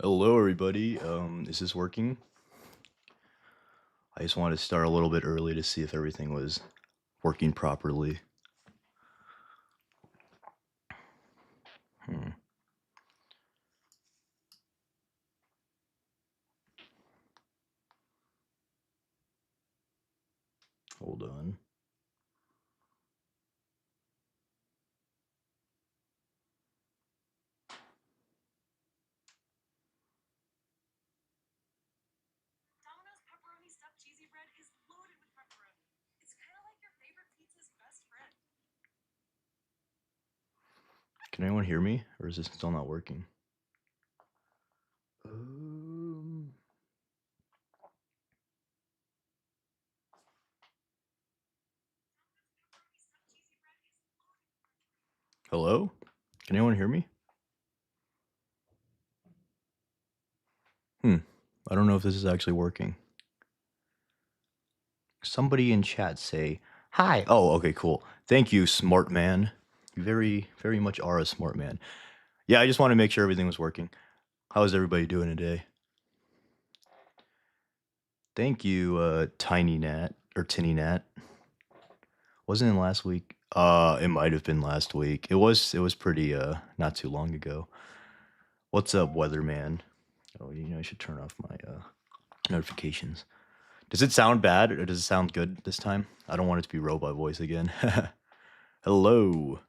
Hello, everybody. Is this working? I just wanted to start a little bit early to see if everything was working properly. Hmm. Hold on. Domino's pepperoni stuffed cheesy bread is loaded with pepperoni. It's kind of like your favorite pizza's best friend. Can anyone hear me, or is this still not working? Um, Hello? Can anyone hear me? I don't know if this is actually working. Somebody in chat say hi. Oh, okay, cool. Thank you, smart man. You very much are a smart man. Yeah, I just want to make sure everything was working. How's everybody doing today? Thank you, Tiny Nat or Tinny Nat. Wasn't it last week? It might have been last week. It was pretty not too long ago. What's up, weatherman? Oh, I should turn off my notifications. Does it sound bad or does it sound good this time? I don't want it to be robot voice again. Hello.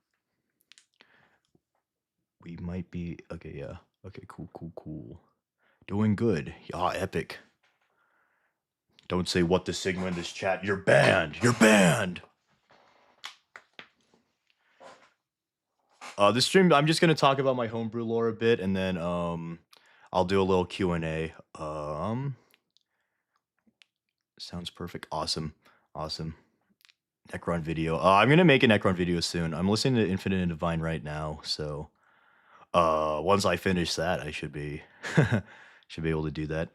We might be okay, yeah. Okay, cool. Doing good. Yeah, epic. Don't say what the Sigma in this chat. You're banned. You're banned. This stream, I'm just gonna talk about my homebrew lore a bit, and then I'll do a little Q&A. Sounds perfect. Awesome. Necron video. I'm gonna make a Necron video soon. I'm listening to Infinite and Divine right now, so once I finish that, I should be should be able to do that.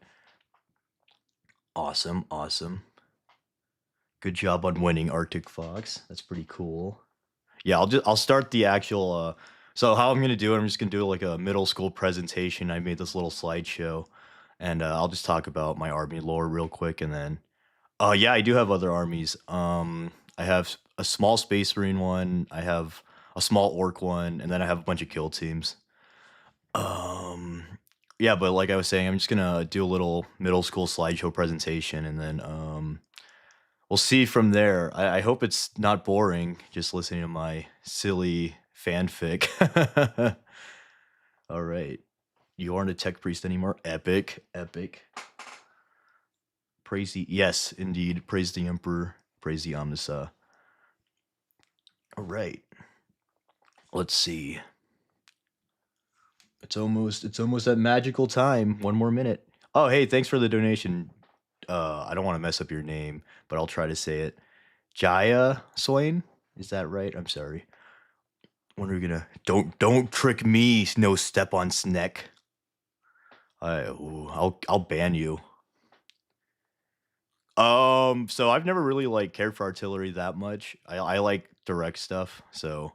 Awesome. Good job on winning, Arctic Fox. That's pretty cool. Yeah, I'll start the actual so how I'm gonna do it, I'm just gonna do like a middle school presentation. I made this little slideshow, and I'll just talk about my army lore real quick, and then yeah, I do have other armies. I have a small Space Marine one, I have a small Orc one, and then I have a bunch of kill teams. Um, yeah, but like I was saying, I'm just gonna do a little middle school slideshow presentation, and then we'll see from there. I hope it's not boring just listening to my silly fanfic. All right. You aren't a tech priest anymore. Epic. Praise the yes, indeed. Praise the emperor. Praise the omnissa. All right. Let's see. It's almost that magical time. One more minute. Oh, hey, thanks for the donation. I don't want to mess up your name, but I'll try to say it. Jaya Swain? Is that right? I'm sorry. When are we gonna don't trick me, no step on Sneck. I'll ban you. So I've never really like cared for artillery that much. I like direct stuff, so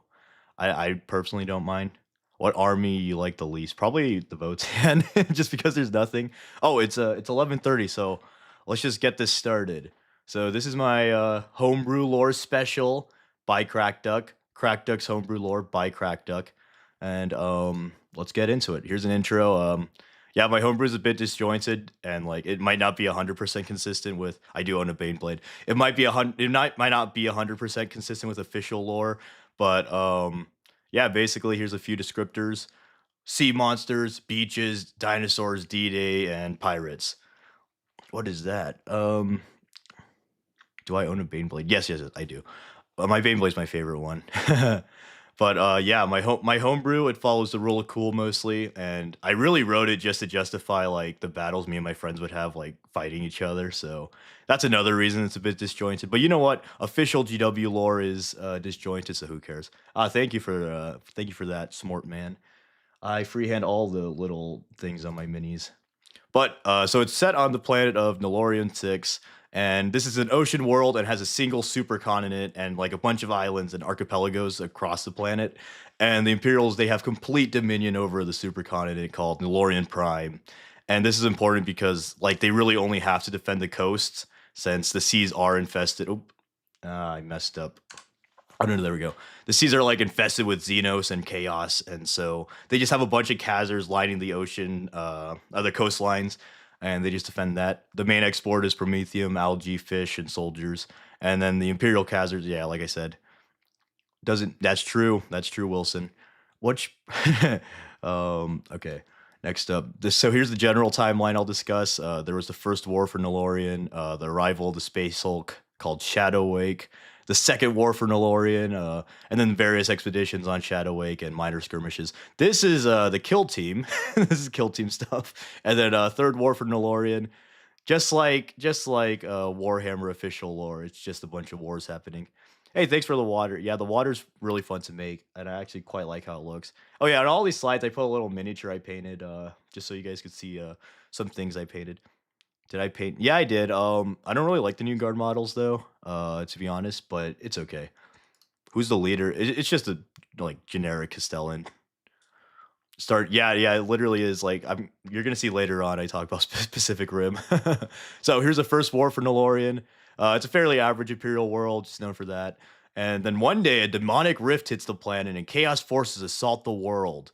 I personally don't mind. What army you like the least? Probably the Votan, just because there's nothing. Oh, it's 11:30, so let's just get this started. So this is my homebrew lore special by KrakDuk. KrakDuk's homebrew lore by KrakDuk, and let's get into it. Here's an intro. Yeah, my homebrew is a bit disjointed, and like it might not be 100% consistent with. I do own a Baneblade. It might be might not be 100% consistent with official lore, but yeah, basically, here's a few descriptors: sea monsters, beaches, dinosaurs, D-Day, and pirates. What is that? Do I own a Baneblade? Yes, I do. My Baneblade's my favorite one. But yeah, my homebrew, it follows the rule of cool mostly, and I really wrote it just to justify like the battles me and my friends would have like fighting each other. So that's another reason it's a bit disjointed. But you know what? Official GW lore is disjointed, so who cares? Thank you for that, smart man. I freehand all the little things on my minis. But so it's set on the planet of Nolorian 6, And this is an ocean world and has a single supercontinent and like a bunch of islands and archipelagos across the planet. And the Imperials, they have complete dominion over the supercontinent called Nilorian Prime. And this is important because like they really only have to defend the coasts since the seas are infested. Oh, I messed up. Oh no, there we go. The seas are like infested with Xenos and chaos, and so they just have a bunch of Khazars lining the ocean, other coastlines, and they just defend that. The main export is Promethium, algae, fish, and soldiers, and then the Imperial Khazars. Yeah, like I said, doesn't that's true. That's true, Wilson. Which, okay. Next up, this. So here's the general timeline I'll discuss. There was the first war for Nilorian, the arrival of the space Hulk called Shadow Wake, the second war for Nilorian, and then various expeditions on Shadow Wake and minor skirmishes. This is the Kill Team. This is Kill Team stuff, and then third war for Nilorian. Just like Warhammer official lore, it's just a bunch of wars happening. Hey, thanks for the water. Yeah, the water's really fun to make, and I actually quite like how it looks. Oh yeah, on all these slides, I put a little miniature I painted, just so you guys could see some things I painted. Did I paint? Yeah, I did. I don't really like the new guard models though, to be honest, but it's okay. Who's the leader? It's just a like generic Castellan. Start yeah, yeah, it literally is like you're gonna see later on I talk about Pacific Rim. So here's the first war for Nolorian. It's a fairly average Imperial world, just known for that. And then one day a demonic rift hits the planet and chaos forces assault the world.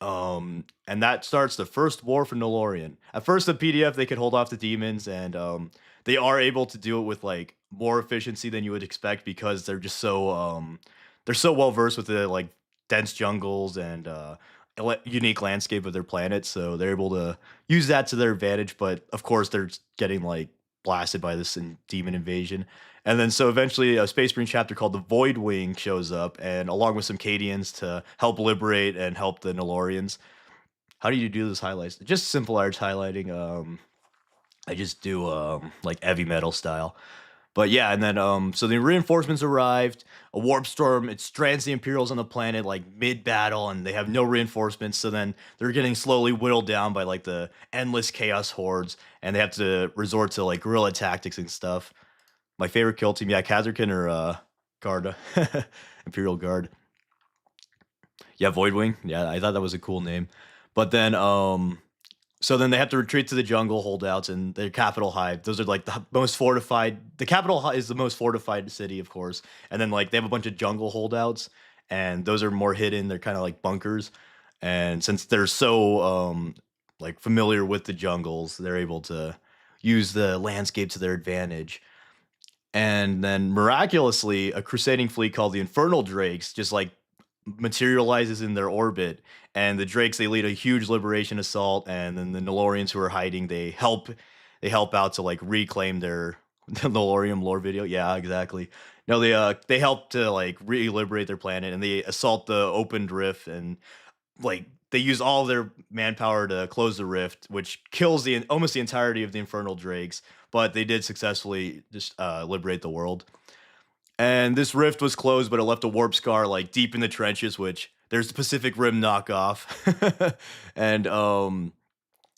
And that starts the first war for Nolorian. At first, the PDF they could hold off the demons, and they are able to do it with like more efficiency than you would expect because they're so well versed with the like dense jungles and unique landscape of their planet, so they're able to use that to their advantage. But of course, they're getting like blasted by this demon invasion. And then so eventually a Space Marine chapter called the Void Wing shows up, and along with some Cadians to help liberate and help the Nilorians. How do you do this highlights? Just simple arts highlighting. I just do like heavy metal style. But yeah, and then so the reinforcements arrived. A warp storm it strands the Imperials on the planet like mid battle, and they have no reinforcements. So then they're getting slowly whittled down by like the endless chaos hordes, and they have to resort to like guerrilla tactics and stuff. My favorite kill team, yeah, Kazarkin or Guard, Imperial Guard. Yeah, Voidwing. Yeah, I thought that was a cool name. But then so then they have to retreat to the jungle holdouts and their capital hive. Those are like the most fortified. The capital is the most fortified city, of course. And then like they have a bunch of jungle holdouts, and those are more hidden. They're kind of like bunkers. And since they're so like familiar with the jungles, they're able to use the landscape to their advantage. And then miraculously, a crusading fleet called the Infernal Drakes just like materializes in their orbit. And the Drakes they lead a huge liberation assault, and then the Nolorians who are hiding they help out to like reclaim their the Nolorium lore video. Yeah, exactly. No, they help to like re-liberate their planet, and they assault the opened rift, and like they use all their manpower to close the rift, which kills the almost the entirety of the Infernal Drakes. But they did successfully just liberate the world. And this rift was closed, but it left a warp scar like deep in the trenches, which there's the Pacific Rim knockoff. And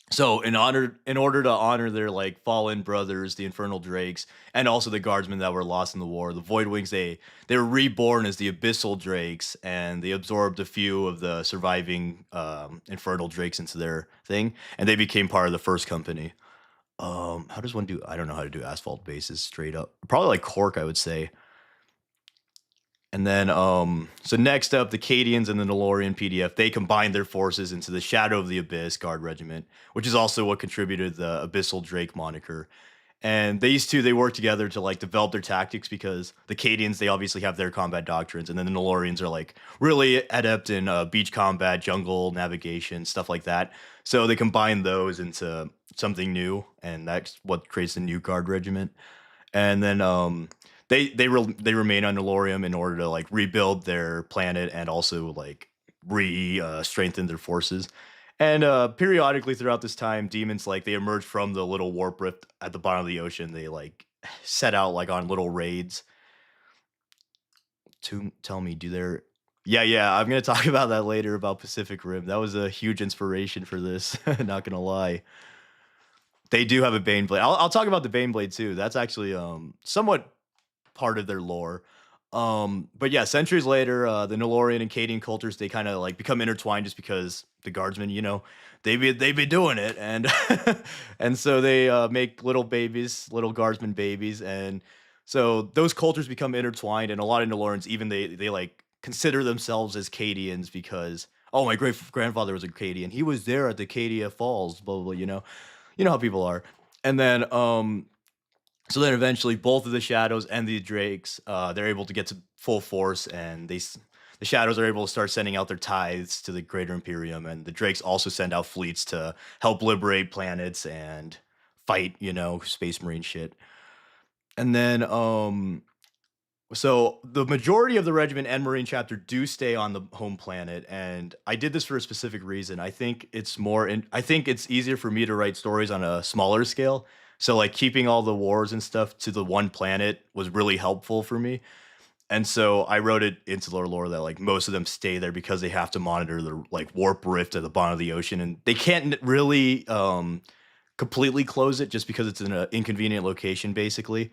so in order to honor their like fallen brothers, the Infernal Drakes, and also the guardsmen that were lost in the war, the Void Wings they were reborn as the Abyssal Drakes, and they absorbed a few of the surviving Infernal Drakes into their thing, and they became part of the first company. How does one do? I don't know how to do asphalt bases straight up. Probably like cork, I would say. And then, so next up, the Cadians and the Nolorian PDF, they combined their forces into the Shadow of the Abyss Guard Regiment, which is also what contributed the Abyssal Drake moniker. And these two, they work together to like develop their tactics because the Cadians, they obviously have their combat doctrines, and then the Nolorians are like really adept in beach combat, jungle navigation, stuff like that. So they combine those into something new, and that's what creates the new Guard Regiment. And then they remain on Nolorium in order to like rebuild their planet and also like re strengthen their forces. And periodically throughout this time, demons like they emerge from the little warp rift at the bottom of the ocean. They like set out like on little raids to tell me, do there. Yeah, yeah, I'm gonna talk about that later about Pacific Rim. That was a huge inspiration for this. Not gonna lie. They do have a Baneblade. I'll talk about the Baneblade too. That's actually somewhat part of their lore. But yeah, centuries later, the Nolorian and Cadian cultures they kind of like become intertwined just because the guardsmen, they've been doing it, and and so they make little babies, little guardsmen babies, and so those cultures become intertwined, and a lot of Nolorians even they like consider themselves as Cadians because oh my great grandfather was a Cadian, he was there at the Cadia Falls, blah blah blah, you know how people are, and then so then eventually both of the shadows and the drakes they're able to get to full force and the shadows are able to start sending out their tithes to the greater imperium and the drakes also send out fleets to help liberate planets and fight space marine shit and then so the majority of the regiment and marine chapter do stay on the home planet and I did this for a specific reason. I think it's easier for me to write stories on a smaller scale. So like keeping all the wars and stuff to the one planet was really helpful for me. And so I wrote it into their lore that like most of them stay there because they have to monitor the like warp rift at the bottom of the ocean and they can't really completely close it just because it's in an inconvenient location basically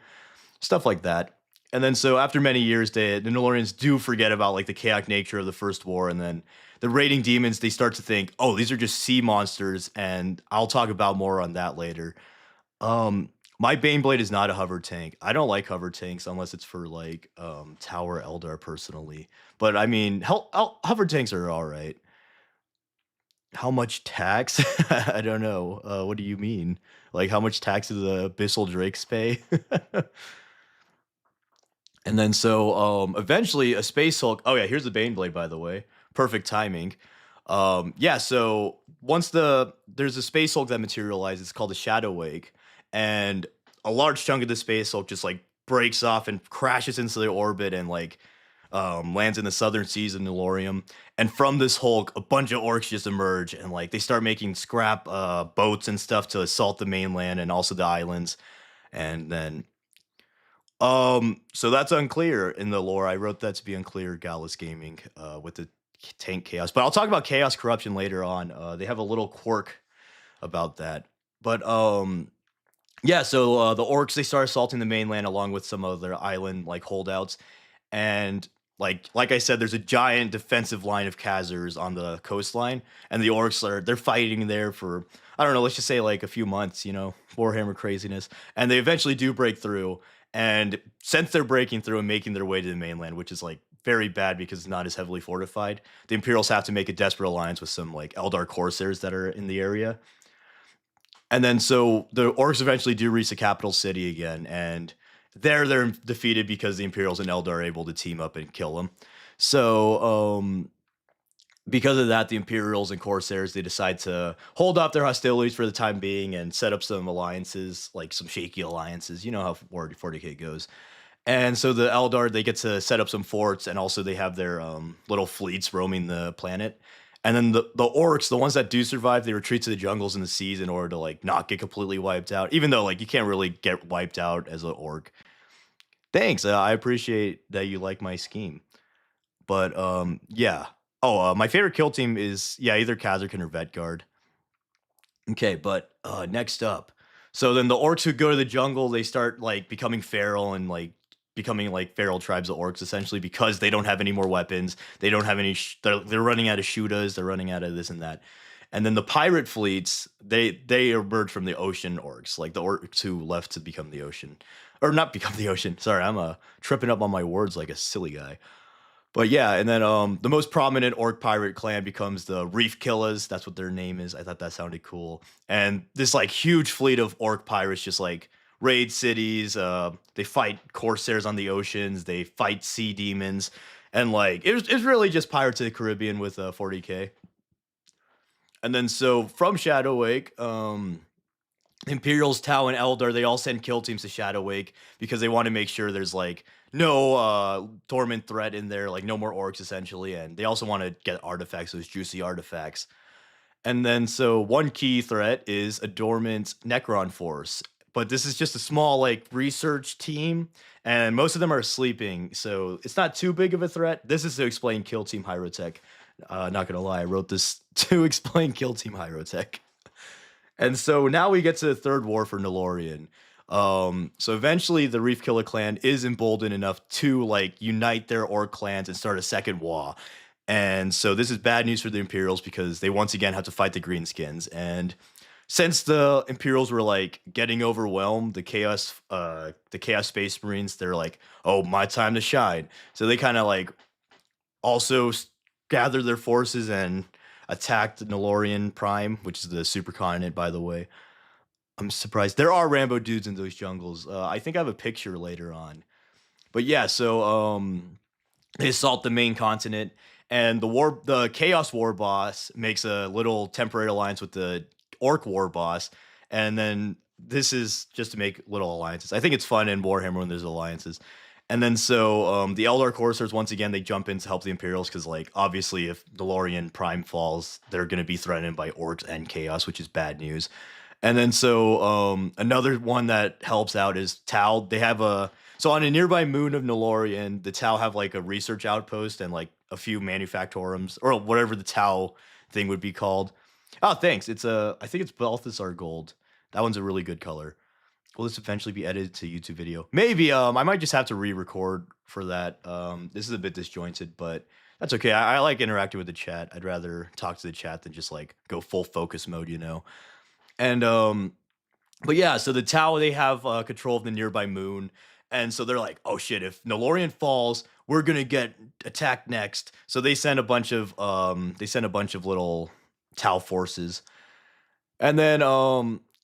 stuff like that. And then so after many years, the Nolarians do forget about like the chaotic nature of the first war, and then the raiding demons they start to think, oh, these are just sea monsters, and I'll talk about more on that later. My Baneblade is not a hover tank. I don't like hover tanks unless it's for like Tower Eldar personally. But I mean, hover tanks are all right. How much tax? I don't know. What do you mean? Like how much tax do the Abyssal Drakes pay? And then so eventually a Space Hulk. Oh yeah, here's the Baneblade by the way. Perfect timing. Yeah, so once there's a Space Hulk that materializes, it's called the Shadow Wake, and a large chunk of the Space Hulk just like breaks off and crashes into the orbit and like lands in the southern seas of Nilorium. And from this Hulk, a bunch of orcs just emerge and like they start making scrap boats and stuff to assault the mainland and also the islands. And then so that's unclear in the lore. I wrote that to be unclear, Gallus Gaming, with the tank chaos. But I'll talk about chaos corruption later on. They have a little quirk about that. But yeah, so the orcs they start assaulting the mainland along with some other island like holdouts, and like I said, there's a giant defensive line of Khazars on the coastline, and the orcs they're fighting there for I don't know, let's just say like a few months, Warhammer craziness, and they eventually do break through. And since they're breaking through and making their way to the mainland, which is like very bad because it's not as heavily fortified, the Imperials have to make a desperate alliance with some like Eldar Corsairs that are in the area. And then so the orcs eventually do reach the capital city again, and there they're defeated because the Imperials and Eldar are able to team up and kill them. So because of that, the Imperials and Corsairs they decide to hold off their hostilities for the time being and set up some alliances, like some shaky alliances. You know how 40K goes. And so the Eldar they get to set up some forts, and also they have their little fleets roaming the planet. And then the orcs, the ones that do survive, they retreat to the jungles and the seas in order to like not get completely wiped out. Even though like you can't really get wiped out as an orc. Thanks, I appreciate that you like my scheme. But yeah. Oh, my favorite kill team is yeah either Kazarkin or Vetguard. Okay, but next up, so then the orcs who go to the jungle, they start like becoming feral and like becoming like feral tribes of orcs essentially because they don't have any more weapons. They don't have any. They're running out of shootas. They're running out of this and that. And then the pirate fleets, they emerge from the ocean orcs, like the orcs who left to become the ocean, or not become the ocean. Sorry, I'm tripping up on my words like a silly guy. But yeah, and then the most prominent orc pirate clan becomes the Reef Killers. That's what their name is. I thought that sounded cool. And this like huge fleet of orc pirates just like raid cities. They fight corsairs on the oceans. They fight sea demons, and like it's really just Pirates of the Caribbean with 40K. And then so from Shadow Wake, Imperials, Tau, and Eldar, they all send kill teams to Shadow Wake because they want to make sure there's like no dormant threat in there, like no more orcs essentially, and they also want to get artifacts, those juicy artifacts. And then so one key threat is a dormant Necron force, but this is just a small like research team, and most of them are sleeping, so it's not too big of a threat. This is to explain Kill Team Hyrotech. Not gonna lie, I wrote this to explain Kill Team Hyrotech. And so now we get to the third war for Nolarian. So eventually the Reef Killer clan is emboldened enough to like unite their orc clans and start a second war. And so this is bad news for the Imperials because they once again have to fight the Greenskins. And since the Imperials were like getting overwhelmed, the Chaos Space Marines, they're like, oh, my time to shine. So they kind of like also gathered their forces and attacked Nolorian Prime, which is the supercontinent, by the way. I'm surprised. There are Rambo dudes in those jungles. I think I have a picture later on. But yeah, so they assault the main continent, and the Chaos War boss makes a little temporary alliance with the Orc War boss, and then this is just to make little alliances. I think it's fun in Warhammer when there's alliances. And then so the Eldar Corsairs once again they jump in to help the Imperials because like obviously if DeLorean Prime falls, they're gonna be threatened by orcs and chaos, which is bad news. And then so another one that helps out is Tau. They have a so on a nearby moon of Nolorian, the Tau have like a research outpost and like a few manufactorums or whatever the Tau thing would be called. Oh, thanks. I think it's Balthasar Gold. That one's a really good color. Will this eventually be edited to YouTube video? Maybe. I might just have to re-record for that. This is a bit disjointed, but that's okay. I like interacting with the chat. I'd rather talk to the chat than just like go full focus mode, you know. And but yeah, so the Tau they have control of the nearby moon, and so they're like, oh shit, if Nolorian falls, we're gonna get attacked next. So they send a bunch of little Tau forces, and then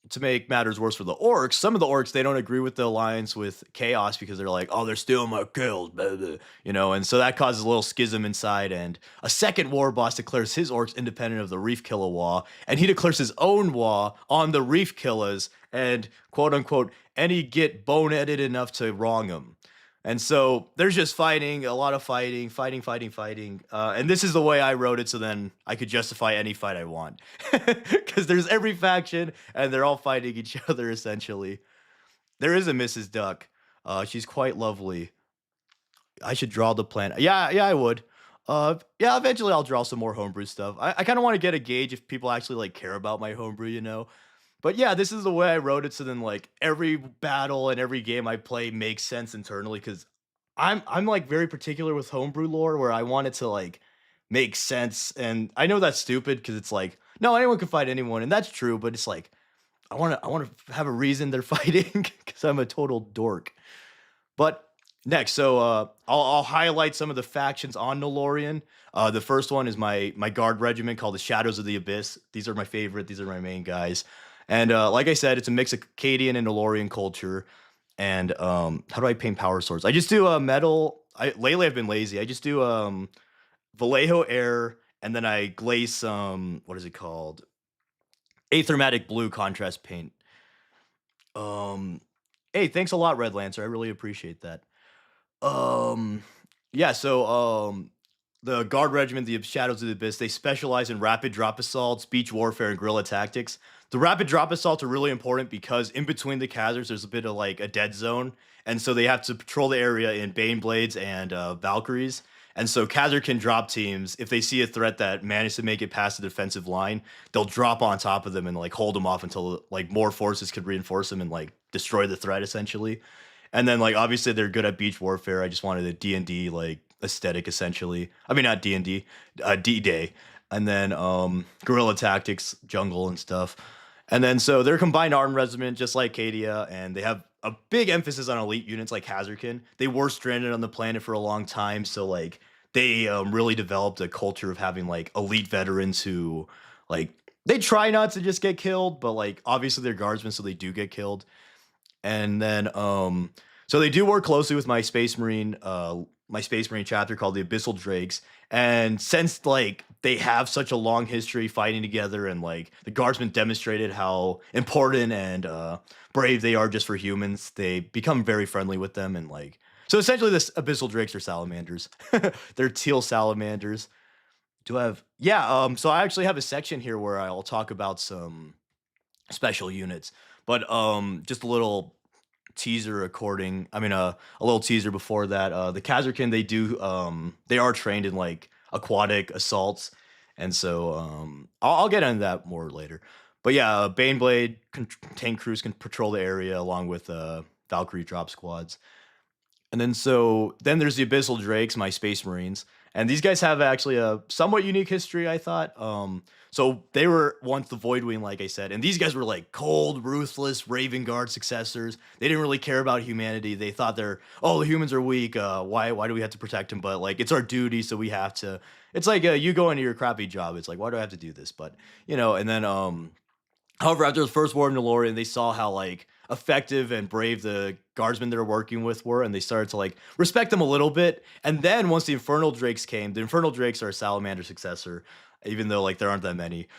to make matters worse for the orcs, some of the orcs they don't agree with the alliance with Chaos because they're like, oh, they're stealing my kills, blah, blah, you know, and so that causes a little schism inside. And a second war boss declares his orcs independent of the Reef Killer War, and he declares his own war on the Reef Killers, and quote unquote, any get boneheaded enough to wrong him. And so there's just fighting, a lot of fighting. And this is the way I wrote it, so then I could justify any fight I want. Because there's every faction, and they're all fighting each other, essentially. There is a Mrs. Duck. She's quite lovely. I should draw the plan. Yeah, I would. Yeah, eventually I'll draw some more homebrew stuff. I kind of want to get a gauge if people actually, like, care about my homebrew, you know? But yeah, this is the way I wrote it, so then, like, every battle and every game I play makes sense internally. Because I'm, like, very particular with homebrew lore where I want it to, like, make sense, and I know that's stupid because it's like, "No, anyone can fight anyone," and that's true, but it's like, I wanna have a reason they're fighting because 'cause I'm a total dork. But next, so I'll highlight some of the factions on Nolorian. The first one is my guard regiment called the Shadows of the Abyss. These are my favorite. These are my main guys. And like I said, it's a mix of Cadian and Nolorian culture. And how do I paint power swords? I just do a metal. Lately I've been lazy. I just do Vallejo air, and then I glaze some what is it called? Aethermatic blue contrast paint. Um, hey, thanks a lot, Red Lancer. I really appreciate that. Um, yeah, so, the Guard Regiment, the Shadows of the Abyss, they specialize in rapid drop assaults, beach warfare, and guerrilla tactics. The rapid drop assaults are really important because in between the Khazars, there's a bit of like a dead zone, and so they have to patrol the area in Bane Blades and Valkyries. And so Khazar can drop teams if they see a threat that managed to make it past the defensive line. They'll drop on top of them and like hold them off until like more forces could reinforce them and like destroy the threat essentially. And then like obviously they're good at beach warfare. I just wanted a D&D like aesthetic essentially. I mean not D&D, D-Day. And then guerrilla tactics, jungle and stuff. And then so they're combined armed regiment just like Cadia, and they have a big emphasis on elite units like Hazarkin. They were stranded on the planet for a long time, so like they really developed a culture of having like elite veterans who like they try not to just get killed, but like obviously they're guardsmen, so they do get killed. And then so they do work closely with my Space Marine chapter called the Abyssal Drakes. And since like they have such a long history fighting together, and like the guardsmen demonstrated how important and brave they are just for humans, they become very friendly with them. And like so essentially this Abyssal Drakes are salamanders. They're teal salamanders. Do I have yeah, so I actually have a section here where I'll talk about some special units. But just a little teaser recording. I mean, a little teaser before that. The Kazarkin, they are trained in like aquatic assaults, and so I'll get into that more later. But yeah, Baneblade tank crews can patrol the area along with Valkyrie drop squads. And then there's the Abyssal Drakes, my Space Marines, and these guys have actually a somewhat unique history, I thought. So they were once the Voidwing, like I said, and these guys were like cold, ruthless Raven Guard successors. They didn't really care about humanity. They thought the humans are weak. Why do we have to protect them? But like it's our duty, so we have to. It's like you go into your crappy job. It's like why do I have to do this? But and then however, after the first war of Nolarian, they saw how like effective and brave the guardsmen they're working with were, and they started to like respect them a little bit. And then once the Infernal Drakes came, the Infernal Drakes are a Salamander successor, even though like there aren't that many.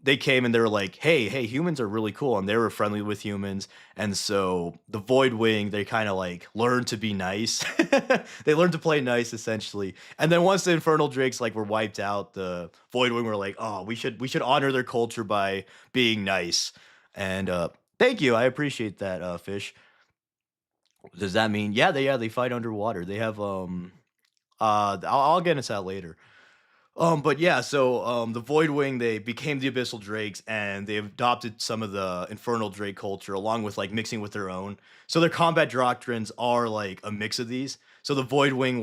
They came and they were like, hey, humans are really cool, and they were friendly with humans. And so the Void Wing, they kind of like learned to be nice. They learned to play nice essentially. And then once the Infernal Drakes like were wiped out, the Void Wing were like, oh, we should honor their culture by being nice. And thank you, I appreciate that, Fish. Does that mean they fight underwater? They have I'll get into that later. But yeah, so the Void Wing they became the Abyssal Drakes, and they adopted some of the Infernal Drake culture along with like mixing with their own. So their combat doctrines are like a mix of these. So the Void Wing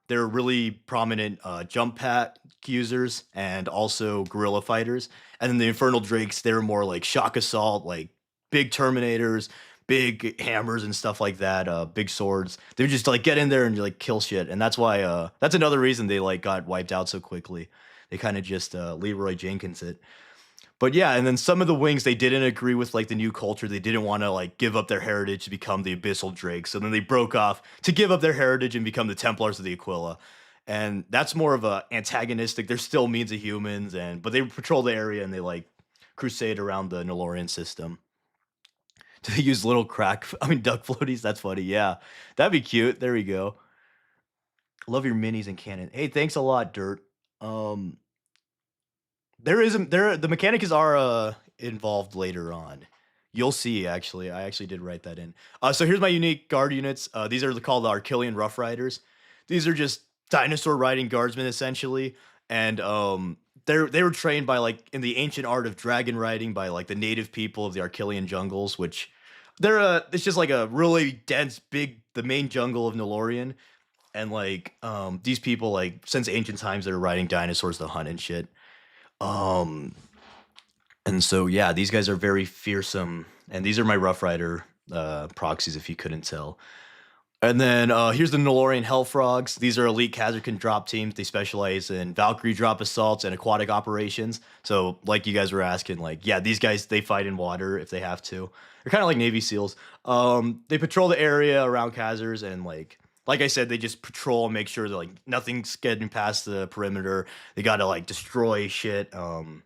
they're really prominent jump pack users and also guerrilla fighters, and then the Infernal Drakes they're more like shock assault, like big Terminators, big hammers and stuff like that, big swords. They would just like get in there and like kill shit, and that's why that's another reason they like got wiped out so quickly. They kind of just Leroy Jenkins it. But yeah, and then some of the wings they didn't agree with like the new culture. They didn't want to like give up their heritage to become the Abyssal Drake. So then they broke off to give up their heritage and become the Templars of the Aquila. And that's more of a antagonistic. They're still means of humans, but they patrol the area and they like crusade around the Nolorian system. Do they use little duck floaties? That's funny. Yeah, that'd be cute. There we go. Love your minis and cannon. Hey, thanks a lot, Dirt. Um, there isn't there. The mechanics are involved later on. You'll see. Actually, I actually did write that in. So here's my unique guard units. These are called the Archilian Rough Riders. These are just dinosaur riding guardsmen essentially, and they were trained by like in the ancient art of dragon riding by like the native people of the Archilian jungles, which it's just like a really dense, big the main jungle of Nolorian, and like these people like since ancient times they're riding dinosaurs to hunt and shit. Um, and so yeah, these guys are very fearsome, and these are my Rough Rider proxies if you couldn't tell. And then here's the Nolorian Hellfrogs. These are elite Kazakh drop teams. They specialize in Valkyrie drop assaults and aquatic operations. So, like you guys were asking, like, yeah, these guys they fight in water if they have to. They're kind of like Navy SEALs. They patrol the area around Kazers and like I said, they just patrol and make sure that like nothing's getting past the perimeter. They got to like destroy shit. And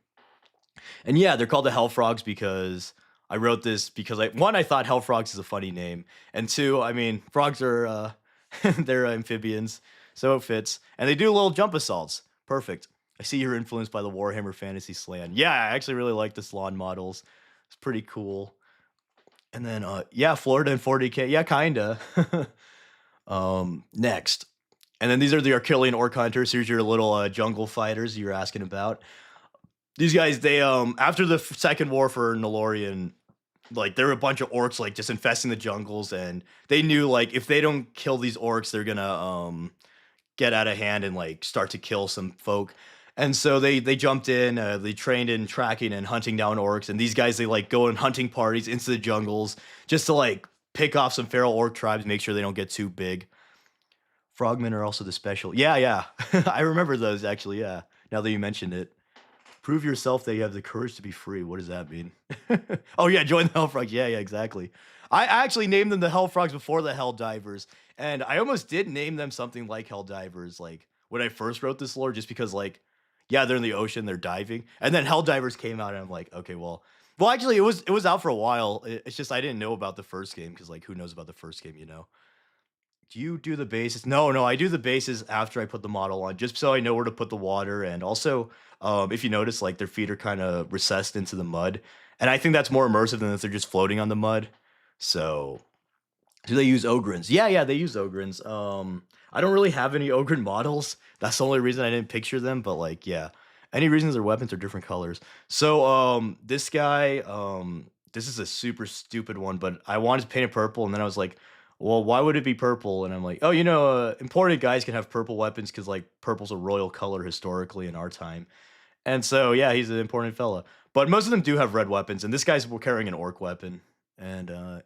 yeah, they're called the Hell Frogs because I wrote this because I thought Hell Frogs is a funny name, and two, I mean frogs are they're amphibians, so it fits, and they do little jump assaults. Perfect. I see you're influenced by the Warhammer Fantasy Slan. Yeah, I actually really like the Slan models. It's pretty cool. And then yeah, Florida and 40k. Yeah, kinda. Next. And then these are the Archilian Orc Hunters. Here's your little jungle fighters you're asking about. These guys, they after the second war for Nolorian, like there were a bunch of orcs like just infesting the jungles, and they knew like if they don't kill these orcs, they're gonna get out of hand and like start to kill some folk. And so they jumped in, they trained in tracking and hunting down orcs, and these guys they like go in hunting parties into the jungles just to like pick off some feral orc tribes, make sure they don't get too big. Frogmen are also the special. Yeah, yeah. I remember those actually, yeah. Now that you mentioned it. Prove yourself that you have the courage to be free. What does that mean? Oh yeah, join the Hell Frogs. Yeah, yeah, exactly. I actually named them the Hell Frogs before the Hell Divers, and I almost did name them something like Hell Divers, like when I first wrote this lore, just because like, yeah, they're in the ocean, they're diving, and then Hell Divers came out, and I'm like, okay, well, actually, it was out for a while. It's just I didn't know about the first game because like, who knows about the first game, you know? Do you do the bases? No, no, I do the bases after I put the model on, just so I know where to put the water. And also, if you notice, like their feet are kind of recessed into the mud, and I think that's more immersive than if they're just floating on the mud. So, do they use Ogrins? Yeah, yeah, they use Ogrins. I don't really have any Ogrin models. That's the only reason I didn't picture them. But like, yeah. Any reasons their weapons are different colors. So, this guy, this is a super stupid one, but I wanted to paint it purple, and then I was like, "Well, why would it be purple?" And I'm like, "Oh, imported guys can have purple weapons because like purple's a royal color historically in our time." And so, yeah, he's an important fella. But most of them do have red weapons, and this guy's carrying an orc weapon. And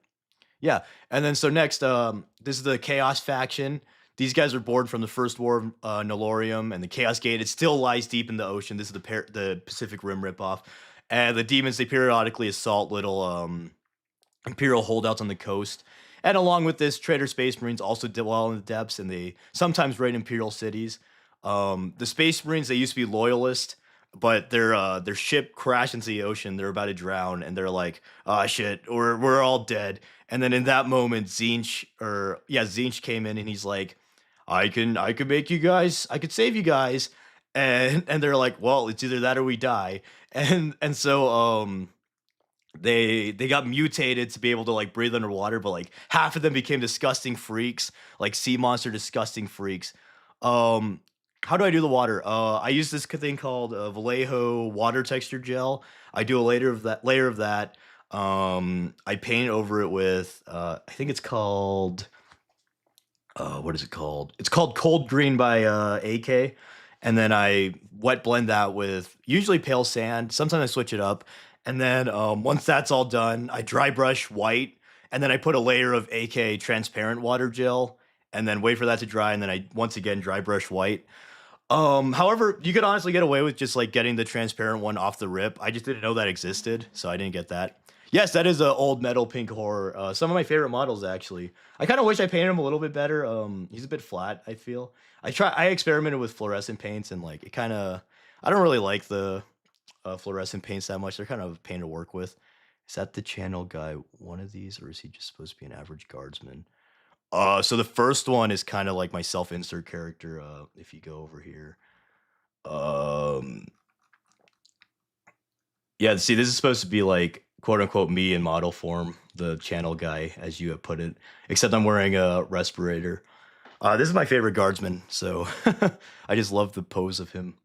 yeah, and then so next, this is the Chaos faction. These guys are born from the First War of Nolorium and the Chaos Gate. It still lies deep in the ocean. This is the Pacific Rim ripoff. And the demons, they periodically assault little Imperial holdouts on the coast. And along with this, Trader Space Marines also dwell in the depths and they sometimes raid Imperial cities. The Space Marines, they used to be loyalist, but their ship crashed into the ocean. They're about to drown, and they're like, "Ah, shit, we're all dead." And then in that moment, Zinch came in and he's like, I can make you guys, I could save you guys." And they're like, "Well, it's either that or we die." And so they got mutated to be able to like breathe underwater, but like half of them became disgusting freaks, like sea monster disgusting freaks. Um, how do I do the water? I use this thing called Vallejo water texture gel. I do a layer of that. I paint over it with I think it's called what is it called? It's called Cold Green by AK. And then I wet blend that with usually pale sand. Sometimes I switch it up. And then once that's all done, I dry brush white. And then I put a layer of AK transparent water gel. And then wait for that to dry. And then I once again dry brush white. However, you could honestly get away with just like getting the transparent one off the rip. I just didn't know that existed, so I didn't get that. Yes, that is a old metal pink horror. Some of my favorite models actually. I kind of wish I painted him a little bit better. He's a bit flat, I feel. I experimented with fluorescent paints and like it kind of I don't really like the fluorescent paints that much. They're kind of a pain to work with. Is that the channel guy one of these or is he just supposed to be an average guardsman? So the first one is kind of like my self-insert character. If you go over here, um, yeah. See, this is supposed to be like quote unquote me in model form, the channel guy, as you have put it. Except I'm wearing a respirator. This is my favorite guardsman, so I just love the pose of him.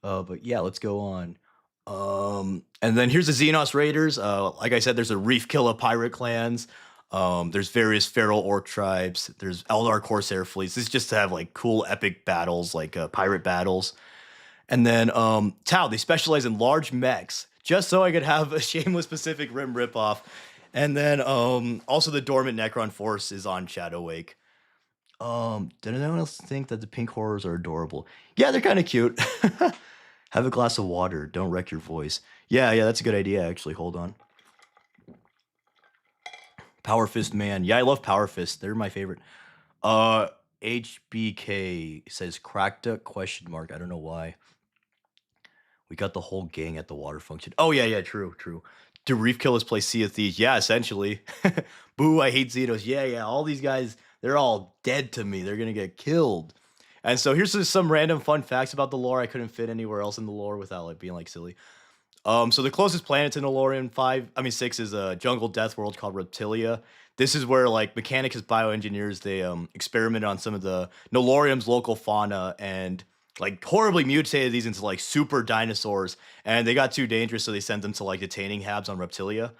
But yeah, let's go on. And then here's the Xenos Raiders. Like I said, there's a Reef Killer pirate clans. There's various feral orc tribes. There's Eldar Corsair fleets. This is just to have like cool epic battles, like pirate battles. And then Tau, they specialize in large mechs, just so I could have a shameless Pacific Rim ripoff. And then also the Dormant Necron Force is on Shadow Wake. Did anyone else think that the pink horrors are adorable? Yeah, they're kind of cute. Have a glass of water. Don't wreck your voice. Yeah, that's a good idea, actually. Hold on. Power Fist Man. Yeah, I love Power Fist. They're my favorite. Uh, HBK says KrakDuk question mark. I don't know why. We got the whole gang at the water function. Oh yeah, true. Do reef killers play Sea of Thieves? Yeah, essentially. Boo, I hate Zetos. Yeah. All these guys, they're all dead to me. They're gonna get killed. And so here's just some random fun facts about the lore. I couldn't fit anywhere else in the lore without like being like silly. So the closest planet to Nolorian 6 is a jungle death world called Reptilia. This is where like Mechanicus bioengineers they experimented on some of the Nolorium's local fauna and like horribly mutated these into like super dinosaurs and they got too dangerous so they sent them to like detaining habs on Reptilia.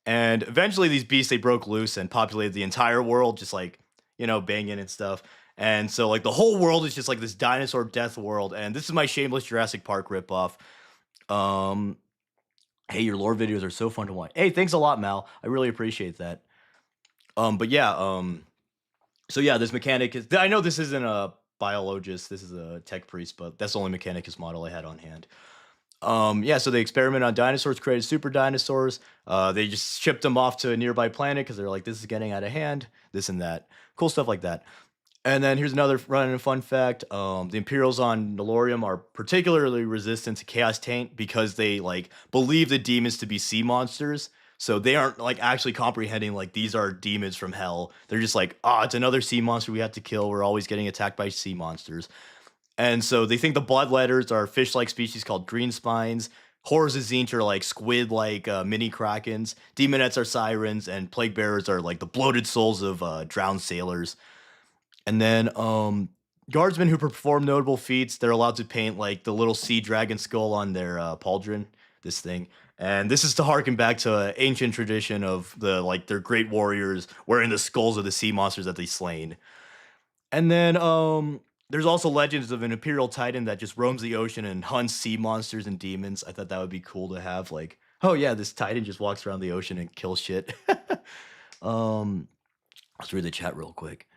And eventually these beasts they broke loose and populated the entire world just like, banging and stuff. And so like the whole world is just like this dinosaur death world and this is my shameless Jurassic Park ripoff. Um Hey, your lore videos are so fun to watch. Hey, thanks a lot, Mal. I really appreciate that. But yeah, so yeah, this mechanic is. I know this isn't a biologist. This is a tech priest, but that's the only mechanicus model I had on hand. Yeah, so they experiment on dinosaurs, created super dinosaurs. They just shipped them off to a nearby planet because they're like, this is getting out of hand. This and that, cool stuff like that. And then here's another random fun fact. The Imperials on Nolorium are particularly resistant to Chaos Taint because they like believe the demons to be sea monsters. So they aren't like actually comprehending like these are demons from hell. They're just like, it's another sea monster we have to kill. We're always getting attacked by sea monsters. And so they think the bloodletters are fish-like species called green spines. Horrors of Zinch are like squid-like mini krakens. Demonettes are sirens, and plague bearers are like the bloated souls of drowned sailors. And then guardsmen who perform notable feats, they're allowed to paint like the little sea dragon skull on their pauldron, this thing. And this is to harken back to an ancient tradition of the like their great warriors wearing the skulls of the sea monsters that they slain. And then there's also legends of an imperial titan that just roams the ocean and hunts sea monsters and demons. I thought that would be cool to have like, oh yeah, this titan just walks around the ocean and kills shit. um let's read the chat real quick.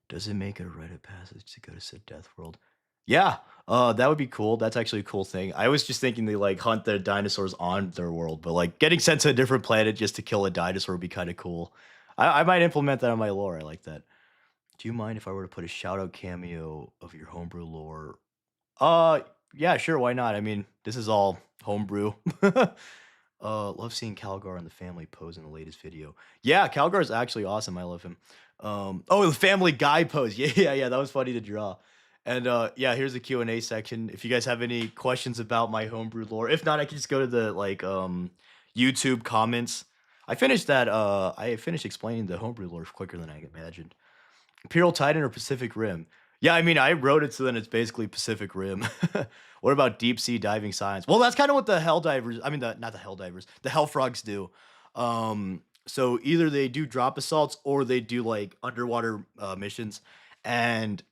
Does it make a rite of passage to go to said death world? Yeah, that would be cool. That's actually a cool thing. I was just thinking they like hunt the dinosaurs on their world, but like getting sent to a different planet just to kill a dinosaur would be kind of cool. I might implement that on my lore. I like that. Do you mind if I were to put a shout out cameo of your homebrew lore? Uh, yeah, sure. Why not? I mean, this is all homebrew. Love seeing Calgar and the family pose in the latest video. Yeah, Calgar is actually awesome. I love him. Oh, the Family Guy pose. Yeah, yeah, yeah. That was funny to draw. And yeah, here's the Q&A section. If you guys have any questions about my homebrew lore, if not, I can just go to the like YouTube comments. I finished explaining the homebrew lore quicker than I imagined. Imperial Titan or Pacific Rim? Yeah, I mean, I wrote it so then it's basically Pacific Rim. What about deep sea diving science? Well, that's kind of what the hell divers, I mean, not the hell divers, the hell frogs do. So either they do drop assaults or they do like underwater missions. And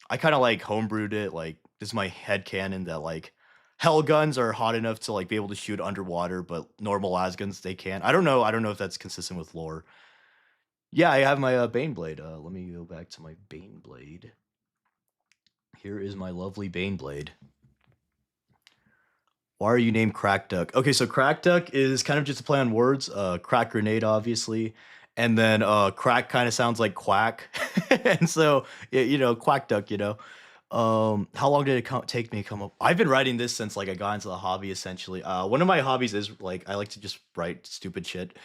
I kind of like homebrewed it. Like, this is my head canon that like hell guns are hot enough to like be able to shoot underwater, but normal las guns they can't. I don't know. I don't know if that's consistent with lore. Yeah, I have my Bane blade. Let me go back to my Bane blade. Here is my lovely Bane blade. Why are you named KrakDuk? Okay, so KrakDuk is kind of just a play on words. Crack grenade, obviously, and then crack kind of sounds like quack, and so you know, quack duck. You know, how long did it take me to come up? I've been writing this since like I got into the hobby. Essentially, one of my hobbies is like I like to just write stupid shit.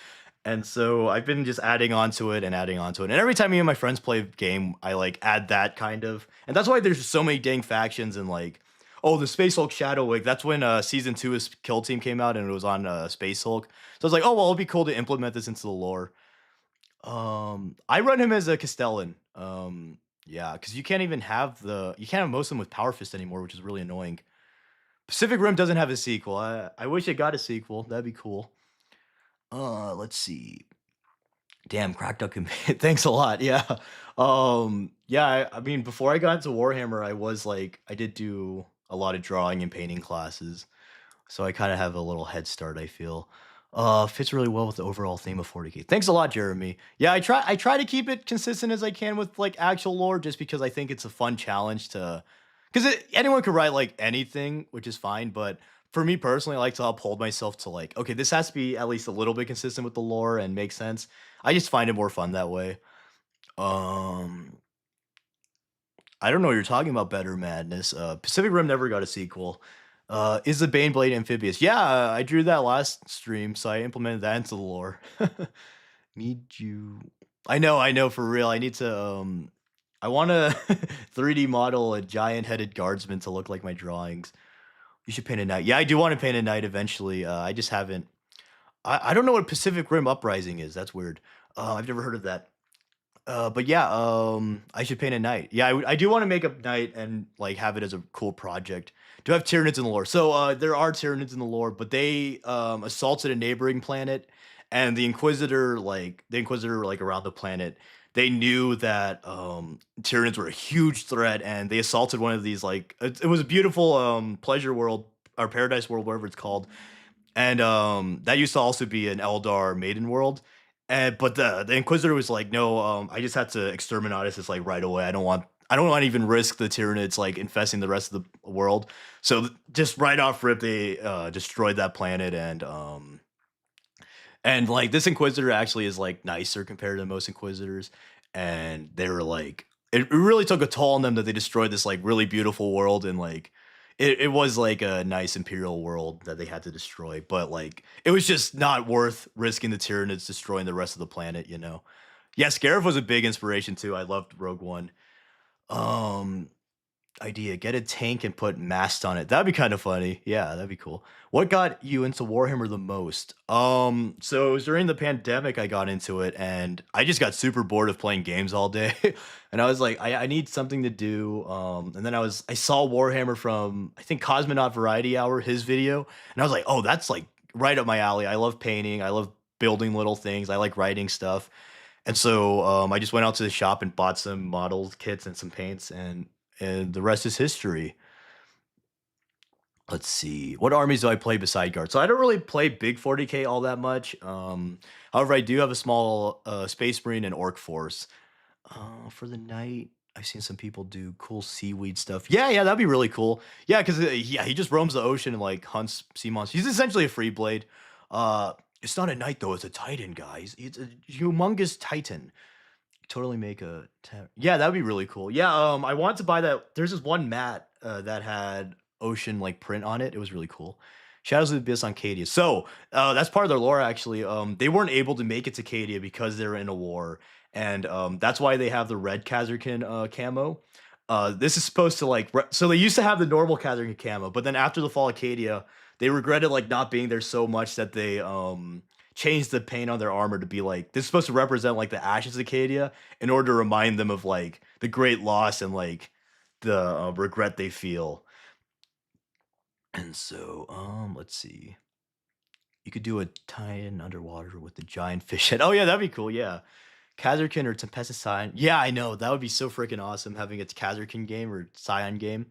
And so I've been just adding on to it and adding on to it. And every time me and my friends play a game, I like add that kind of. And that's why there's so many dang factions and like, oh, the Space Hulk Shadow Wig. That's when season 2 of Kill Team came out and it was on Space Hulk. So I was like, oh well, it'll be cool to implement this into the lore. I run him as a Castellan. Yeah, because you can't have most of them with Power Fist anymore, which is really annoying. Pacific Rim doesn't have a sequel. I wish it got a sequel. That'd be cool. Let's see. Damn, KrakDuk and thanks a lot. Yeah. Yeah, I mean, before I got into Warhammer, I was like I did do a lot of drawing and painting classes. So I kind of have a little head start, I feel. Fits really well with the overall theme of 40K. Thanks a lot, Jeremy. Yeah, I try to keep it consistent as I can with like actual lore just because I think it's a fun challenge to because anyone could write like anything, which is fine, but for me personally, I like to uphold myself to like, okay, this has to be at least a little bit consistent with the lore and make sense. I just find it more fun that way. Um, I don't know what you're talking about, Better Madness. Pacific Rim never got a sequel. Is the Baneblade amphibious? Yeah, I drew that last stream, so I implemented that into the lore. Need you I know for real. I need to I want to 3D model a giant-headed guardsman to look like my drawings. You should paint a knight. Yeah, I do want to paint a knight eventually. I just haven't. I don't know what Pacific Rim Uprising is. That's weird. I've never heard of that. But yeah, I should paint a knight. Yeah, I do want to make a knight and like have it as a cool project. Do have Tyranids in the lore? So there are Tyranids in the lore, but they assaulted a neighboring planet, and the Inquisitor like around the planet, they knew that Tyranids were a huge threat, and they assaulted one of these like it was a beautiful pleasure world or paradise world, whatever it's called, and that used to also be an Eldar maiden world. And but the Inquisitor was like, no, I just had to exterminate this like right away. I don't want to even risk the Tyranids like infesting the rest of the world. So just right off rip, they destroyed that planet and like this Inquisitor actually is like nicer compared to most Inquisitors. And they were like it really took a toll on them that they destroyed this like really beautiful world and like it was like a nice imperial world that they had to destroy, but like it was just not worth risking the Tyranids destroying the rest of the planet, you know. Yeah, Scarif was a big inspiration too. I loved Rogue One. Um idea. Get a tank and put mast on it. That'd be kind of funny. Yeah, that'd be cool. What got you into Warhammer the most? So it was during the pandemic I got into it, and I just got super bored of playing games all day. And I was like, I need something to do. And then I saw Warhammer from I think Cosmonaut Variety Hour, his video, and I was like, oh, that's like right up my alley. I love painting. I love building little things. I like writing stuff. And so I just went out to the shop and bought some models kits and some paints, and the rest is history. Let's see. What armies do I play beside guard? So I don't really play big 40k all that much. However, I do have a small Space Marine and Orc force. For the night, I've seen some people do cool seaweed stuff. Yeah, yeah, that'd be really cool. Yeah, because yeah, he just roams the ocean and like hunts sea monsters. He's essentially a free blade. It's not a knight though; it's a titan, guys. It's a humongous titan. Totally make a yeah, that'd be really cool. Yeah, I wanted to buy that. There's this one mat that had ocean like print on it. It was really cool. Shadows of the Abyss on Cadia. So that's part of their lore actually. They weren't able to make it to Cadia because they're in a war, and that's why they have the red Kazarkin camo. This is supposed to like so they used to have the normal Kazarkin camo, but then after the fall of Cadia, they regretted like not being there so much that they changed the paint on their armor to be like this is supposed to represent like the ashes of Acadia in order to remind them of like the great loss and like the regret they feel. And so, let's see. You could do a tie-in underwater with the giant fish head. Oh yeah, that'd be cool. Yeah, Kazarkin or Tempest Scion. Yeah, I know that would be so freaking awesome having a Kazarkin game or Scion game.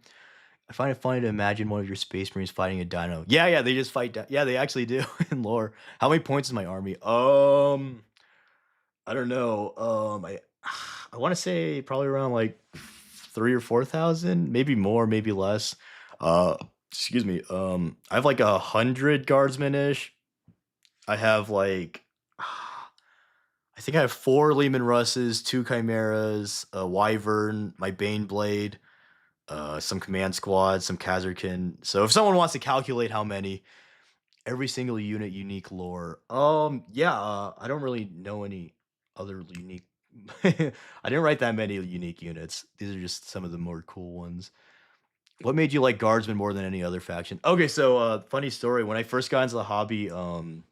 I find it funny to imagine one of your Space Marines fighting a dino. Yeah, yeah, they just fight. Yeah, they actually do in lore. How many points is my army? I don't know. I want to say probably around like 3 or 4,000, maybe more, maybe less. Uh, excuse me. I have like 100 guardsmen ish. I have like, I think I have 4 Lehman Russes, 2 Chimeras, a Wyvern, my Bane Blade, some command squads, some Kazarkin. So if someone wants to calculate how many, every single unit unique lore. Yeah, I don't really know any other unique. I didn't write that many unique units. These are just some of the more cool ones. What made you like Guardsmen more than any other faction? Okay, so funny story. When I first got into the hobby, when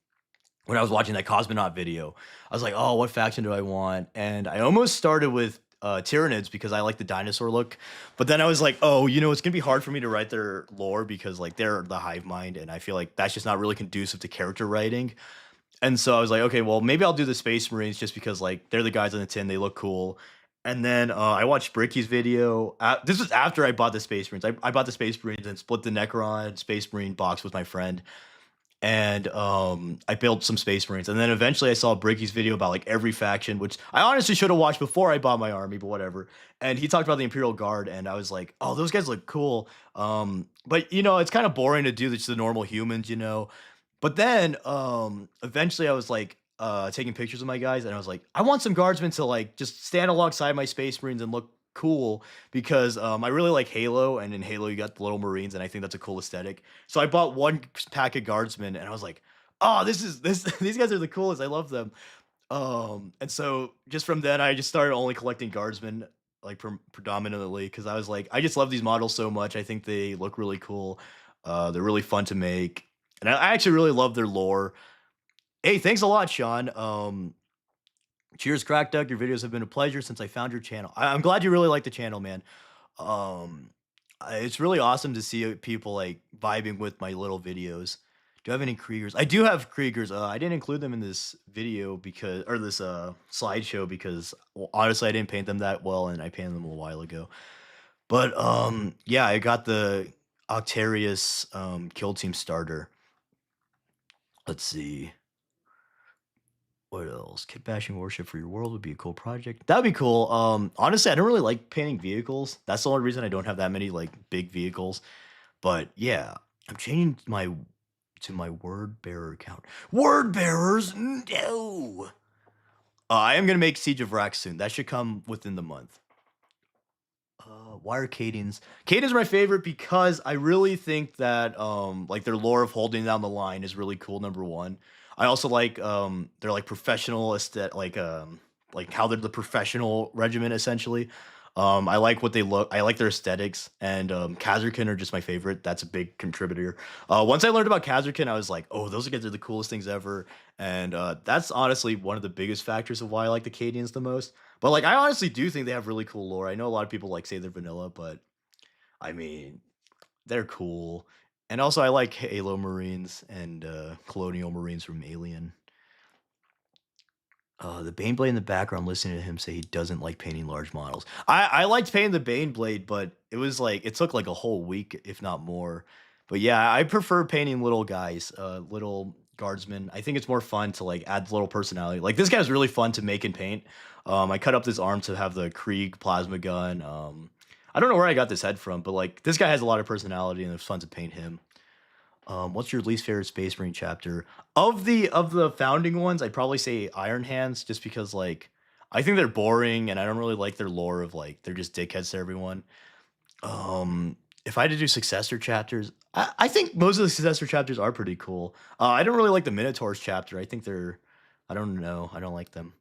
I was watching that Cosmonaut video, I was like, "Oh, what faction do I want?" And I almost started with Tyranids because I like the dinosaur look. But then I was like, "Oh, it's gonna be hard for me to write their lore because like they're the hive mind, and I feel like that's just not really conducive to character writing." And so I was like, "Okay, well, maybe I'll do the Space Marines just because like they're the guys on the tin, they look cool." And then I watched Bricky's video. This was after I bought the Space Marines. I bought the Space Marines and split the Necron Space Marine box with my friend, and I built some Space Marines, and then eventually I saw Bricky's video about like every faction, which I honestly should have watched before I bought my army, but whatever. And he talked about the Imperial Guard, and I was like, "Oh, those guys look cool." But it's kind of boring to do just the normal humans. But then eventually I was like taking pictures of my guys, and I was like, I want some guardsmen to like just stand alongside my Space Marines and look cool because I really like Halo, and in Halo you got the little Marines, and I think that's a cool aesthetic. So I bought one pack of guardsmen, and I was like, "Oh, this is this these guys are the coolest. I love them." And so just from then, I just started only collecting guardsmen, like predominantly, because I was like, I just love these models so much. I think they look really cool. They're really fun to make, and I actually really love their lore. Hey, thanks a lot, Sean. Cheers, KrakDuk. Your videos have been a pleasure since I found your channel. I'm glad you really like the channel, man. Um, it's really awesome to see people like vibing with my little videos. Do you have any Kriegers? I do have Kriegers. I didn't include them in this video because, or this slideshow because, well, honestly, I didn't paint them that well, and I painted them a while ago. But yeah, I got the Octarius Kill Team starter. Let's see. What else? Kit bashing worship for your world would be a cool project. That'd be cool. Honestly, I don't really like painting vehicles. That's the only reason I don't have that many like big vehicles. But yeah, I'm changing my to my word bearer account. Word bearers, no. I am gonna make Siege of Rax soon. That should come within the month. Why are Cadens? Cadens are my favorite because I really think that like their lore of holding down the line is really cool. Number one, I also like they're like professional like how they're the professional regiment essentially. I like what they look. I like their aesthetics, and Kazurkin are just my favorite. That's a big contributor. Once I learned about Kazurkin, I was like, oh, those guys are the coolest things ever, and that's honestly one of the biggest factors of why I like the Cadians the most. But like, I honestly do think they have really cool lore. I know a lot of people like say they're vanilla, but I mean, they're cool. And also, I like Halo Marines and Colonial Marines from Alien. The Baneblade in the background, listening to him say he doesn't like painting large models. I liked painting the Baneblade, but it was like it took like a whole week, if not more. But yeah, I prefer painting little guys, little guardsmen. I think it's more fun to like add little personality. Like this guy's really fun to make and paint. I cut up this arm to have the Krieg plasma gun. I don't know where I got this head from, but like this guy has a lot of personality and it's fun to paint him. What's your least favorite Space Marine chapter? Of the founding ones, I'd probably say Iron Hands, just because like I think they're boring and I don't really like their lore of like they're just dickheads to everyone. If I had to do successor chapters, I think most of the successor chapters are pretty cool. I don't really like the Minotaurs chapter. I think they're I don't know. I don't like them.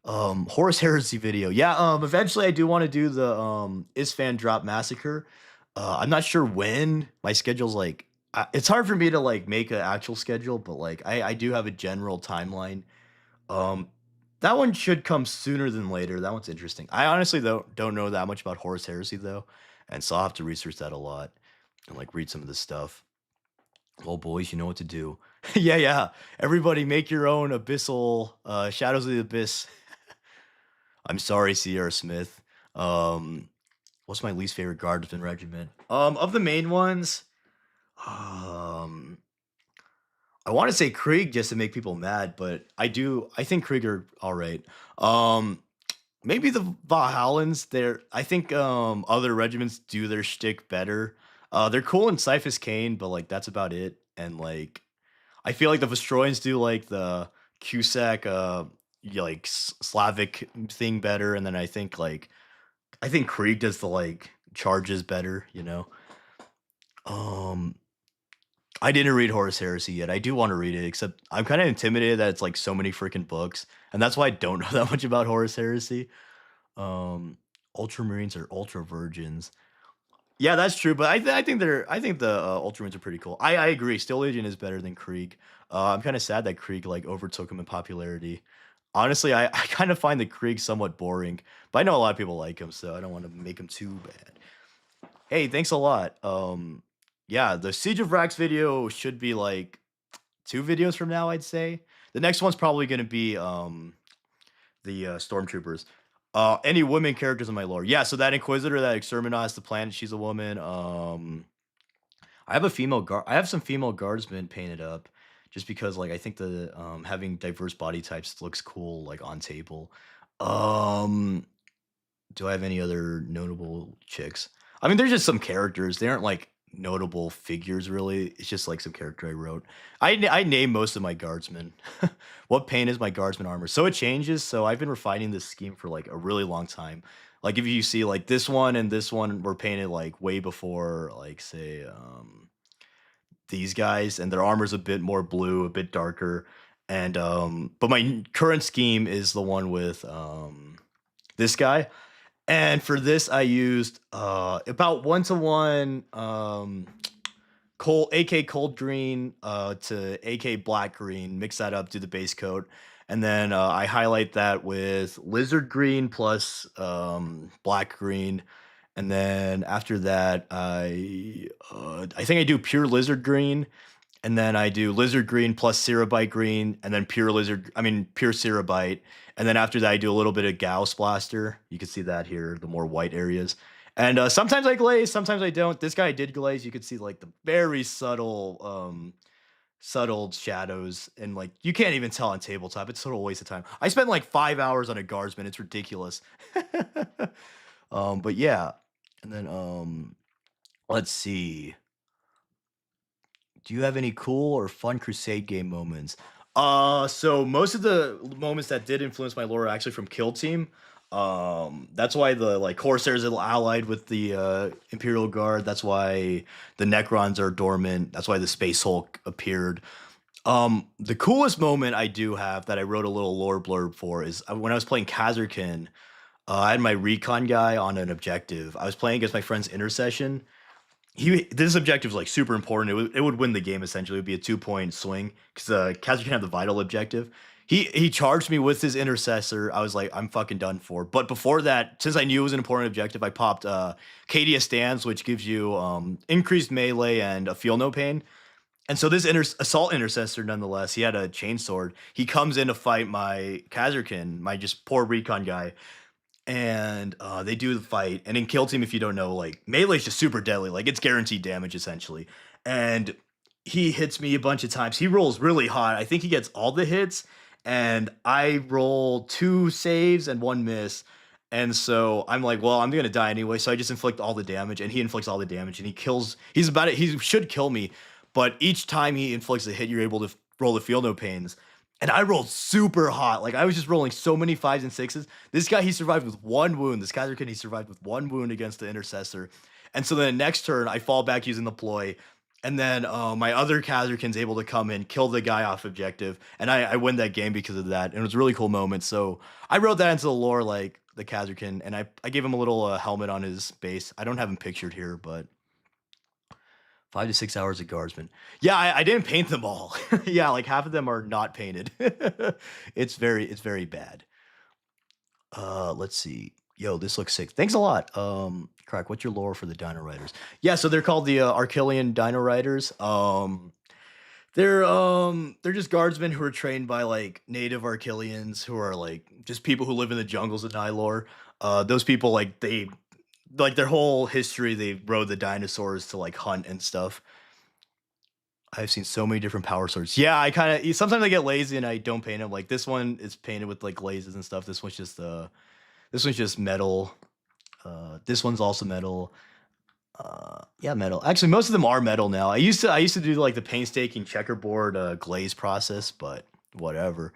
Horus Heresy video. Yeah, eventually I do want to do the Isfan Drop Massacre. I'm not sure when. My schedule's like it's hard for me to like make an actual schedule, but like I do have a general timeline. Um that one should come sooner than later. That one's interesting. I honestly don't know that much about Horus Heresy though, and so I'll have to research that a lot and like read some of this stuff. Oh boys, you know what to do. Yeah, yeah. Everybody make your own abyssal Shadows of the Abyss. I'm sorry, Sierra Smith. Um, what's my least favorite guardsman regiment? Of the main ones, um, I want to say Krieg just to make people mad, but I think Krieg are all right. Um, maybe the Valhallans. I think other regiments do their shtick better. They're cool in Cyphus Kane, but like that's about it. And like I feel like the Vestroyans do like the Cusack, like Slavic thing better, and then I think Krieg does the like charges better. Um, I didn't read Horus Heresy yet. I do want to read it, except I'm kind of intimidated that it's like so many freaking books, and that's why I don't know that much about Horus Heresy. Um, Ultramarines are Ultra Virgins. Yeah, that's true, but I think the Ultramarines are pretty cool. I agree. Steel Legion is better than Krieg. I'm kind of sad that Krieg like overtook him in popularity. Honestly, I kind of find the Krieg somewhat boring, but I know a lot of people like him, so I don't want to make him too bad. Hey, thanks a lot. Yeah, the Siege of Rax video should be like 2 videos from now, I'd say. The next one's probably going to be the stormtroopers. Any women characters in my lore? Yeah, so that Inquisitor that exterminates the planet, she's a woman. I have a female guard. I have some female guardsmen painted up, just because like I think the having diverse body types looks cool like on table. Um, do I have any other notable chicks? I mean, there's just some characters. They aren't like notable figures really. It's just like some character I wrote. I name most of my guardsmen. What paint is my guardsman armor? So it changes. So I've been refining this scheme for like a really long time. Like if you see like this one and this one were painted like way before like say these guys, and their armor's a bit more blue, a bit darker. And but my current scheme is the one with this guy. And for this, I used about 1-to-1 cold AK cold green to AK black green. Mix that up, do the base coat, and then I highlight that with lizard green plus black green. And then after that, I think I do pure lizard green, and then I do lizard green plus Cerebite green, and then pure Cerebite, and then after that I do a little bit of Gauss blaster. You can see that here, the more white areas. And sometimes I glaze, sometimes I don't. This guy I did glaze. You could see like the very subtle shadows, and like you can't even tell on tabletop. It's total waste of time. I spent like 5 hours on a guardsman. It's ridiculous. But yeah, and then let's see. Do you have any cool or fun Crusade game moments? So most of the moments that did influence my lore are actually from Kill Team. That's why the like Corsairs are allied with the Imperial Guard. That's why the Necrons are dormant. That's why the Space Hulk appeared. The coolest moment I do have that I wrote a little lore blurb for is when I was playing Kazurkin. I had my recon guy on an objective. I was playing against my friend's intercession. He this objective is like super important. It would win the game essentially. It would be a 2 point swing because Kaiser can have the vital objective. He charged me with his intercessor. I was like, I'm fucking done for. But before that, since I knew it was an important objective, I popped KDS stance, which gives you increased melee and a feel no pain. And so this assault intercessor, nonetheless, he had a chainsword. He comes in to fight my Kazerkin, my just poor recon guy, and they do the fight. And in Kill Team, if you don't know, like melee is just super deadly. Like it's guaranteed damage essentially. And he hits me a bunch of times. He rolls really hot. I think he gets all the hits, and I roll two saves and one miss. And so I'm like, well, I'm gonna die anyway. So I just inflict all the damage, and he inflicts all the damage, and he kills. He's about it. He should kill me, but each time he inflicts a hit, you're able to roll the feel no pains. And I rolled super hot. Like I was just rolling so many fives and sixes. This guy, he survived with one wound. This Kaiser kid, he survived with one wound against the intercessor. And so then next turn, I fall back using the ploy. And then my other Kazerkin's able to come in, kill the guy off objective, and I win that game because of that. And it was a really cool moment. So I wrote that into the lore, like the Kazerkin, and I gave him a little helmet on his base. I don't have him pictured here, but 5 to 6 hours of guardsmen. Yeah, I didn't paint them all. Yeah, like half of them are not painted. It's very bad. Let's see. Yo, this looks sick. Thanks a lot. Crack, what's your lore for the Dino Riders? Yeah, so they're called the Archelian Dino Riders. They're just guardsmen who are trained by like native Archelians who are like just people who live in the jungles of Nylor. Those people like they like their whole history they rode the dinosaurs to like hunt and stuff. I've seen so many different power swords. Yeah, I kind of sometimes I get lazy and I don't paint them. Like this one is painted with like glazes and stuff. This one's just metal. This one's also metal. Yeah, metal. Actually, most of them are metal now. I used to do like the painstaking checkerboard glaze process, but whatever.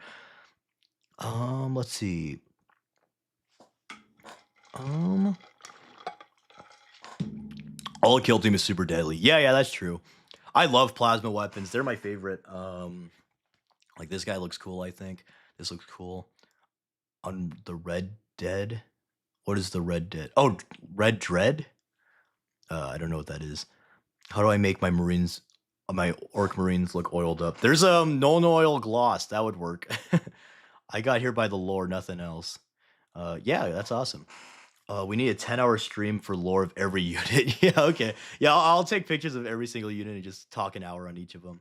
Let's see. Um, all kill team is super deadly. Yeah, that's true. I love plasma weapons. They're my favorite. Like this guy looks cool. I think this looks cool on the Red Dead. What is the Red Dead? Oh, Red Dread. I don't know what that is. How do I make my orc marines look oiled up? There's non oil gloss that would work. I got here by the lore, nothing else. Yeah, that's awesome. We need a 10-hour stream for lore of every unit. Yeah, okay. Yeah, I'll take pictures of every single unit and just talk an hour on each of them.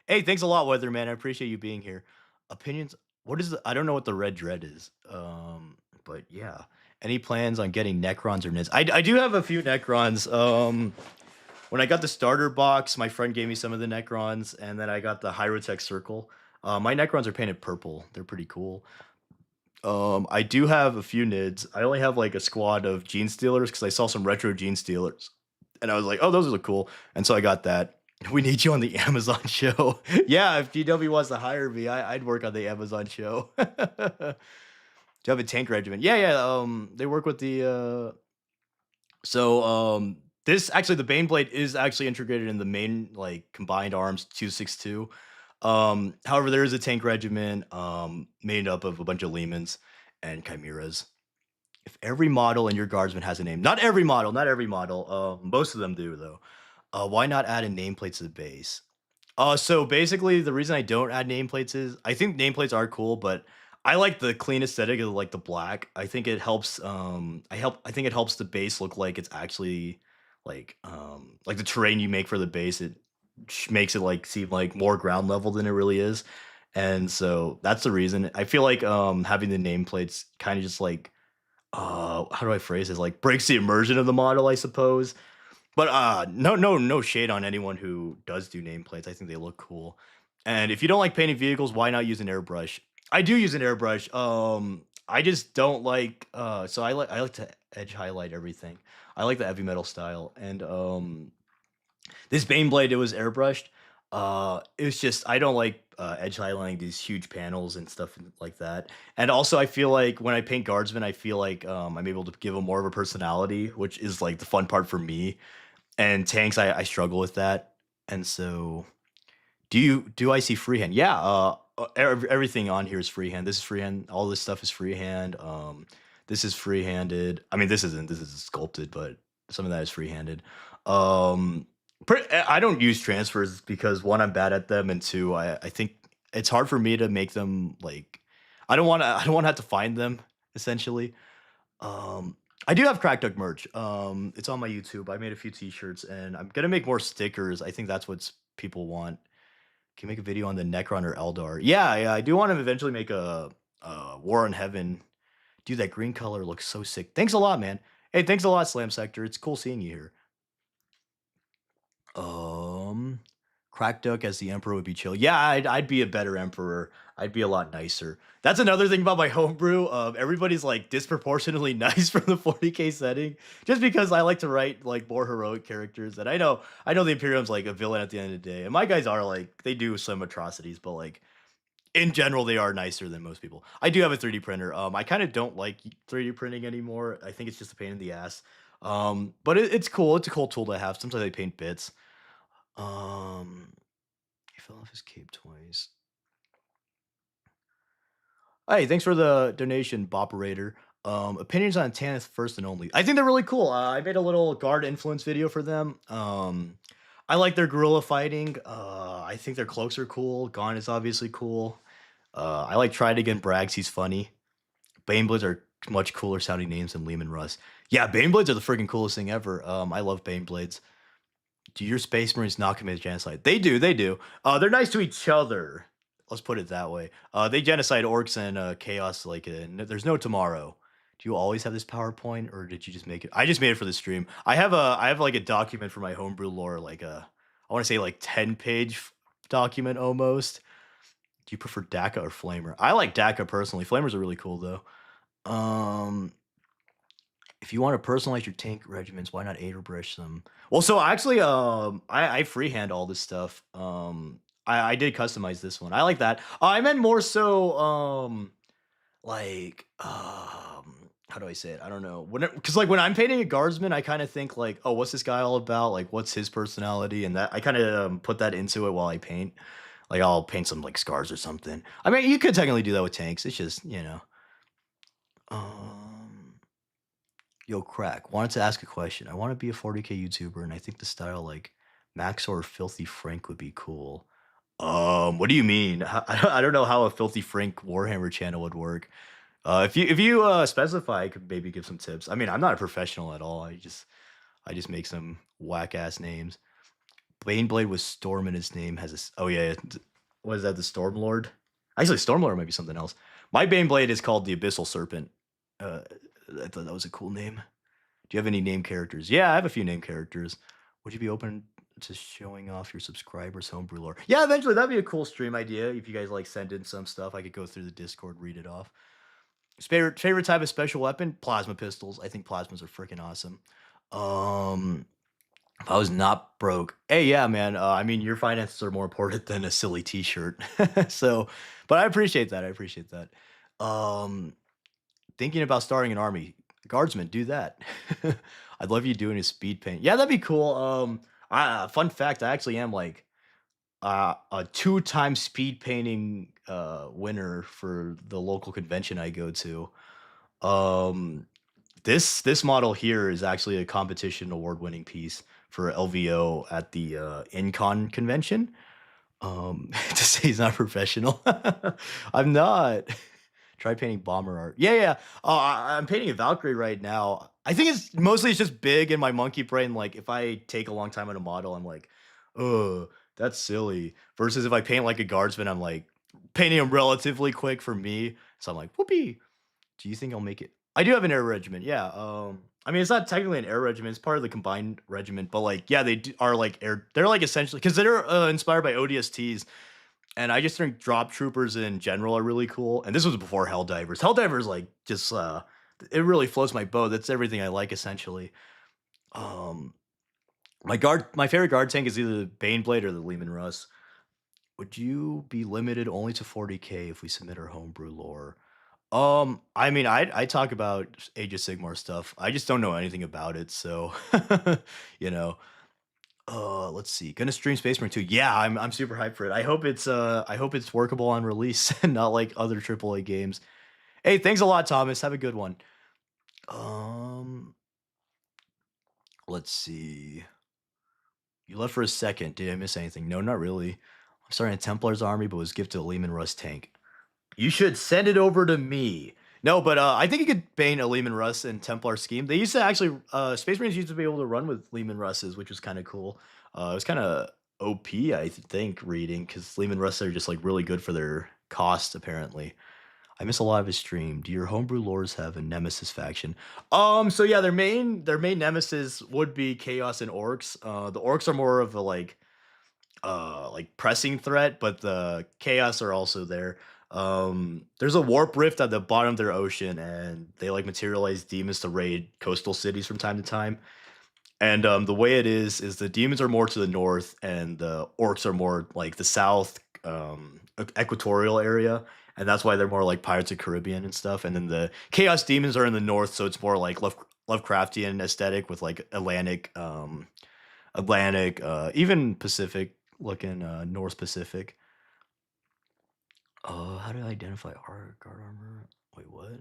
Hey, thanks a lot, Weatherman. I appreciate you being here. Opinions? What is the? I don't know what the red dread is. But yeah. Any plans on getting Necrons or Nids? I do have a few Necrons. When I got the starter box, my friend gave me some of the Necrons, and then I got the Hyrotech Circle. My Necrons are painted purple. They're pretty cool. I do have a few Nids. I only have like a squad of Gene Stealers because I saw some retro Gene Stealers, and I was like, "Oh, those look cool," and so I got that. We need you on the Amazon show. Yeah, if GW wants to hire me, I'd work on the Amazon show. Do you have a tank regiment? Yeah. They work with the this actually the Baneblade is actually integrated in the main like combined arms 262. However, there is a tank regiment made up of a bunch of Lemans and Chimeras. If every model in your guardsman has a name, not every model, most of them do though. Why not add a nameplate to the base? So basically, the reason I don't add nameplates is I think nameplates are cool, but I like the clean aesthetic of like the black. I think it helps. I think it helps the base look like it's actually like the terrain you make for the base. It makes it like seem like more ground level than it really is, and so that's the reason. I feel like having the nameplates kind of just like how do I phrase it? Like breaks the immersion of the model, I suppose. But no shade on anyone who does do nameplates. I think they look cool. And if you don't like painting vehicles, why not use an airbrush? I do use an airbrush. I just don't like so I like to edge highlight everything. I like the heavy metal style. And this Baneblade, it was airbrushed. It was just I don't like edge highlighting these huge panels and stuff like that. And also, I feel like when I paint guardsmen, I feel like I'm able to give them more of a personality, which is like the fun part for me. And tanks, I struggle with that. And so, do I see freehand? Yeah, everything on here is freehand. This is freehand. All this stuff is freehand. This is free-handed. I mean, this isn't. This is sculpted, but some of that is free-handed. Um, I don't use transfers because one, I'm bad at them, and two, I think it's hard for me to make them like. I don't want to. I don't want to have to find them essentially. Um, I do have KrakDuk merch. It's on my YouTube. I made a few T-shirts, and I'm gonna make more stickers. I think that's what people want. Can you make a video on the Necron or Eldar? Yeah, yeah. I do want to eventually make a War in Heaven. Dude, that green color looks so sick. Thanks a lot, man. Hey, thanks a lot, Slam Sector. It's cool seeing you here. Um, KrakDuk as the Emperor would be chill. Yeah, I'd be a better Emperor. I'd be a lot nicer. That's another thing about my homebrew. Everybody's like disproportionately nice from the 40k setting, just because I like to write like more heroic characters. And I know the Imperium's like a villain at the end of the day, and my guys are like they do some atrocities, but like in general, they are nicer than most people. I do have a 3D printer. I kind of don't like 3D printing anymore. I think it's just a pain in the ass. But it's cool. It's a cool tool to have. Sometimes I paint bits. He fell off his cape twice. Hey, thanks for the donation, Boperator. Opinions on Tanith first and only. I think they're really cool. I made a little guard influence video for them. I like their guerrilla fighting. I think their cloaks are cool. Gone is obviously cool. I like Tried Again Brags. He's funny. Baneblades are much cooler sounding names than Lehman Russ. Yeah, Baneblades are the freaking coolest thing ever. I love Baneblades. Do your Space Marines not commit genocide? They do. They do. They're nice to each other. Let's put it that way. They genocide orcs and chaos like there's no tomorrow. Do you always have this PowerPoint, or did you just make it? I just made it for the stream. I have like a document for my homebrew lore, like I want to say like 10-page document almost. Do you prefer DACA or Flamer? I like DACA personally. Flamers are really cool though. If you want to personalize your tank regiments, why not airbrush them? Well, so actually, I freehand all this stuff. I did customize this one. I like that. I meant more so, like, how do I say it? I don't know. Because like when I'm painting a guardsman, I kind of think like, oh, what's this guy all about? Like, what's his personality? And that I kind of put that into it while I paint. Like, I'll paint some like scars or something. I mean, you could technically do that with tanks. It's just, you know. Um, Yo, Crack, wanted to ask a question. I want to be a 40k YouTuber, and I think the style like Max or Filthy Frank would be cool. What do you mean? I don't know how a Filthy Frank Warhammer channel would work. If you specify, I could maybe give some tips. I mean, I'm not a professional at all. I just make some whack ass names. Baneblade with Storm in his name has a. Oh yeah, what is that? The Stormlord. Actually, Stormlord might be something else. My Baneblade is called the Abyssal Serpent. Uh, I thought that was a cool name. Do you have any name characters? Yeah, I have a few name characters. Would you be open to showing off your subscribers' homebrew lore? Yeah, eventually that'd be a cool stream idea. If you guys like send in some stuff, I could go through the Discord, read it off. Favorite type of special weapon? Plasma pistols. I think plasmas are freaking awesome. If I was not broke, hey, yeah, man. I mean, your finances are more important than a silly T-shirt. So, but I appreciate that. I appreciate that. Um, Thinking about starting an army. Guardsman, do that. I'd love you doing a speed paint. Yeah, that'd be cool. Fun fact, I actually am like a two-time speed painting winner for the local convention I go to. Um, this model here is actually a competition award-winning piece for LVO at the Incon convention. To say he's not professional, I'm not. Try painting bomber art. Yeah, yeah. I'm painting a Valkyrie right now. I think it's just big in my monkey brain. Like if I take a long time on a model, I'm like, oh, that's silly. Versus if I paint like a guardsman, I'm like painting him relatively quick for me. So I'm like, whoopee. Do you think I'll make it? I do have an air regiment. Yeah. I mean, it's not technically an air regiment. It's part of the combined regiment, but like, yeah, are like air. They're like essentially because they're inspired by ODSTs. And I just think drop troopers in general are really cool. And this was before Helldivers. Helldivers like just it really floats my boat. That's everything I like essentially. Um my favorite guard tank is either the Baneblade or the Lehman Russ. Would you be limited only to 40k if we submit our homebrew lore? I mean, I talk about Age of Sigmar stuff. I just don't know anything about it, so you know. Let's see. Gonna stream Space Marine 2. Yeah, I'm super hyped for it. I hope it's workable on release and not like other AAA games. Hey, thanks a lot, Thomas. Have a good one. Um, let's see. You left for a second. Did I miss anything? No, not really. I'm starting a Templar's army, but was gifted a Lehman Russ tank. You should send it over to me. No, but I think you could paint a Lehman Russ and Templar scheme. They used to actually Space Marines used to be able to run with Lehman Russes, which was kind of cool. It was kind of OP, I think, reading because Lehman Russes are just like really good for their cost. Apparently, I miss a lot of his stream. Do your homebrew lords have a nemesis faction? So yeah, their main nemesis would be Chaos and Orcs. The Orcs are more of a like pressing threat, but the chaos are also there. There's a warp rift at the bottom of their ocean, and they like materialize demons to raid coastal cities from time to time. And the way it is the demons are more to the north, and the orcs are more like the south, equatorial area, and that's why they're more like Pirates of Caribbean and stuff. And then the chaos demons are in the north, so it's more like Lovecraftian aesthetic with like Atlantic, even Pacific looking, North Pacific. How do I identify our guard armor? Wait, what?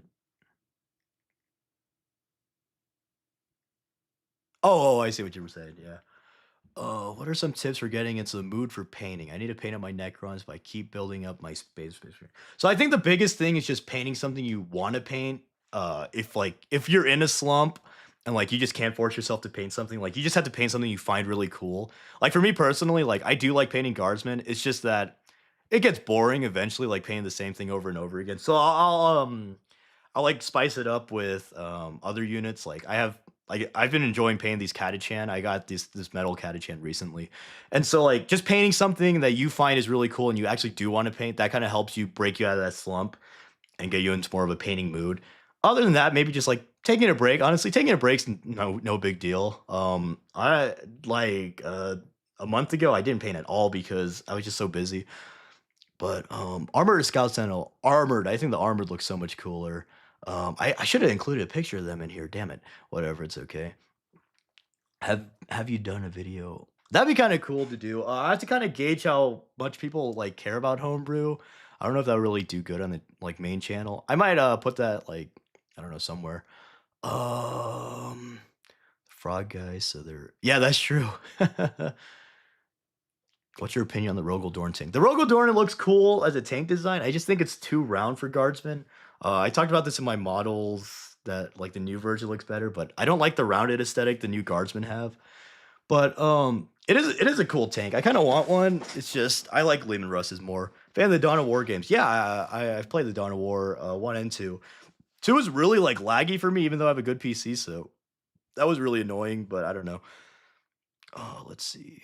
Oh, I see what you were saying. Yeah. What are some tips for getting into the mood for painting? I need to paint up my Necrons, but I keep building up my space. So I think the biggest thing is just painting something you want to paint. If you're in a slump and like you just can't force yourself to paint something, like you just have to paint something you find really cool. Like for me personally, like I do like painting guardsmen. It's just that it gets boring eventually, like painting the same thing over and over again. So I'll like spice it up with other units. I've been enjoying painting these Catachan. I got this metal Catachan recently. And so like just painting something that you find is really cool and you actually do want to paint, that kind of helps you break you out of that slump and get you into more of a painting mood. Other than that, maybe just like taking a break. Honestly, taking a break's no big deal. I like a month ago I didn't paint at all because I was just so busy. But Armored Scout Sentinel, armored. I think the armored looks so much cooler. I should have included a picture of them in here. Damn it. Whatever, it's okay. Have you done a video? That'd be kind of cool to do. I have to kind of gauge how much people like care about homebrew. I don't know if that would really do good on the like main channel. I might put that like I don't know somewhere. Um, Frog guys. So they're yeah, that's true. What's your opinion on the Rogel Dorn tank? The Rogel Dorn looks cool as a tank design. I just think it's too round for guardsmen. I talked about this in my models that like the new version looks better, but I don't like the rounded aesthetic the new guardsmen have. But it is a cool tank. I kind of want one. It's just I like Lehman Russes more. Fan of the Dawn of War games. Yeah, I've played the Dawn of War 1 and 2. 2 is really like laggy for me, even though I have a good PC. So that was really annoying. But I don't know. Oh, let's see.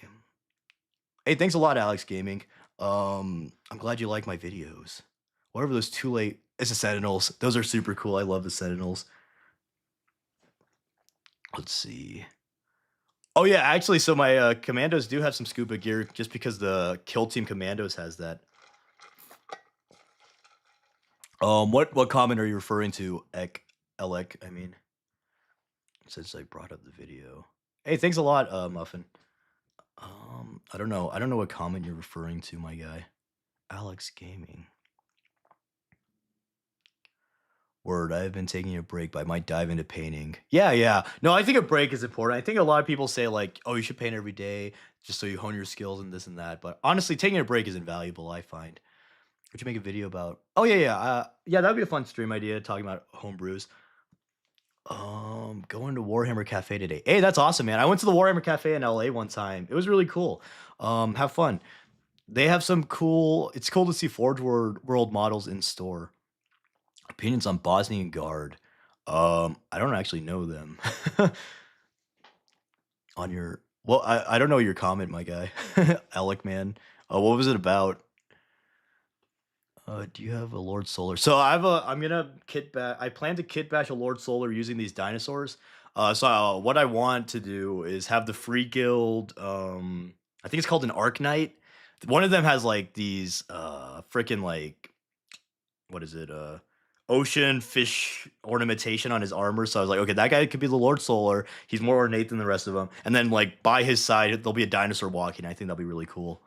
Hey, thanks a lot, Alex Gaming. I'm glad you like my videos. Whatever those too late. It's the Sentinels. Those are super cool. I love the Sentinels. Let's see. Oh yeah, actually, so my commandos do have some scuba gear, just because the Kill Team Commandos has that. What comment are you referring to, Elec? I mean, since I brought up the video. Hey, thanks a lot, Muffin. I don't know. I don't know what comment you're referring to, my guy. Alex Gaming. Word, I have been taking a break, but I might dive into painting. Yeah, yeah. No, I think a break is important. I think a lot of people say like, "Oh, you should paint every day just so you hone your skills and this and that." But honestly, taking a break is invaluable, I find. Would you make a video about? Oh yeah, yeah, yeah. That'd be a fun stream idea talking about home brews. Going to Warhammer Cafe today. Hey, that's awesome, man. I went to the Warhammer Cafe in LA one time. It was really cool. Have fun. They have some cool. It's cool to see World models in store. Opinions on Bosnian Guard. I don't actually know them. On your well, I don't know your comment, my guy. Alec man. What was it about? Do you have a Lord Solar? So I'm gonna kit bash. I plan to kit bash a Lord Solar using these dinosaurs. What I want to do is have the free guild. I think it's called an Arc Knight. One of them has like these freaking like what is it? Ocean fish ornamentation on his armor. So I was like, okay, that guy could be the Lord Solar. He's more ornate than the rest of them. And then like by his side, there'll be a dinosaur walking. I think that'll be really cool.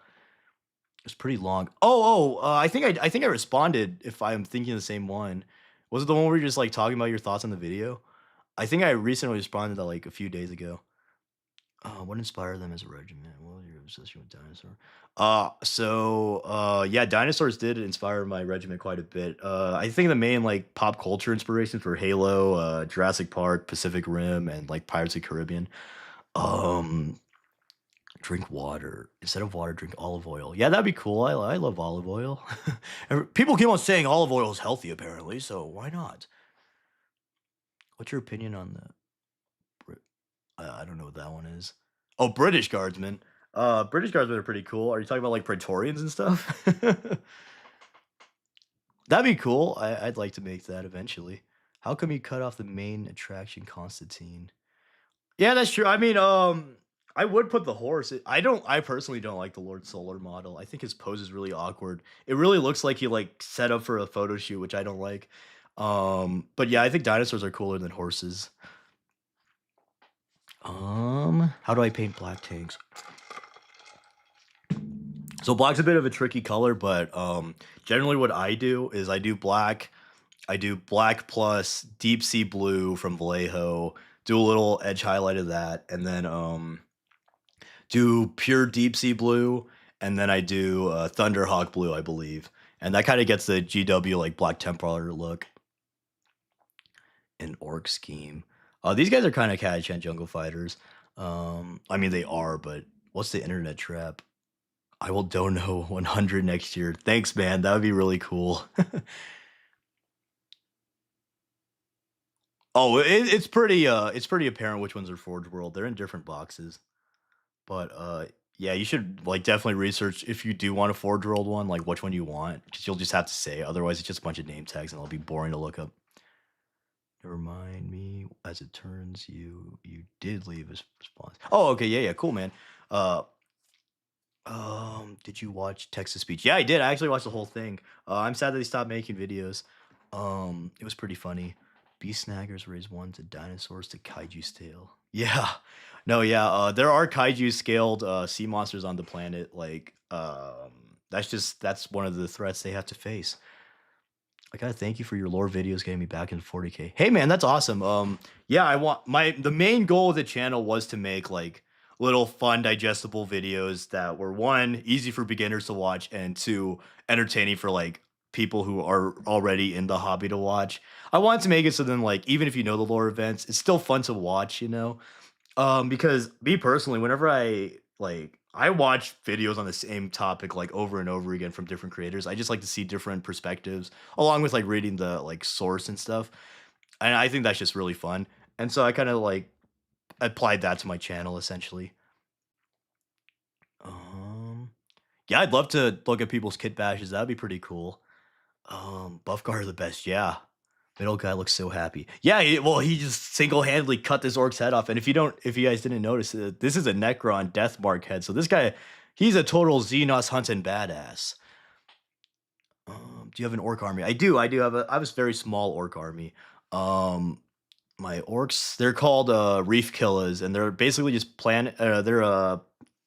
It's pretty long. I think I responded. If I'm thinking the same one, was it the one where you're just like talking about your thoughts on the video? I think I recently responded to like a few days ago. What inspired them as a regiment? What was your obsession with dinosaur? Yeah, dinosaurs did inspire my regiment quite a bit. I think the main like pop culture inspirations were Halo, Jurassic Park, Pacific Rim, and like Pirates of the Caribbean. Um, Drink water instead of water. Drink olive oil. Yeah, that'd be cool. I love olive oil. People keep on saying olive oil is healthy, apparently. So why not? What's your opinion on the I don't know what that one is. Oh, British Guardsmen. British Guardsmen are pretty cool. Are you talking about like Praetorians and stuff? That'd be cool. I'd like to make that eventually. How come you cut off the main attraction, Constantine? Yeah, that's true. I mean, I would put the horse. I don't. I personally don't like the Lord Solar model. I think his pose is really awkward. It really looks like he like set up for a photo shoot, which I don't like. But yeah, I think dinosaurs are cooler than horses. How do I paint black tanks? So black's a bit of a tricky color, but generally what I do is I do black. I do black plus deep sea blue from Vallejo. Do a little edge highlight of that, and then do pure deep sea blue, and then I do Thunderhawk blue, I believe, and that kind of gets the GW like Black Templar look. An orc scheme. These guys are kind of catch and jungle fighters. I mean they are, but what's the internet trap? I will dono 100 next year. Thanks, man. That would be really cool. Oh, it's pretty apparent which ones are Forge World. They're in different boxes. But yeah, you should like definitely research if you do want a Forge World one, like which one you want, because you'll just have to say. Otherwise, it's just a bunch of name tags and it'll be boring to look up. Never mind me. As it turns, you did leave a response. Oh, okay, yeah, yeah, cool, man. Uh, did you watch Texas Speech? Yeah, I did. I actually watched the whole thing. I'm sad that he stopped making videos. It was pretty funny. Beast snaggers raise one to dinosaurs to kaiju scale. Yeah. No, yeah. There are kaiju scaled sea monsters on the planet. Like, that's one of the threats they have to face. I gotta thank you for your lore videos getting me back into 40K. Hey man, that's awesome. Yeah, I want the main goal of the channel was to make like little fun, digestible videos that were one, easy for beginners to watch, and two, entertaining for like people who are already in the hobby to watch. I wanted to make it so then like even if you know the lore events, it's still fun to watch, you know? Because me personally, whenever I watch videos on the same topic like over and over again from different creators. I just like to see different perspectives along with like reading the like source and stuff. And I think that's just really fun. And so I kind of like applied that to my channel essentially. Um yeah, I'd love to look at people's kit bashes. That'd be pretty cool. Buff guard are the best. Yeah. Middle guy looks so happy. Yeah, well, he just single-handedly cut this orc's head off. And if you guys didn't notice, this is a Necron Deathmark head. So this guy, he's a total Xenos hunting badass. Do you have an orc army? I do I have a very small orc army. Um, my orcs, they're called reef killers, and they're basically just they're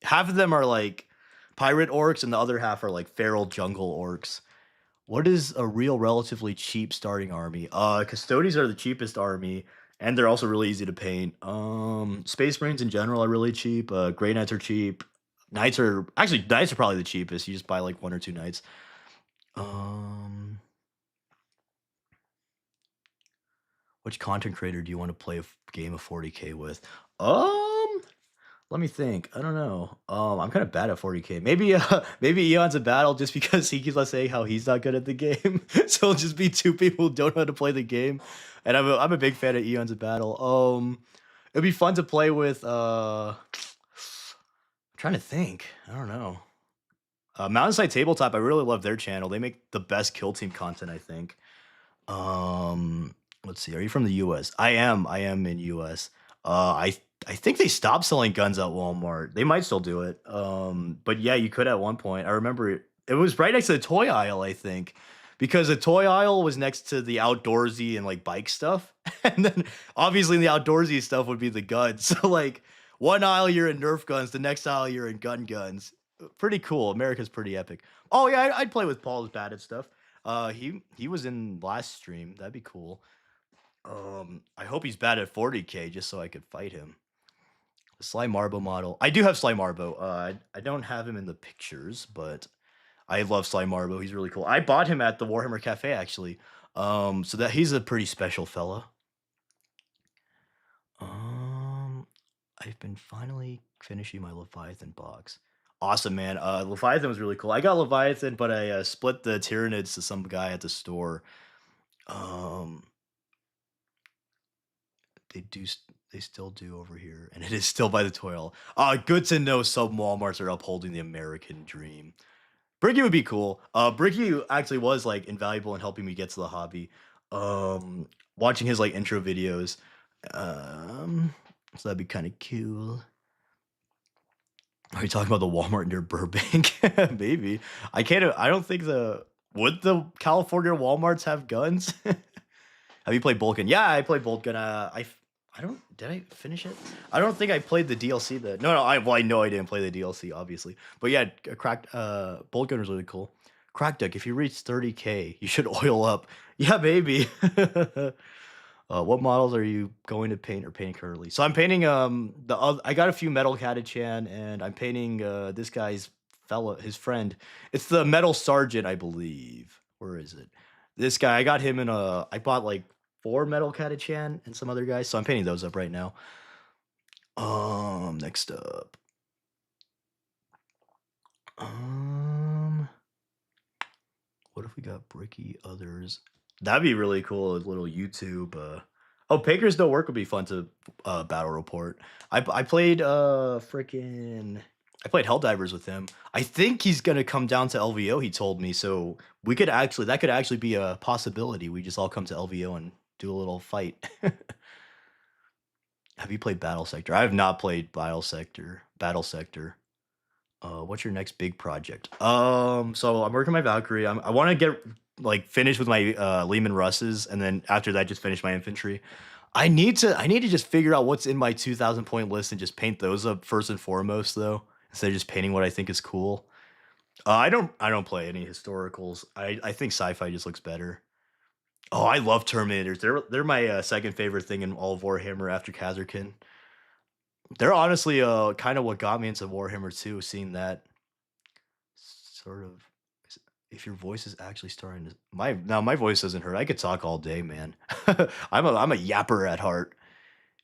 half of them are like pirate orcs, and the other half are like feral jungle orcs. What is a real relatively cheap starting army? Custodies are the cheapest army, and they're also really easy to paint. Space Marines in general are really cheap. Grey Knights are cheap. Knights are probably the cheapest. You just buy like one or two knights. Um, which content creator do you want to play a game of 40K with? Um, Let me think. I don't know. I'm kind of bad at 40K. Maybe maybe Eon's a battle just because he keeps on saying how he's not good at the game. So it'll just be two people who don't know how to play the game. And I'm a big fan of Eon's a battle. It'd be fun to play with I'm trying to think. I don't know. Mountainside Tabletop, I really love their channel. They make the best kill team content, I think. Let's see. Are you from the US? I am. I am in US. I think they stopped selling guns at Walmart. They might still do it. But yeah, you could at one point. I remember it was right next to the toy aisle, I think. Because the toy aisle was next to the outdoorsy and like bike stuff. And then obviously the outdoorsy stuff would be the guns. So like one aisle you're in Nerf guns, the next aisle you're in guns. Pretty cool. America's pretty epic. Oh yeah, I'd play with Paul's bad at stuff. He was in last stream. That'd be cool. I hope he's bad at 40K just so I could fight him. Sly Marbo model. I do have Sly Marbo. I don't have him in the pictures, but I love Sly Marbo. He's really cool. I bought him at the Warhammer Cafe actually. So that he's a pretty special fella. Um, I've been finally finishing my Leviathan box. Awesome, man. Leviathan was really cool. I got Leviathan, but I split the Tyranids to some guy at the store. Um, they do, they still do over here, and it is still by the toil. Good to know some Walmarts are upholding the American dream. Bricky would be cool. Bricky actually was like invaluable in helping me get to the hobby. Watching his like intro videos. Um, so that'd be kind of cool. Are you talking about the Walmart near Burbank? Maybe. I can't. I don't think the would the California WalMarts have guns. Have you played Boltgun? Yeah, I played Boltgun. I don't. Did I finish it? I don't think I played the DLC. No. I know I didn't play the DLC, obviously. But yeah, cracked. Boltgun was really cool. KrakDuk, if you reach 30K, you should oil up. Yeah, maybe. What models are you going to paint or painting currently? So I'm painting I got a few metal Catachan and I'm painting this guy's his friend. It's the Metal Sergeant, I believe. Where is it? This guy, I got him in a I bought like 4 metal Catachan and some other guys, so I'm painting those up right now. Next up. Um what if we got Bricky others? That'd be really cool, a little YouTube, oh, Paker's No Work would be fun to, battle report. I played, freaking I played Helldivers with him. I think he's gonna come down to LVO, he told me, so we could actually that could actually be a possibility. We just all come to LVO and do a little fight. Have you played Battle Sector? I have not played Battle Sector. What's your next big project? So I'm working my Valkyrie. I want to get like finished with my Lehman Russes, and then after that, just finish my infantry. I need to just figure out what's in my 2,000 point list and just paint those up first and foremost, though, instead of just painting what I think is cool. I don't play any historicals. I think sci-fi just looks better. Oh, I love Terminators. They're my second favorite thing in all of Warhammer after Kazarkin. They're honestly, kinda what got me into Warhammer 2, seeing that sort of if your voice is actually starting to my voice doesn't hurt, I could talk all day, man. I'm a yapper at heart.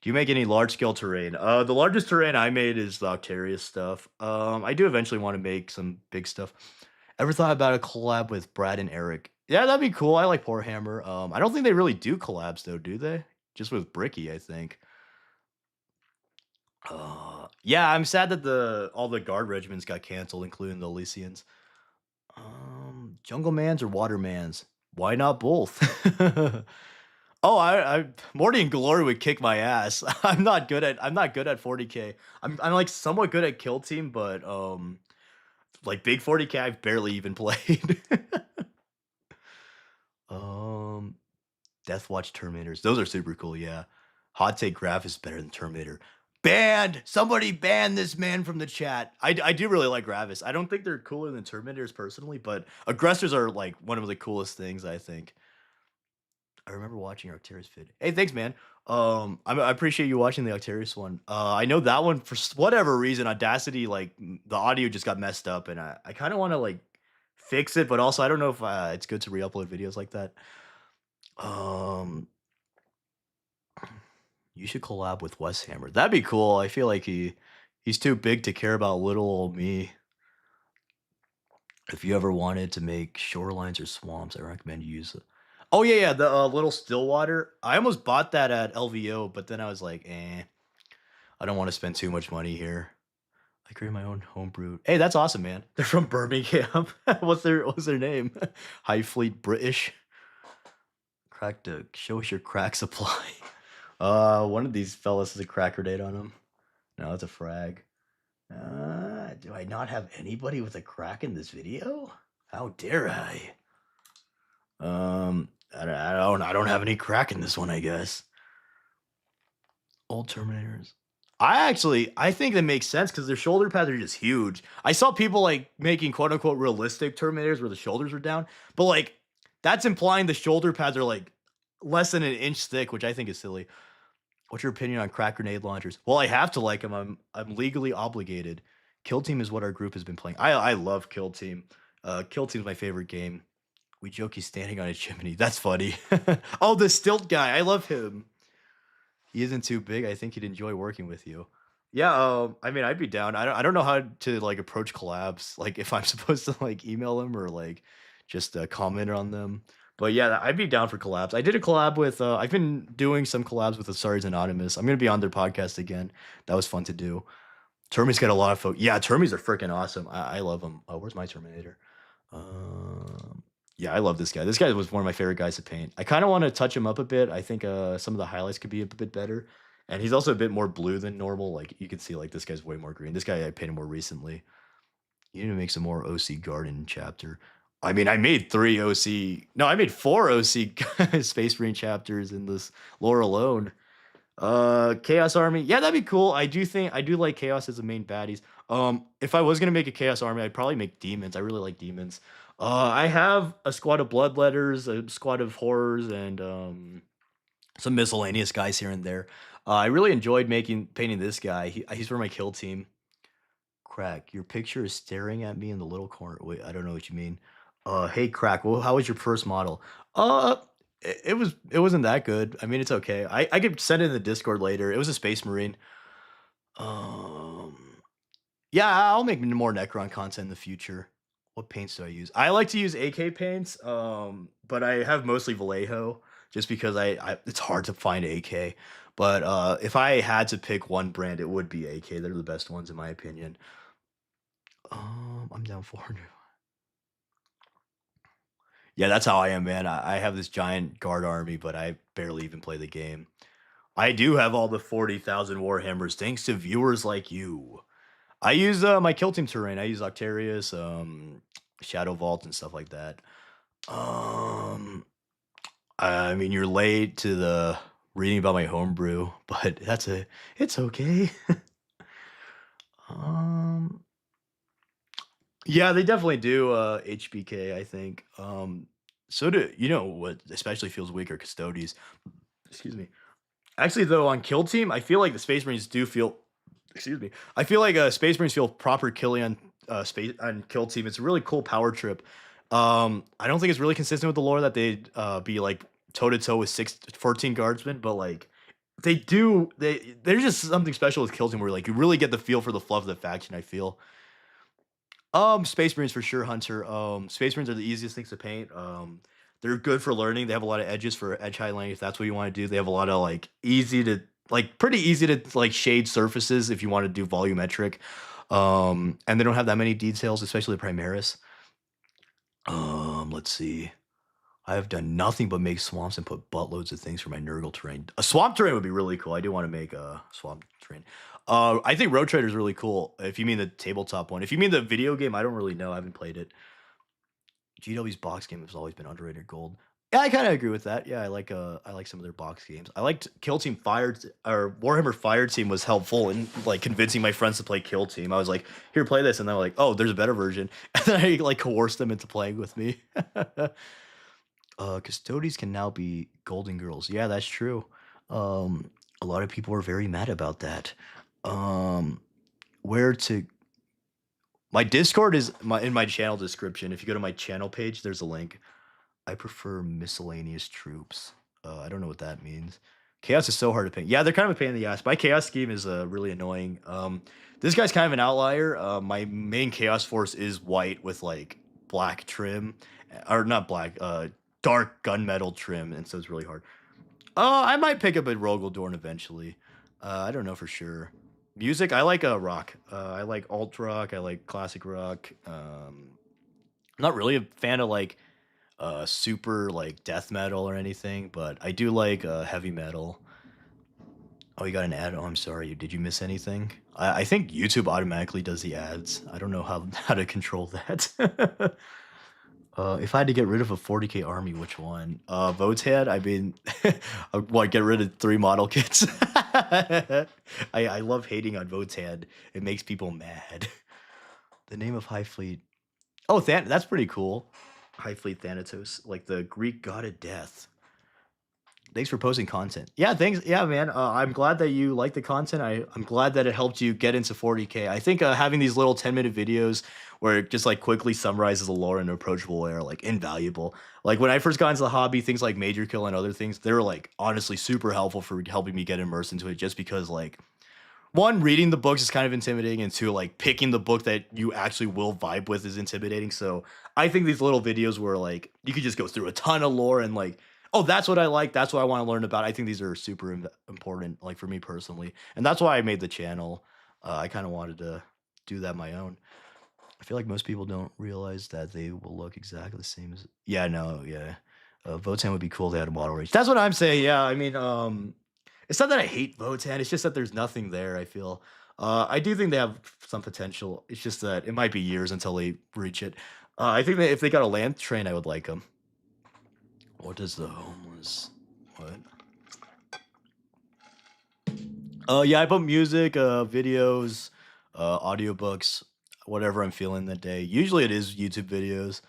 Do you make any large scale terrain? The largest terrain I made is the Octarius stuff. I do eventually wanna make some big stuff. Ever thought about a collab with Brad and Eric? Yeah, that'd be cool, I like Warhammer. I don't think they really do collabs though, do they? Just with Bricky, I think. Yeah, I'm sad that the all the guard regiments got canceled, including the Elysians. Jungle Mans or Watermans? Why not both? Oh, I Morty and Glory would kick my ass. I'm not good at 40K. I'm like somewhat good at Kill Team, but like big 40K, I've barely even played. um, Death Watch Terminators. Those are super cool, yeah. Hot take Graph is better than Terminator. Banned! Somebody ban this man from the chat. I do really like Gravis. I don't think they're cooler than Terminators personally, but aggressors are like one of the coolest things, I think. I remember watching Arcturus vid. Hey, thanks, man. I appreciate you watching the Arcturus one. I know that one for whatever reason, Audacity, like the audio just got messed up, and I kind of want to like fix it, but also I don't know if it's good to re-upload videos like that. Um, You should collab with Wes Hammer. That'd be cool. I feel like he's too big to care about little old me. If you ever wanted to make shorelines or swamps, I recommend you use it. Oh yeah, the little Stillwater. I almost bought that at LVO, but then I was like, I don't want to spend too much money here. I create my own homebrew. Hey, that's awesome, man. They're from Birmingham. What's their name? High Fleet British. Crack to show us your crack supply. One of these fellas has a cracker date on him. No, it's a frag. Do I not have anybody with a crack in this video? How dare I? I don't have any crack in this one, I guess. Old Terminators. I think that makes sense because their shoulder pads are just huge. I saw people like making quote unquote realistic Terminators where the shoulders were down, but like that's implying the shoulder pads are like less than an inch thick, which I think is silly. What's your opinion on crack grenade launchers? Well, I have to like them. I'm legally obligated. Kill Team is what our group has been playing. I love Kill Team. Kill Team's my favorite game. We joke he's standing on a chimney. That's funny. Oh, the stilt guy. I love him. He isn't too big. I think he'd enjoy working with you. Yeah, I mean, I'd be down. I don't know how to like approach collabs. Like if I'm supposed to like email them or like just comment on them. But yeah, I'd be down for collabs. I did a collab with. I've been doing some collabs with Asari's Anonymous. I'm gonna be on their podcast again. That was fun to do. Termie's got a lot of Yeah, Termies are freaking awesome. I love them. Oh, where's my Terminator? Yeah, I love this guy. This guy was one of my favorite guys to paint. I kind of want to touch him up a bit. I think some of the highlights could be a bit better. And he's also a bit more blue than normal. Like you can see, like this guy's way more green. This guy I painted more recently. You need to make some more OC Garden chapter. I mean, I made three OC. No, I made four OC Space Marine chapters in this lore alone. Chaos Army. Yeah, that'd be cool. I do like Chaos as the main baddies. If I was gonna make a Chaos Army, I'd probably make demons. I really like demons. I have a squad of bloodletters, a squad of horrors, and some miscellaneous guys here and there. I really enjoyed making painting this guy. He's for my kill team. Crack, your picture is staring at me in the little corner. Wait, I don't know what you mean. Hey, Crack. Well, how was your first model? Uh, it wasn't that good. I mean, it's okay. I could send it in the Discord later. It was a Space Marine. Um, yeah, I'll make more Necron content in the future. What paints do I use? I like to use AK paints, but I have mostly Vallejo just because I it's hard to find AK. But if I had to pick one brand, it would be AK. They're the best ones in my opinion. I'm down 400. Yeah, that's how I am, man. I have this giant guard army, but I barely even play the game. I do have all the 40,000 Warhammers thanks to viewers like you. I use my kill team terrain. I use Octarius, Shadow Vault, and stuff like that. Um, I mean, you're late to the reading about my homebrew, but it's okay. um, yeah, they definitely do, HBK, I think. So do you know what especially feels weaker? Custodes. Excuse me. Actually, though, on Kill Team, I feel like the Space Marines do feel. Excuse me. I feel like Space Marines feel proper killing on space on Kill Team. It's a really cool power trip. I don't think it's really consistent with the lore that they'd be like toe to toe with 14 guardsmen, but like they do. There's just something special with Kill Team where like you really get the feel for the fluff of the faction. I feel. Space Marines for sure, Hunter. Space Marines are the easiest things to paint. They're good for learning. They have a lot of edges for edge highlighting if that's what you want to do. They have a lot of pretty easy to like shade surfaces if you want to do volumetric. And they don't have that many details, especially the Primaris. Let's see. I have done nothing but make swamps and put buttloads of things for my Nurgle terrain. A swamp terrain would be really cool. I do want to make a swamp terrain. I think Road Trader is really cool. If you mean the tabletop one, if you mean the video game, I don't really know. I haven't played it. GW's box game has always been underrated gold. Yeah, I kind of agree with that. Yeah, I like some of their box games. I liked Kill Team Fire or Warhammer Fire Team was helpful in like convincing my friends to play Kill Team. I was like, "Here, play this," and they're like, "Oh, there's a better version," and then I like coerced them into playing with me. Custodies can now be golden girls. Yeah, that's true. A lot of people are very mad about that. Um, where to My Discord is in my channel description. If you go to my channel page, there's a link. I prefer miscellaneous troops. I don't know what that means. Chaos is so hard to paint. Yeah, they're kind of a pain in the ass. My chaos scheme is really annoying. This guy's kind of an outlier. My main chaos force is white with like black trim, or not black, dark gunmetal trim, and so it's really hard. I might pick up a Rogel Dorn eventually. I don't know for sure. Music, I like rock. I like alt rock. I like classic rock. I'm not really a fan of like super like death metal or anything, but I do like heavy metal. Oh, you got an ad? Oh, I'm sorry. Did you miss anything? I think YouTube automatically does the ads. I don't know how how to control that. If I had to get rid of a 40K army, which one? Votehead. I mean, what? Get rid of 3 model kits. I love hating on Votehead. It makes people mad. The name of High Fleet. Oh, that's pretty cool. High Fleet Thanatos, like the Greek god of death. Thanks for posting content. Yeah, thanks. Yeah, man. I'm glad that you like the content. I'm glad that it helped you get into 40K. I think having these little 10-minute videos where it just like quickly summarizes the lore in an approachable way are like invaluable. Like when I first got into the hobby, things like Major Kill and other things, they were like honestly super helpful for helping me get immersed into it just because like one, reading the books is kind of intimidating, and two, like picking the book that you actually will vibe with is intimidating. So I think these little videos where like you could just go through a ton of lore and like, oh, that's what I like, that's what I want to learn about. I think these are super important, like for me personally, and that's why I made the channel. I kind of wanted to do that my own. I feel like most people don't realize that they will look exactly the same as. Yeah, no, yeah. Votan would be cool. They had a model range. That's what I'm saying. Yeah, I mean, it's not that I hate Votan. It's just that there's nothing there. I feel. I do think they have some potential. It's just that it might be years until they reach it. I think that if they got a land train, I would like them. What does the homeless? What? Yeah, I put music, videos, audiobooks, whatever I'm feeling that day. Usually it is YouTube videos.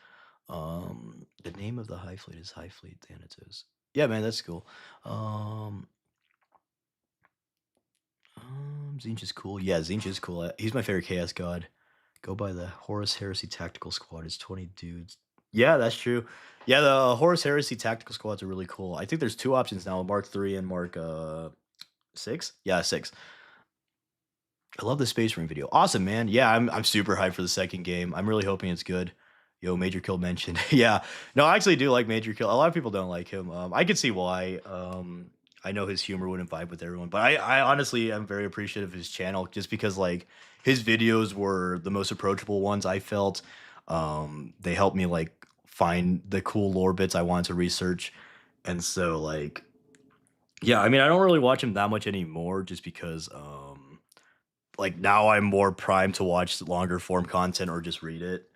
The name of the High Fleet is High Fleet Thanatos. Yeah, man, that's cool. Um, Zinch is cool. Yeah, Zinch is cool. He's my favorite Chaos God. Go by the Horus Heresy Tactical Squad. It's 20 dudes. Yeah, that's true. Yeah, the Horus Heresy Tactical Squads are really cool. I think there's two options now: Mark 3 and Mark 6. Yeah, 6. I love the Space Marine video. Awesome, man. Yeah, I'm super hyped for the second game. I'm really hoping it's good. Yo, Major Kill mentioned. Yeah. No, I actually do like Major Kill. A lot of people don't like him. I can see why. I know his humor wouldn't vibe with everyone, but I honestly am very appreciative of his channel just because like his videos were the most approachable ones I felt. They helped me like find the cool lore bits I wanted to research. And so like yeah, I mean I don't really watch him that much anymore just because like now I'm more primed to watch longer form content or just read it.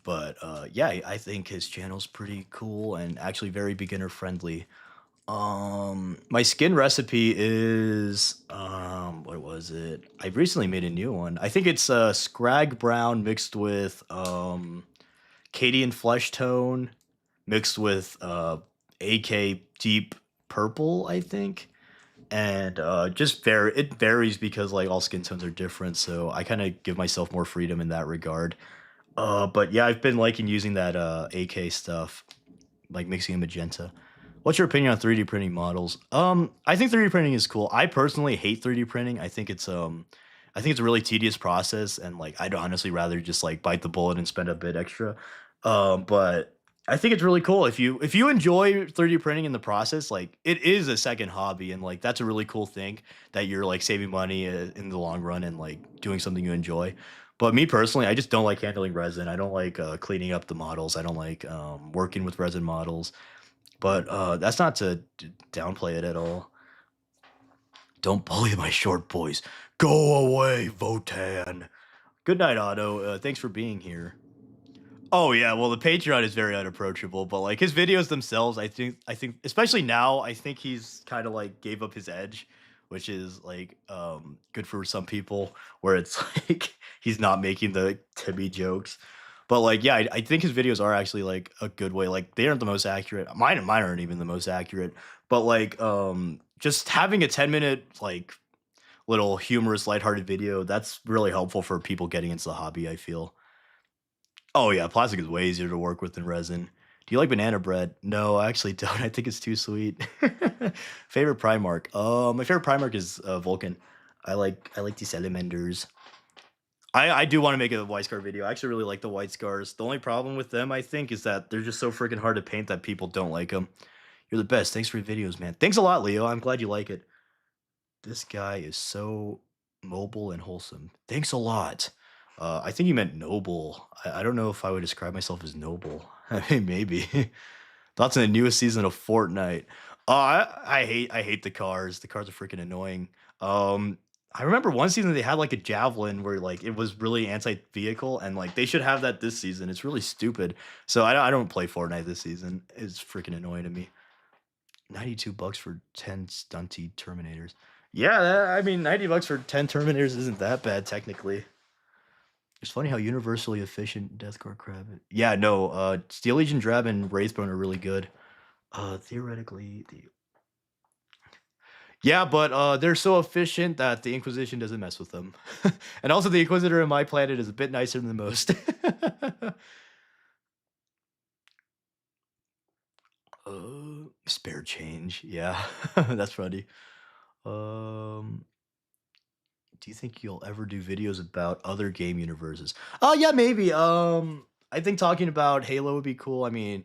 But yeah, I think his channel's pretty cool and actually very beginner friendly. My skin recipe is what was it? I recently made a new one. I think it's Scrag Brown mixed with Cadian Flesh Tone mixed with AK Deep Purple, I think. And just it varies because like all skin tones are different, so I kind of give myself more freedom in that regard. But yeah, I've been liking using that AK stuff, like mixing in magenta. What's your opinion on 3D printing models? I think 3D printing is cool. I personally hate 3D printing. I think it's a really tedious process, and like I'd honestly rather just like bite the bullet and spend a bit extra. But I think it's really cool if you enjoy 3D printing in the process. Like it is a second hobby, and like that's a really cool thing that you're like saving money in the long run and like doing something you enjoy. But me personally, I just don't like handling resin. I don't like cleaning up the models. I don't like working with resin models. But that's not to downplay it at all. Don't bully my short boys. Go away, Votan. Good night, Otto. Thanks for being here. Oh yeah, well the Patreon is very unapproachable, but like his videos themselves, I think especially now, I think he's kind of like gave up his edge, which is like good for some people where it's like he's not making the Timmy jokes. But like yeah, I think his videos are actually like a good way. Like they aren't the most accurate. Mine aren't even the most accurate. But like just having a 10-minute like little humorous lighthearted video, that's really helpful for people getting into the hobby, I feel. Oh yeah, plastic is way easier to work with than resin. Do you like banana bread? No, I actually don't. I think it's too sweet. Favorite Primark? My favorite Primark is Vulcan. I like these Salamanders. I do want to make a white scar video. I actually really like the white scars. The only problem with them, I think, is that they're just so freaking hard to paint that people don't like them. You're the best. Thanks for your videos, man. Thanks a lot, Leo. I'm glad you like it. This guy is so mobile and wholesome. Thanks a lot. I think you meant noble. I don't know if I would describe myself as noble. I mean, maybe. Thoughts on the newest season of Fortnite? I hate the cars. The cars are freaking annoying. Um, I remember one season they had like a javelin where like it was really anti-vehicle, and like they should have that this season. It's really stupid. So I don't play Fortnite this season. It's freaking annoying to me. $92 for 10 stunty Terminators. Yeah, I mean, $90 for 10 Terminators isn't that bad technically. It's funny how universally efficient Deathcore Crab. Yeah, no, Steel Legion Drab and Wraithbone are really good. Theoretically, Yeah, but, they're so efficient that the Inquisition doesn't mess with them. And also the Inquisitor in my planet is a bit nicer than most. Spare change, yeah. That's funny. Um, do you think you'll ever do videos about other game universes? Oh, yeah, maybe, I think talking about Halo would be cool. I mean,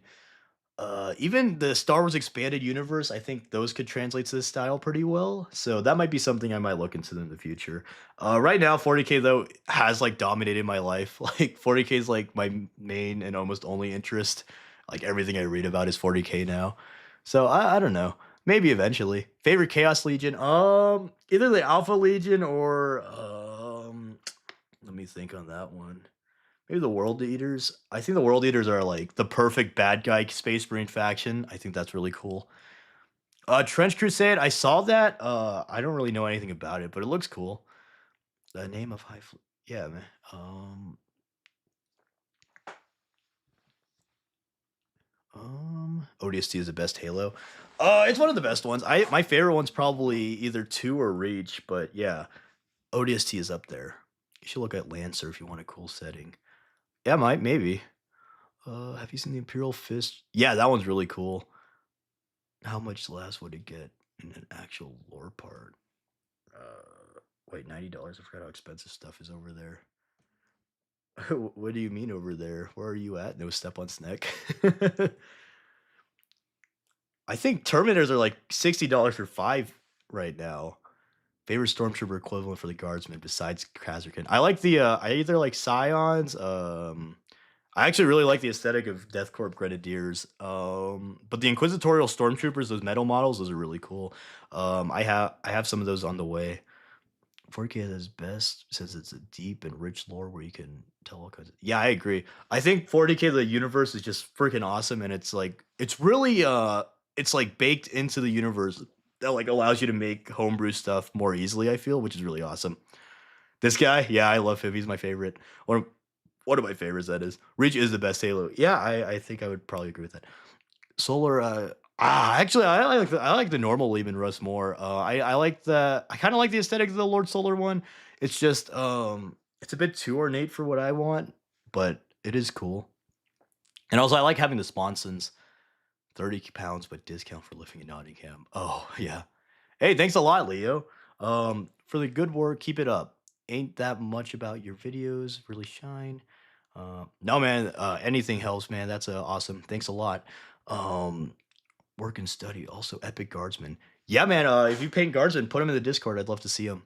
even the Star Wars expanded universe, I think those could translate to this style pretty well. So that might be something I might look into in the future. Right now, 40K though has like dominated my life. Like 40K is like my main and almost only interest. Like everything I read about is 40K now. So I don't know. Maybe eventually. Favorite Chaos Legion? Either the Alpha Legion or let me think on that one. Maybe the World Eaters. I think the World Eaters are like the perfect bad guy Space Marine faction. I think that's really cool. Trench Crusade. I saw that. I don't really know anything about it, but it looks cool. The name of yeah, man. ODST is the best Halo. It's one of the best ones. My favorite one's probably either 2 or Reach, but yeah, ODST is up there. You should look at Lancer if you want a cool setting. Yeah, might maybe. Have you seen the Imperial Fist? Yeah, that one's really cool. How much less would it get in an actual lore part? Wait, $90? I forgot how expensive stuff is over there. What do you mean over there? Where are you at? No step on Sneck. I think Terminators are like $60 for 5 right now. Favorite Stormtrooper equivalent for the Guardsmen besides Kazarkin. I like the, I either like Scions, I actually really like the aesthetic of Death Corp Grenadiers, but the Inquisitorial Stormtroopers, those metal models, those are really cool. I have some of those on the way. 4K is best since it's a deep and rich lore where you can tell all kinds of. Yeah, I agree. I think 40K the universe is just freaking awesome, and it's like it's really it's like baked into the universe that like allows you to make homebrew stuff more easily. I feel, which is really awesome. This guy, yeah, I love him. He's my favorite. One of my favorites. That is, Reach is the best Halo. Yeah, I think I would probably agree with that. Solar, actually, I like the normal Lehman Russ more. I like I kind of like the aesthetic of the Lord Solar one. It's just it's a bit too ornate for what I want, but it is cool. And also, I like having the sponsons. 30 pounds, but discount for living in Nottingham. Oh yeah. Hey, thanks a lot, Leo. For the good work, keep it up. Ain't that much about your videos really shine. No, man. Anything helps, man. That's awesome. Thanks a lot. Um, Work and study, also epic guardsman. Yeah, man. If you paint guardsmen, put them in the Discord. I'd love to see them.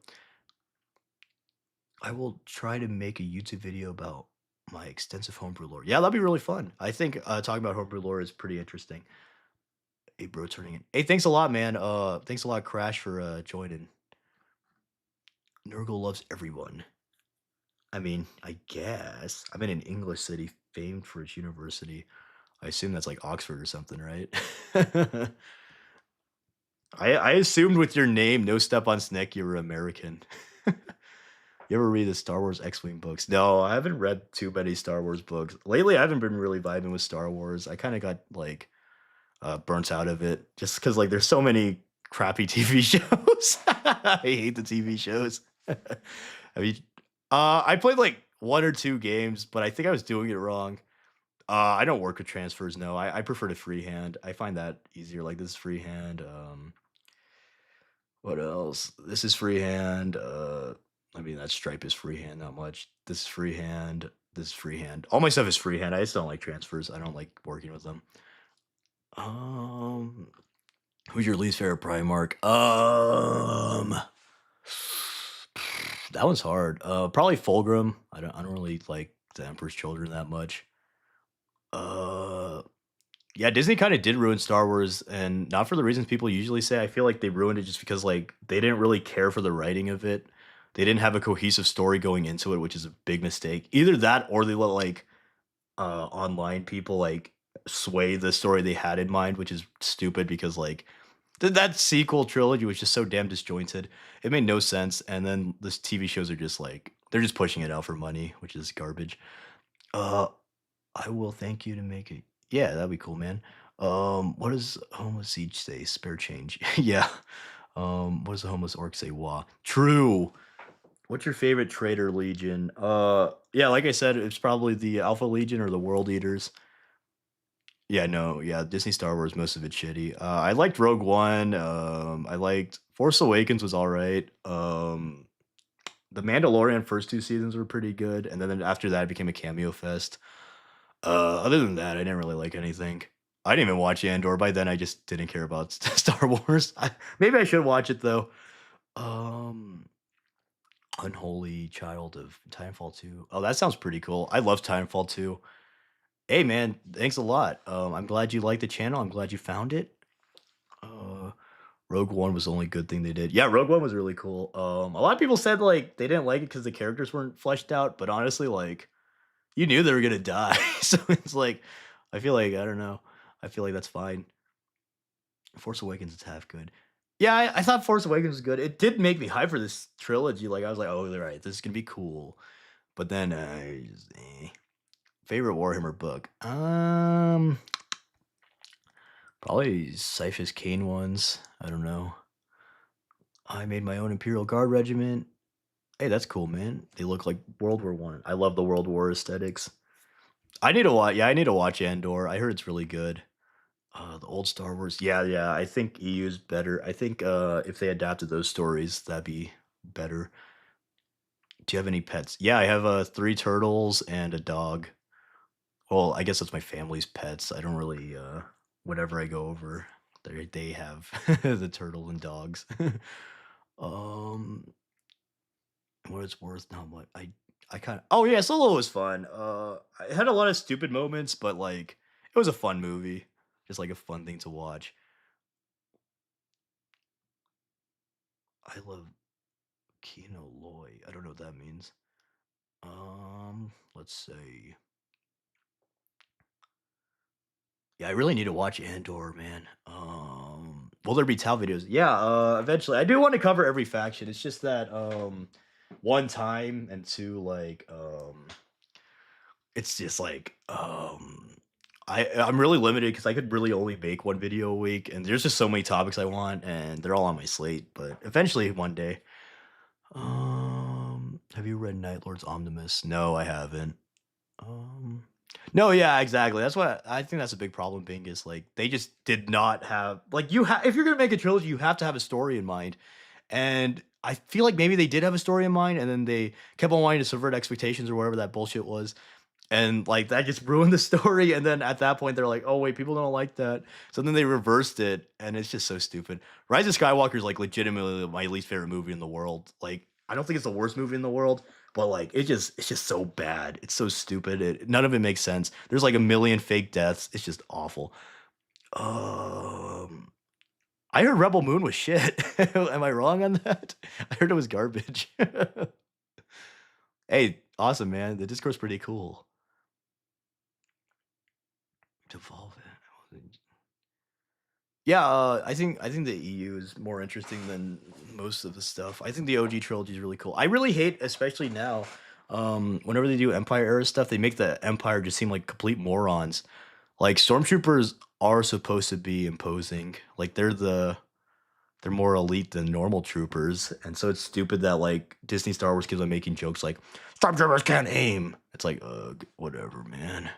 I will try to make a YouTube video about my extensive homebrew lore. Yeah, that'd be really fun. I think talking about homebrew lore is pretty interesting. Hey, bro, turning in. Hey, thanks a lot, man. Thanks a lot, Crash, for joining. Nurgle loves everyone. I mean, I guess. I'm in an English city famed for its university. I assume that's like Oxford or something, right? I assumed with your name, No Step on Snake, you were American. You ever read the Star Wars X-Wing books? No, I haven't read too many Star Wars books. Lately, I haven't been really vibing with Star Wars. I kind of got like burnt out of it just because like there's so many crappy TV shows. I hate the TV shows. I mean, I played like 1 or 2 games, but I think I was doing it wrong. I don't work with transfers. No, I prefer to freehand. I find that easier. Like this is freehand. What else? This is freehand. I mean that stripe is freehand. Not much. This is freehand. This is freehand. All my stuff is freehand. I just don't like transfers. I don't like working with them. Um, who's your least favorite Primarch? That one's hard. Probably Fulgrim. I don't really like the Emperor's Children that much. Uh, yeah, Disney kind of did ruin Star Wars, and not for the reasons people usually say. I feel like they ruined it just because like they didn't really care for the writing of it. They didn't have a cohesive story going into it, which is a big mistake. Either that, or they let like online people like sway the story they had in mind, which is stupid because like that sequel trilogy was just so damn disjointed. It made no sense, and then this TV shows are just like they're just pushing it out for money, which is garbage. Uh, I will thank you to make it. Yeah, that'd be cool, man. What does Home of Siege say? Spare change. Yeah. What does the homeless orc say? Wah. True. What's your favorite Trader Legion? Yeah, like I said, it's probably the Alpha Legion or the World Eaters. Yeah, no, yeah, Disney Star Wars, most of it shitty. I liked Rogue One. I liked Force Awakens was all right. The Mandalorian first two seasons were pretty good, and then after that, it became a cameo fest. Other than that, I didn't really like anything. I didn't even watch Andor. By then, I just didn't care about Star Wars. Maybe I should watch it though. Um, Unholy Child of Timefall 2. Oh, that sounds pretty cool. I love Timefall 2. Hey man, thanks a lot. I'm glad you liked the channel. I'm glad you found it. Uh, Rogue One was the only good thing they did. Yeah, Rogue One was really cool. A lot of people said like they didn't like it because the characters weren't fleshed out, but honestly, like you knew they were gonna die, so it's like I feel like I don't know. I feel like that's fine. Force Awakens is half good. Yeah, I thought Force Awakens was good. It did make me hype for this trilogy. Like I was like, oh, they're right, this is gonna be cool. But then, favorite Warhammer book. Probably Cyphus Kane ones. I don't know. I made my own Imperial Guard regiment. Hey, that's cool, man. They look like World War One. I love the World War aesthetics. I need to watch. Yeah, I need to watch Andor. I heard it's really good. The old Star Wars. Yeah, yeah. I think EU's better. I think if they adapted those stories, that'd be better. Do you have any pets? Yeah, I have three turtles and a dog. Well, I guess that's my family's pets. I don't really whenever I go over, they have the turtle and dogs. um what it's worth, not much. I kind of oh yeah, Solo was fun. I had a lot of stupid moments, but like it was a fun movie. Just like a fun thing to watch. I love Kino Loy. I don't know what that means. Let's see. Yeah, I really need to watch Andor, man. Will there be Tau videos? Yeah, eventually. I do want to cover every faction. It's just that one time and two like it's just like I'm really limited because I could really only make one video a week, and there's just so many topics I want, and they're all on my slate. But eventually, one day. Have you read Night Lord's Omnibus? No, I haven't. Um, no, yeah, exactly. That's what I think that's a big problem being is like they just did not have like if you're gonna make a trilogy, you have to have a story in mind. And I feel like maybe they did have a story in mind, and then they kept on wanting to subvert expectations or whatever that bullshit was. And like that just ruined the story. And then at that point, they're like, oh wait, people don't like that. So then they reversed it, and it's just so stupid. Rise of Skywalker is like legitimately my least favorite movie in the world. Like, I don't think it's the worst movie in the world, but like it's just so bad. It's so stupid. None of it makes sense. There's like a million fake deaths. It's just awful. Um, I heard Rebel Moon was shit. Am I wrong on that? I heard it was garbage. Hey, awesome, man. The Discord's pretty cool. Devolve it. Yeah, I think the EU is more interesting than most of the stuff. I think the OG trilogy is really cool. I really hate, especially now, whenever they do Empire era stuff, they make the Empire just seem like complete morons. Like stormtroopers are supposed to be imposing. Like they're more elite than normal troopers, and so it's stupid that like Disney Star Wars keeps on making jokes like stormtroopers can't aim. It's like, whatever, man.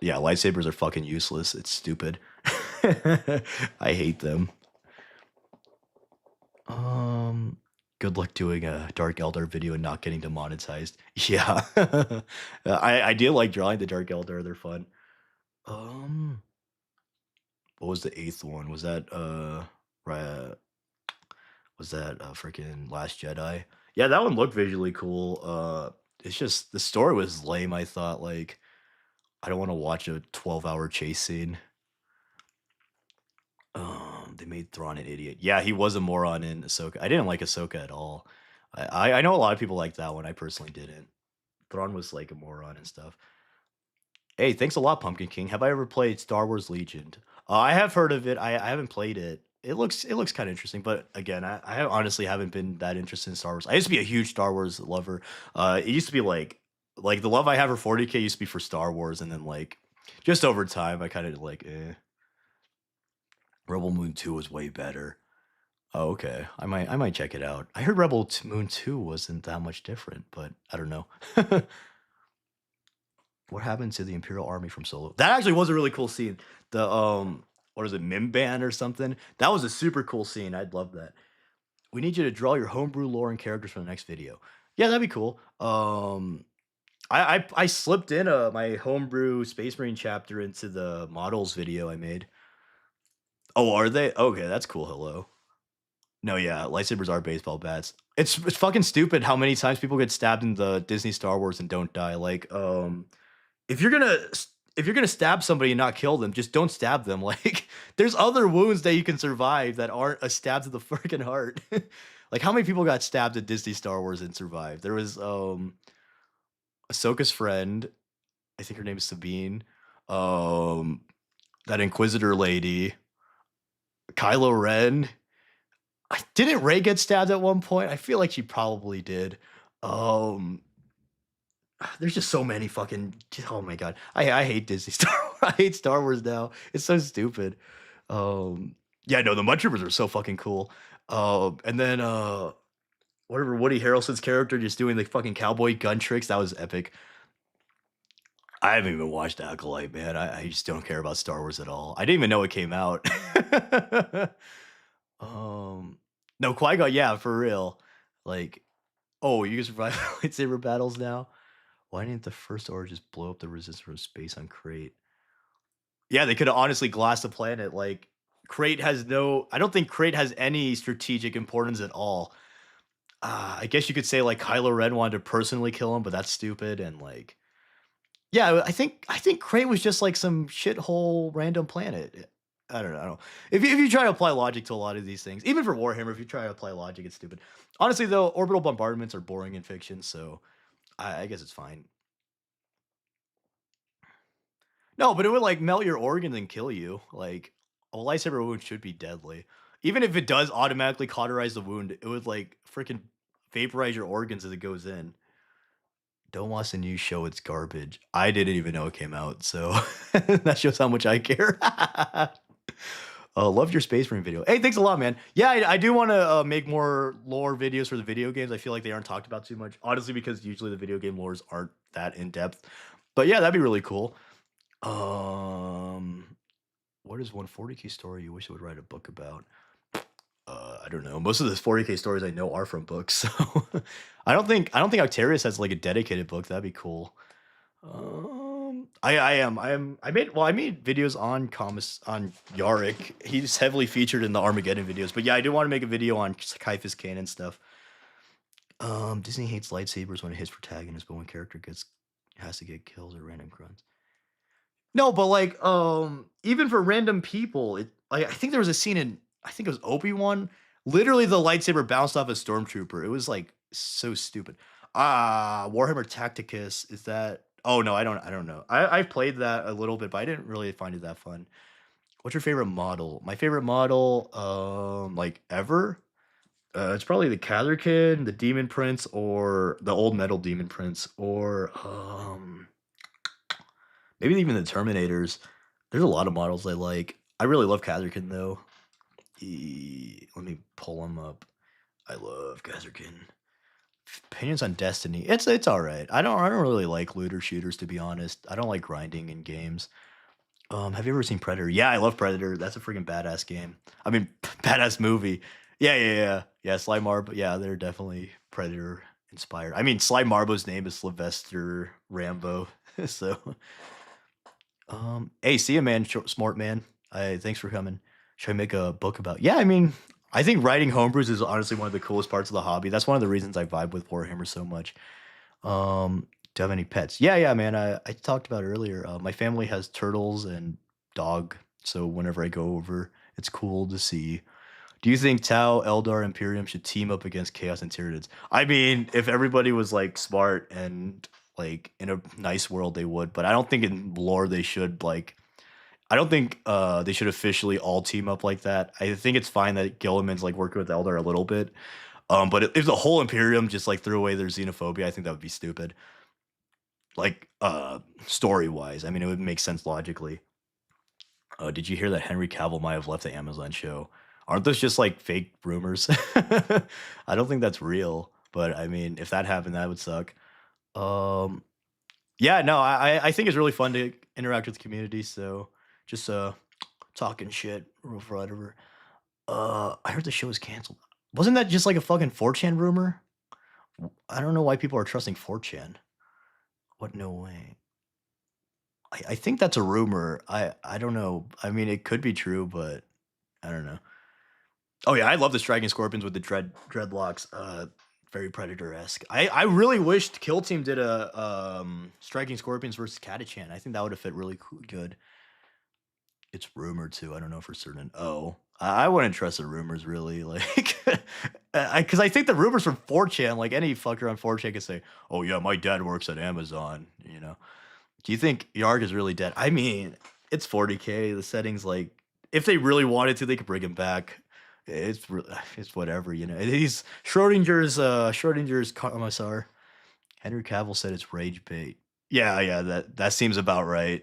Yeah, lightsabers are fucking useless. It's stupid. I hate them. Um, Good luck doing a Dark Elder video and not getting demonetized. Yeah, I do like drawing the Dark Elder. They're fun. Um, what was the eighth one? Was that right? Was that freaking Last Jedi? Yeah, that one looked visually cool. It's just the story was lame. I thought like I don't want to watch a 12-hour chase scene. They made Thrawn an idiot. Yeah, he was a moron in Ahsoka. I didn't like Ahsoka at all. I know a lot of people like that one. I personally didn't. Thrawn was like a moron and stuff. Hey, thanks a lot, Pumpkin King. Have I ever played Star Wars Legion? I have heard of it. I haven't played it. It looks kind of interesting, but again, honestly haven't been that interested in Star Wars. I used to be a huge Star Wars lover. It used to be like the love I have for 40K used to be for Star Wars, and then like just over time, I kind of like Rebel Moon 2 was way better. Oh, okay. I might check it out. I heard Moon 2 wasn't that much different, but I don't know. What happened to the Imperial Army from Solo? That actually was a really cool scene. The what is it, Mimban or something? That was a super cool scene. I'd love that. We need you to draw your homebrew lore and characters for the next video. Yeah, that'd be cool. I slipped in my homebrew Space Marine chapter into the models video I made. Oh, are they? Okay, that's cool. Hello. No, yeah, lightsabers are baseball bats. It's fucking stupid how many times people get stabbed in the Disney Star Wars and don't die. Like, if you're gonna if you're gonna stab somebody and not kill them, just don't stab them. Like, there's other wounds that you can survive that aren't a stab to the freaking heart. Like, how many people got stabbed at Disney Star Wars and survived? There was Ahsoka's friend. I think her name is Sabine. Um, that Inquisitor lady, Kylo Ren. Didn't Ray get stabbed at one point? I feel like she probably did. Um, there's just so many fucking. Oh my god, I hate Disney Star. I hate Star Wars now. It's so stupid. Yeah, no, the Mud Troopers are so fucking cool. And then whatever Woody Harrelson's character just doing the fucking cowboy gun tricks. That was epic. I haven't even watched Acolyte, man. I just don't care about Star Wars at all. I didn't even know it came out. um, no, Qui-Gon, yeah, for real. Like, oh, you can survive lightsaber battles now? Why didn't the First Order just blow up the resistance from space on Crate? Yeah, they could have honestly glassed the planet. Like, Crate has no. I don't think Crate has any strategic importance at all. I guess you could say like Kylo Ren wanted to personally kill him, but that's stupid. And like, yeah, I think Crate was just like some shithole random planet. I don't know. If you try to apply logic to a lot of these things, even for Warhammer, if you try to apply logic, it's stupid. Honestly, though, orbital bombardments are boring in fiction, so I guess it's fine. No, but it would like melt your organs and kill you. Like a lightsaber wound should be deadly. Even if it does automatically cauterize the wound, it would like freaking vaporize your organs as it goes in. Don't watch the new show, it's garbage. I didn't even know it came out, so that shows how much I care. Love your Space Marine video. Hey, thanks a lot, man. Yeah, I do want to make more lore videos for the video games. I feel like they aren't talked about too much, honestly, because usually the video game lores aren't that in depth. But yeah, that'd be really cool. Um, what is one 40K story you wish I would write a book about? I don't know. Most of the 40K stories I know are from books, so I don't think Octarius has like a dedicated book. That'd be cool. I made videos on Yarick. He's heavily featured in the Armageddon videos, but yeah, I do want to make a video on Caiaphas Cain and stuff. Disney hates lightsabers when it hits protagonist, but when character gets has to get kills or random grunts. No, but like, even for random people, like I think there was a scene in I think it was Obi-Wan. Literally, the lightsaber bounced off a stormtrooper. It was like so stupid. Warhammer Tacticus is that? Oh no, I don't know. I played that a little bit, but I didn't really find it that fun. What's your favorite model? My favorite model, like ever. It's probably the Catherkin, the Demon Prince, or the old metal Demon Prince, or maybe even the Terminators. There's a lot of models I like. I really love Catherkin though. Let me pull him up. I love Catherkin. Opinions on Destiny. It's all right. I don't really like looter shooters to be honest. I don't like grinding in games. Have you ever seen Predator? Yeah, I love Predator. That's a freaking badass game. I mean, badass movie. Yeah. Sly Marbo. Yeah, they're definitely Predator inspired. I mean, Sly Marbo's name is Sylvester Rambo. So, hey, see ya, man, smart man. Thanks for coming. Should I make a book about? Yeah, I mean, I think writing homebrews is honestly one of the coolest parts of the hobby. That's one of the reasons I vibe with Warhammer so much. Do you have any pets? Yeah, man. I talked about earlier. My family has turtles and dog, so whenever I go over, it's cool to see. Do you think Tau, Eldar, Imperium should team up against Chaos and Tyranids? I mean, if everybody was like smart and like in a nice world, they would. But I don't think in lore they should like. I don't think they should officially all team up like that. I think it's fine that Gilliman's like working with Eldar a little bit. But if the whole Imperium just like threw away their xenophobia, I think that would be stupid. Like story wise, I mean, it would make sense logically. Did you hear that Henry Cavill might have left the Amazon show? Aren't those just like fake rumors? I don't think that's real, but I mean, if that happened, that would suck. Um, yeah, no, I think it's really fun to interact with the community. So just talking shit or whatever. I heard the show was canceled. Wasn't that just like a fucking 4chan rumor? I don't know why people are trusting 4chan. What? No way. I think that's a rumor. I don't know. I mean, it could be true, but I don't know. Oh yeah, I love the striking scorpions with the dreadlocks. Very predator esque. I really wished Kill Team did a striking scorpions versus Catachan. I think that would have fit really good. It's rumored too. I don't know for certain. Oh, I wouldn't trust the rumors really, like, because I think the rumors from 4chan, like any fucker on 4chan could say, "Oh yeah, my dad works at Amazon." You know. Do you think Yarg is really dead? I mean, it's 40K. The settings, like, if they really wanted to, they could bring him back. It's whatever, you know. He's Schrodinger's commissar. Henry Cavill said it's rage bait. Yeah, yeah, that seems about right.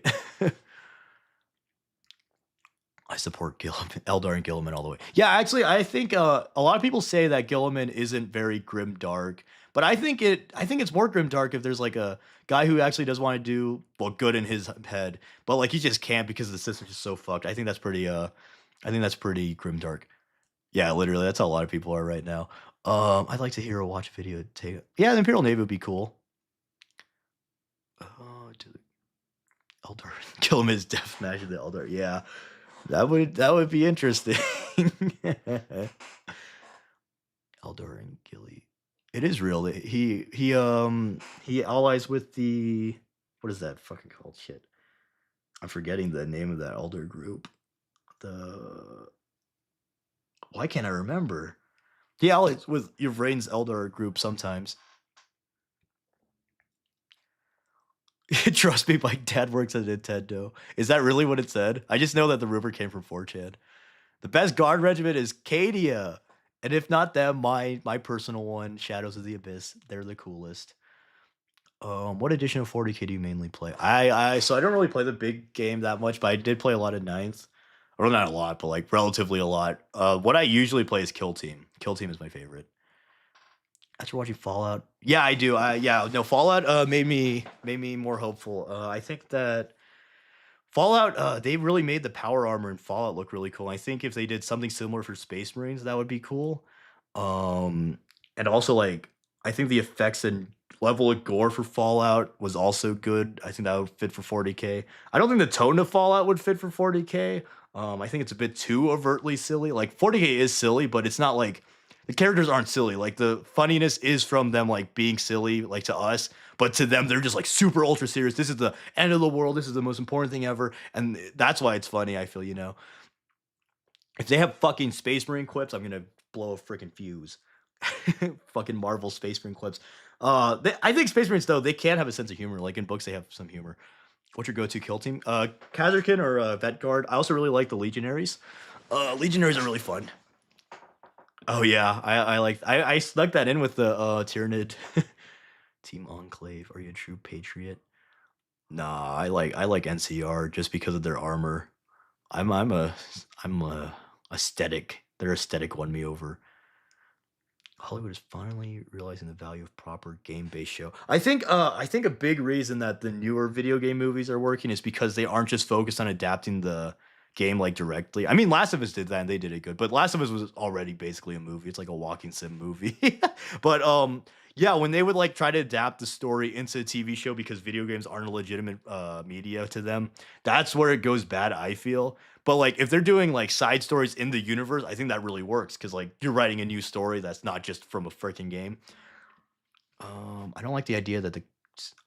I support Eldar and Gilliman all the way. Yeah, actually, I think a lot of people say that Gilliman isn't very grim dark, but I think it's more grim dark if there's like a guy who actually does want to do well good in his head, but like he just can't because the system's just so fucked. I think that's pretty grim dark. Yeah, literally, that's how a lot of people are right now. I'd like to hear a watch video take. Yeah, the Imperial Navy would be cool. To the Eldar, Gilliman's death match of the Eldar. Yeah, that would be interesting. Eldar and Gilly. It is real. He allies with the what is that fucking called? Shit. I'm forgetting the name of that Elder group. The why can't I remember? He allies with Yvrain's Eldar group sometimes. Trust me, my dad works at Nintendo. Is that really what it said? I just know that the rumor came from 4chan. The best guard regiment is Cadia. And if not them, my personal one, Shadows of the Abyss. They're the coolest. What edition of 40K do you mainly play? I don't really play the big game that much, but I did play a lot of ninth. Or not a lot, but like relatively a lot. What I usually play is Kill Team. Kill Team is my favorite. After watching Fallout, yeah, I do. Yeah, no, Fallout made me more hopeful. I think that Fallout, they really made the power armor in Fallout look really cool. I think if they did something similar for Space Marines, that would be cool. Um, and also like I think the effects and level of gore for Fallout was also good. I think that would fit for 40K. I don't think the tone of Fallout would fit for 40K. I think it's a bit too overtly silly. Like 40K is silly, but it's not like the characters aren't silly. Like the funniness is from them like being silly, like to us, but to them they're just like super ultra serious. This is the end of the world. This is the most important thing ever, and that's why it's funny. I feel, you know, if they have fucking Space Marine clips, I'm gonna blow a freaking fuse. Fucking Marvel Space Marine clips. I think Space Marines though they can have a sense of humor. Like in books, they have some humor. What's your go-to kill team? Kazarkin or Vet Guard. I also really like the Legionaries. Legionaries are really fun. Oh yeah, I snuck that in with the Tyranid Team Enclave. Are you a true patriot? Nah, I like NCR just because of their armor. I'm a aesthetic. Their aesthetic won me over. Hollywood is finally realizing the value of proper game-based show. I think a big reason that the newer video game movies are working is because they aren't just focused on adapting the game like directly. I mean, Last of Us did that and they did it good, but Last of Us was already basically a movie. It's like a walking sim movie. But yeah, when they would like try to adapt the story into a TV show because video games aren't a legitimate media to them, that's where it goes bad, I feel. But like if they're doing like side stories in the universe, I think that really works because like you're writing a new story that's not just from a freaking game. I don't like the idea that the.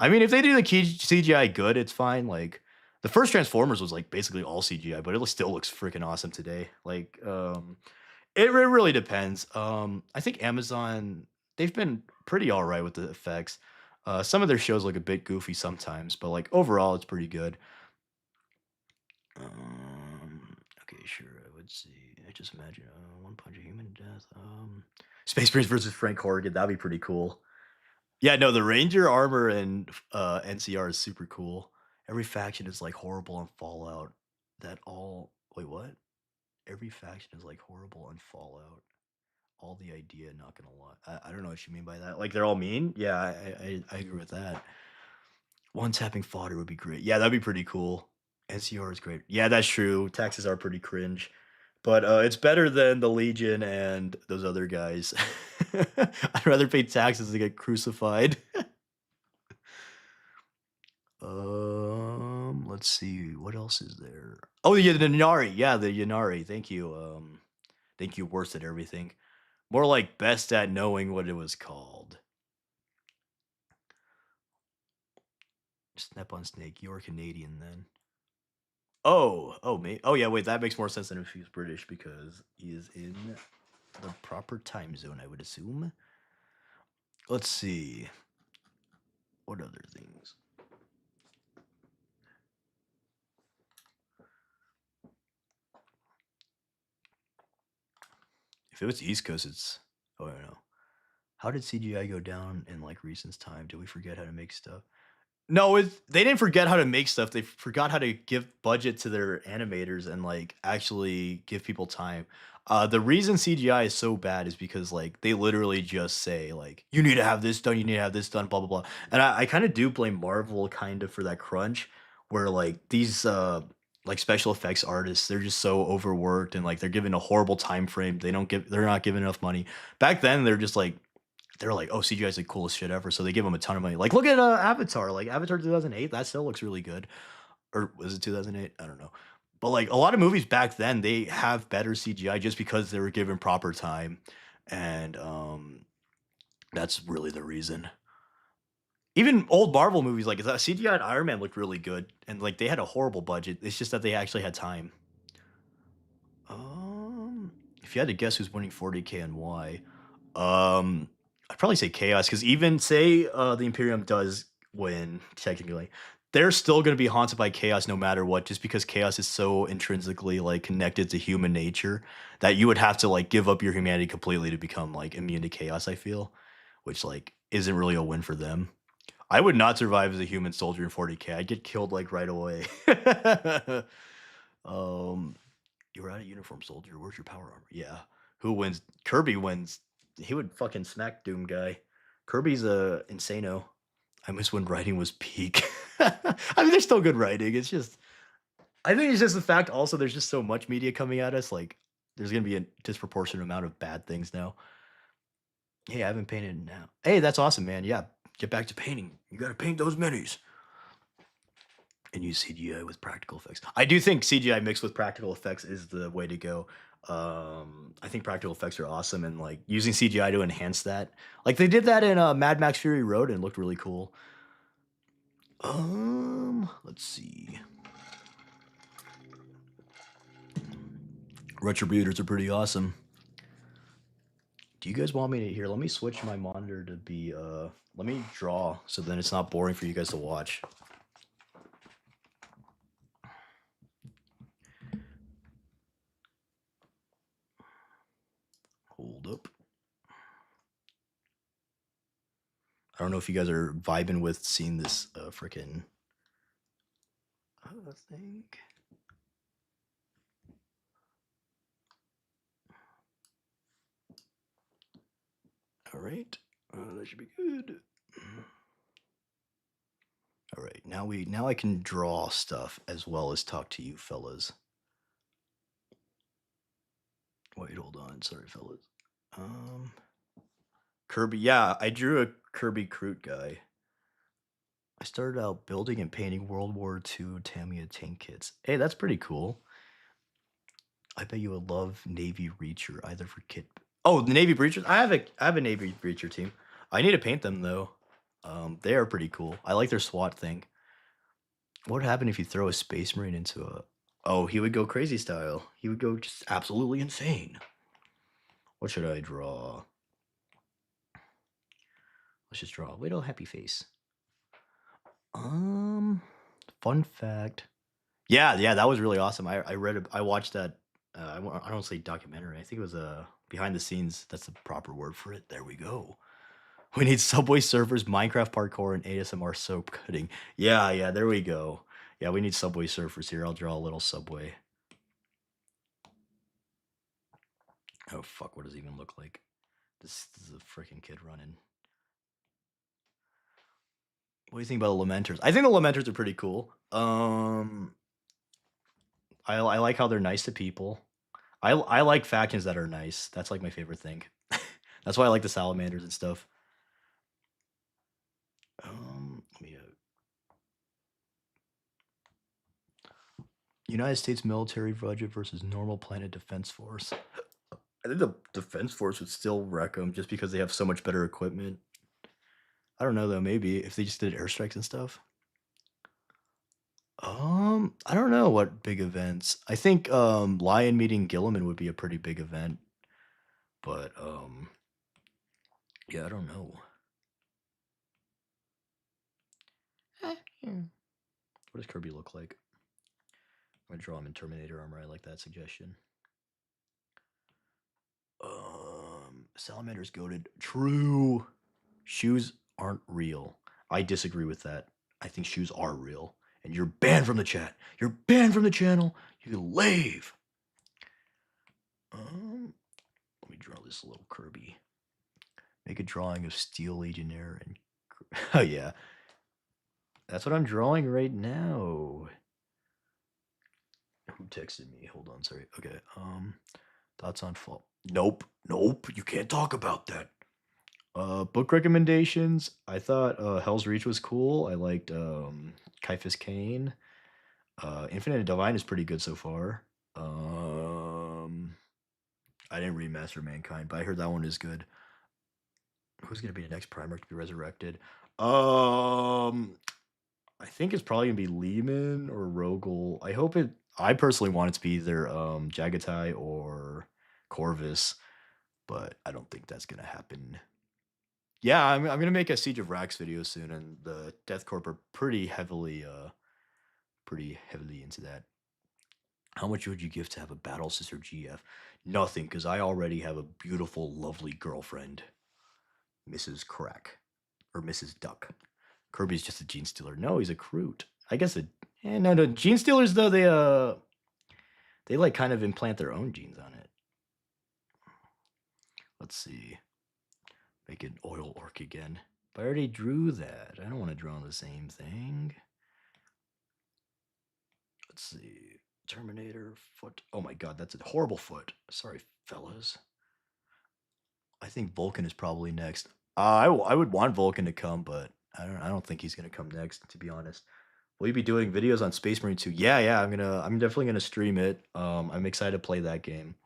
I mean, if they do the CGI good, it's fine. Like the first Transformers was like basically all CGI, but it still looks freaking awesome today. Like, it really depends. I think Amazon they've been pretty all right with the effects. Some of their shows look a bit goofy sometimes, but like overall, it's pretty good. Okay, sure. I would see. I just imagine one punch a human to death. Space Marines versus Frank Horgan. That'd be pretty cool. Yeah, no, the Ranger armor and NCR is super cool. Every faction is like horrible on Fallout. That all. Wait, what? Every faction is like horrible on Fallout. All the idea, not gonna lie. I don't know what you mean by that. Like they're all mean? Yeah, I agree with that. One tapping fodder would be great. Yeah, that'd be pretty cool. NCR is great. Yeah, that's true. Taxes are pretty cringe. But it's better than the Legion and those other guys. I'd rather pay taxes to get crucified. Let's see. What else is there? Oh, yeah, the Yanari. Yeah, the Yanari. Thank you. Thank you, worst at everything. More like best at knowing what it was called. Snap on Snake. You're Canadian then. Oh, me. Oh, yeah. Wait, that makes more sense than if he was British because he is in the proper time zone, I would assume. Let's see. What other things? If it was the East Coast, it's. Oh, I don't know. How did CGI go down in like recent time? Did we forget how to make stuff? No, they didn't forget how to make stuff. They forgot how to give budget to their animators and like actually give people time. The reason CGI is so bad is because like they literally just say like you need to have this done, you need to have this done, blah blah blah. And I kind of do blame Marvel kind of for that crunch, where like these like special effects artists they're just so overworked and like they're given a horrible time frame. They're not given enough money. Back then they're like, "Oh, CGI is the coolest shit ever," so they give them a ton of money. Like, look at Avatar. Like Avatar 2008, that still looks really good. Or was it 2008? I don't know. But like a lot of movies back then, they have better CGI just because they were given proper time, and that's really the reason. Even old Marvel movies, like the CGI on Iron Man looked really good, and like they had a horrible budget. It's just that they actually had time. If you had to guess who's winning 40K and why, um, I'd probably say Chaos because even say the Imperium does win technically, they're still going to be haunted by Chaos no matter what, just because Chaos is so intrinsically like connected to human nature that you would have to like give up your humanity completely to become like immune to Chaos. I feel, which like isn't really a win for them. I would not survive as a human soldier in 40K. I'd get killed like right away. um, you're out of uniform, soldier. Where's your power armor? Yeah. Who wins? Kirby wins. He would fucking smack Doom guy. Kirby's a insano. I miss when writing was peak. I mean, there's still good writing. It's just, I think it's just the fact. Also, there's just so much media coming at us. Like, there's gonna be a disproportionate amount of bad things now. Hey, I haven't painted now. Hey, that's awesome, man. Yeah, get back to painting. You gotta paint those minis and use CGI with practical effects. I do think CGI mixed with practical effects is the way to go. I think practical effects are awesome, and like using CGI to enhance that. Like they did that in Mad Max Fury Road, and it looked really cool. Let's see. Retributors are pretty awesome. Do you guys want me to here? Let me switch my monitor to be let me draw so then it's not boring for you guys to watch. Hold up. I don't know if you guys are vibing with seeing this freaking thing. All right, that should be good. All right, now I can draw stuff as well as talk to you fellas. Wait, hold on. Sorry, fellas. Kirby. Yeah, I drew a Kirby Kroot guy. I started out building and painting World War II Tamiya tank kits. Hey, that's pretty cool. I bet you would love Navy Reacher either for kit. Oh, the Navy Breachers. I have a Navy Breacher team. I need to paint them though. They are pretty cool. I like their SWAT thing. What would happen if you throw a Space Marine into a? Oh, he would go crazy style. He would go just absolutely insane. What should I draw? Let's just draw a little happy face. Fun fact. Yeah, that was really awesome. I watched that. I don't say documentary. I think it was a behind the scenes. That's the proper word for it. There we go. We need Subway Surfers, Minecraft parkour, and ASMR soap cutting. Yeah, there we go. Yeah, we need Subway Surfers here. I'll draw a little Subway. Oh fuck, what does it even look like? This is a freaking kid running. What do you think about the Lamenters? I think the Lamenters are pretty cool. I like how they're nice to people. I like factions that are nice. That's like my favorite thing. That's why I like the salamanders and stuff. Let me United States military budget versus normal planet defense force. I think the defense force would still wreck them just because they have so much better equipment. I don't know though. Maybe if they just did airstrikes and stuff. I don't know what big events. I think Lion meeting Gilliman would be a pretty big event, but yeah, I don't know. What does Kirby look like? I'm gonna draw him in Terminator armor. I like that suggestion. Salamander's goated. True. Shoes aren't real. I disagree with that. I think shoes are real. And you're banned from the chat. You're banned from the channel. You leave. Let me draw this little Kirby. Make a drawing of Steel Legionnaire and oh yeah. That's what I'm drawing right now. Who texted me? Hold on, sorry. Okay. Thoughts on fall. Nope. Nope. You can't talk about that. Book recommendations. I thought Hell's Reach was cool. I liked Caiaphas Cain. Infinite and Divine is pretty good so far. I didn't read Master of Mankind, but I heard that one is good. Who's gonna be the next Primarch to be resurrected? I think it's probably gonna be Lehman or Rogel. I hope it. I personally want it to be either Jagatai or Corvus, but I don't think that's gonna happen. Yeah, I'm gonna make a Siege of Rax video soon, and the Death Corp are pretty heavily into that. How much would you give to have a Battle Sister GF? Nothing, because I already have a beautiful, lovely girlfriend, Mrs. Crack or Mrs. Duck. Kirby's just a gene stealer. No, he's a Kroot. I guess no, gene stealers though they like kind of implant their own genes on it. Let's see. Make an oil orc again. But I already drew that. I don't want to draw the same thing. Let's see. Terminator foot. Oh my god, that's a horrible foot. Sorry, fellas. I think Vulcan is probably next. I would want Vulcan to come, but I don't think he's gonna come next. To be honest, will you be doing videos on Space Marine 2? Yeah. I'm definitely gonna stream it. I'm excited to play that game.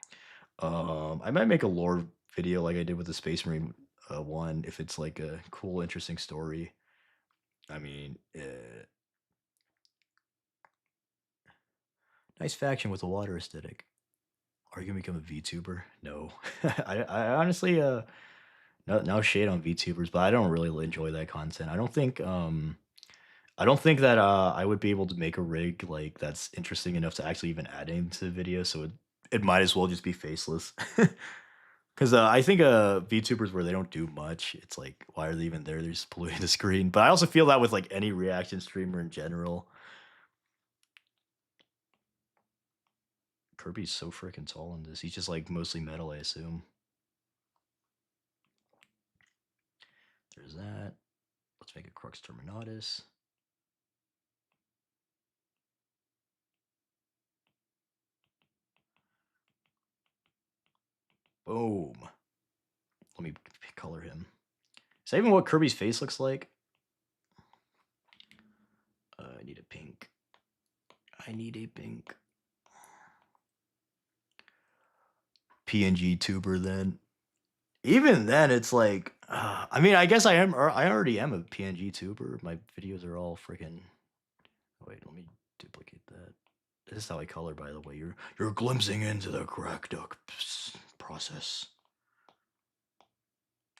I might make a lore video like I did with the Space Marine one if it's like a cool, interesting story. I mean, nice faction with a water aesthetic. Are you gonna become a VTuber? No, I honestly no shade on VTubers, but I don't really enjoy that content. I don't think that I would be able to make a rig like that's interesting enough to actually even add into the video. So it might as well just be faceless. Because I think VTubers where they don't do much, it's like why are they even there? They're just polluting the screen. But I also feel that with like any reaction streamer in general. Kirby's so freaking tall in this. He's just like mostly metal, I assume. There's that. Let's make a Crux Terminatus. Boom. Let me color him. Is that even what Kirby's face looks like? I need a pink. I need a pink. PNG tuber then. Even then, it's like, I mean, I guess I already am a PNG tuber. My videos are all freaking. Wait, let me duplicate that. This is how I color, by the way. You're glimpsing into the KrakDuk's process.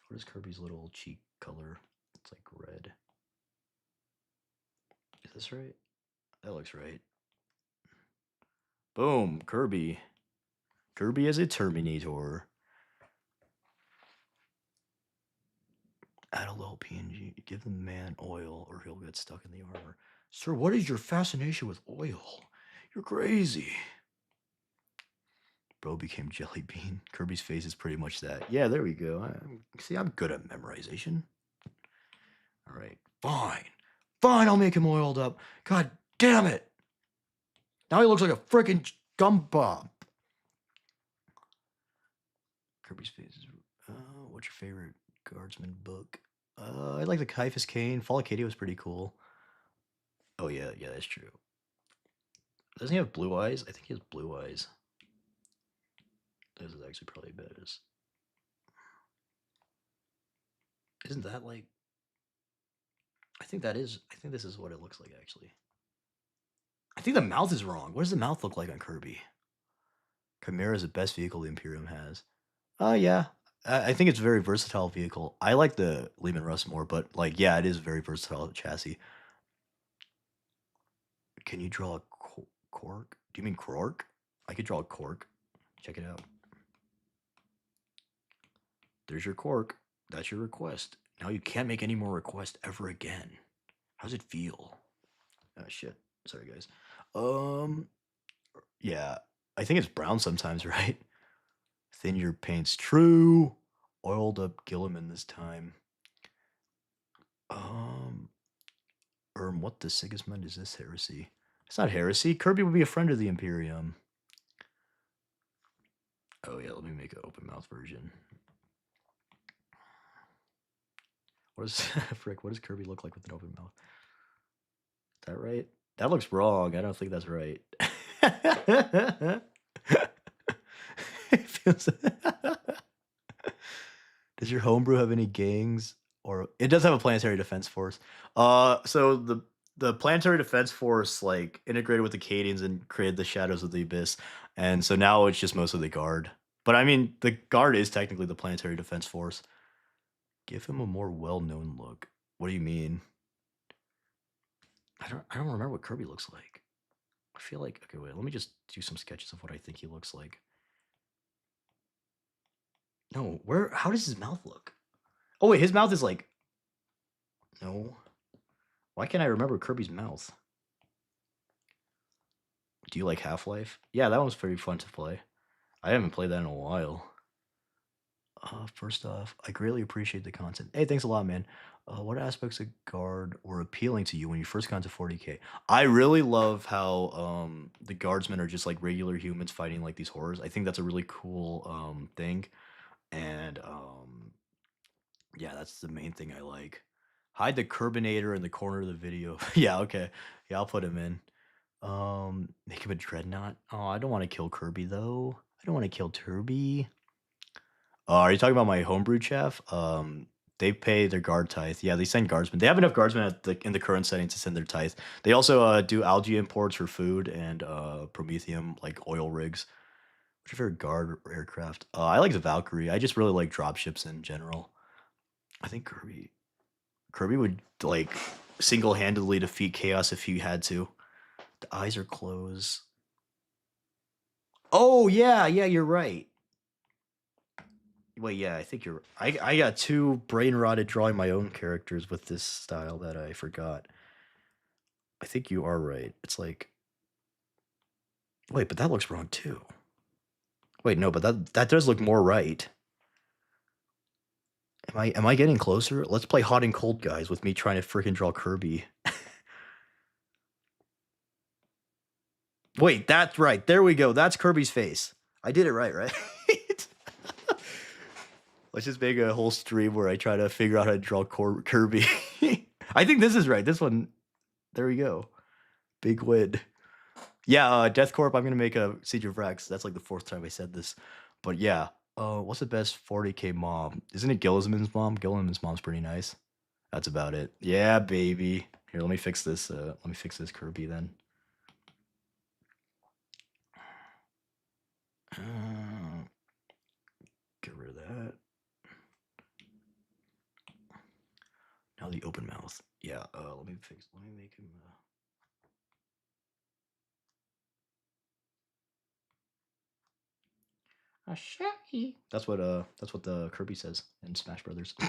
What is Kirby's little cheek color? It's like red. Is this right? That looks right. Boom, Kirby. Kirby as a Terminator. Add a little PNG. Give the man oil or he'll get stuck in the armor. Sir, what is your fascination with oil? You're crazy. Bro became Jelly Bean. Kirby's face is pretty much that. Yeah, there we go. See, I'm good at memorization. All right, fine. Fine, I'll make him oiled up. God damn it. Now he looks like a freaking gum bomb. Kirby's face is... what's your favorite Guardsman book? I like the Caiaphas Cain. Fall Acadia was pretty cool. Oh, yeah, that's true. Doesn't he have blue eyes? I think he has blue eyes. This is actually probably best. Isn't that like... I think this is what it looks like, actually. I think the mouth is wrong. What does the mouth look like on Kirby? Chimera is the best vehicle the Imperium has. Yeah. I think it's a very versatile vehicle. I like the Lehman Russ more, but like, yeah, it is a very versatile chassis. Can you draw a cork? Do you mean cork? I could draw a cork. Check it out. There's your cork. That's your request. Now you can't make any more requests ever again. How's it feel? Oh shit. Sorry guys. Yeah. I think it's brown sometimes, right? Thin your paints. True. Oiled up Gilliman this time. What the Sigismund is this heresy? It's not heresy. Kirby would be a friend of the Imperium. Oh yeah, let me make an open mouth version. What is frick? What does Kirby look like with an open mouth? Is that right? That looks wrong. I don't think that's right. It feels... Does your homebrew have any gangs? Or it does have a planetary defense force. So the planetary defense force like integrated with the Cadians and created the Shadows of the Abyss, and so now it's just mostly the Guard. But I mean, the Guard is technically the planetary defense force. Give him a more well-known look. What do you mean? I don't remember what Kirby looks like. I feel like, okay, wait, let me just do some sketches of what I think he looks like. No, how does his mouth look? Oh wait, his mouth is like, no. Why can't I remember Kirby's mouth? Do you like Half-Life? Yeah, that one was pretty fun to play. I haven't played that in a while. First off, I greatly appreciate the content. Hey, thanks a lot, man. What aspects of Guard were appealing to you when you first got to 40k? I really love how the Guardsmen are just like regular humans fighting like these horrors. I think that's a really cool thing. And yeah, that's the main thing I like. Hide the Curbinator in the corner of the video. Yeah, okay. Yeah, I'll put him in. Make him a dreadnought. Oh, I don't want to kill Kirby though. I don't want to kill Kirby. Are you talking about my homebrew chef? They pay their guard tithe. Yeah, they send guardsmen. They have enough guardsmen in the current setting to send their tithe. They also do algae imports for food and promethium, like oil rigs. What's your favorite guard aircraft? I like the Valkyrie. I just really like dropships in general. I think Kirby would like single-handedly defeat Chaos if he had to. The eyes are closed. Oh yeah, you're right. Wait, yeah, I think you're... I got too brain-rotted drawing my own characters with this style that I forgot. I think you are right. It's like... Wait, but that looks wrong too. Wait, no, but that does look more right. Am I getting closer? Let's play hot and cold, guys, with me trying to freaking draw Kirby. Wait, that's right. There we go. That's Kirby's face. I did it right? Let's just make a whole stream where I try to figure out how to draw Kirby. I think this is right. This one. There we go. Big win. Yeah, Death Corp, I'm going to make a Siege of Rex. That's like the 4th time I said this. But yeah, what's the best 40k mom? Isn't it Gilliman's mom? Gilliman's mom's pretty nice. That's about it. Yeah, baby. Here, let me fix this. Let me fix this Kirby then. Get rid of that. Now the open mouth. Yeah, let me make him... Ashaki. That's what the Kirby says in Smash Brothers. Give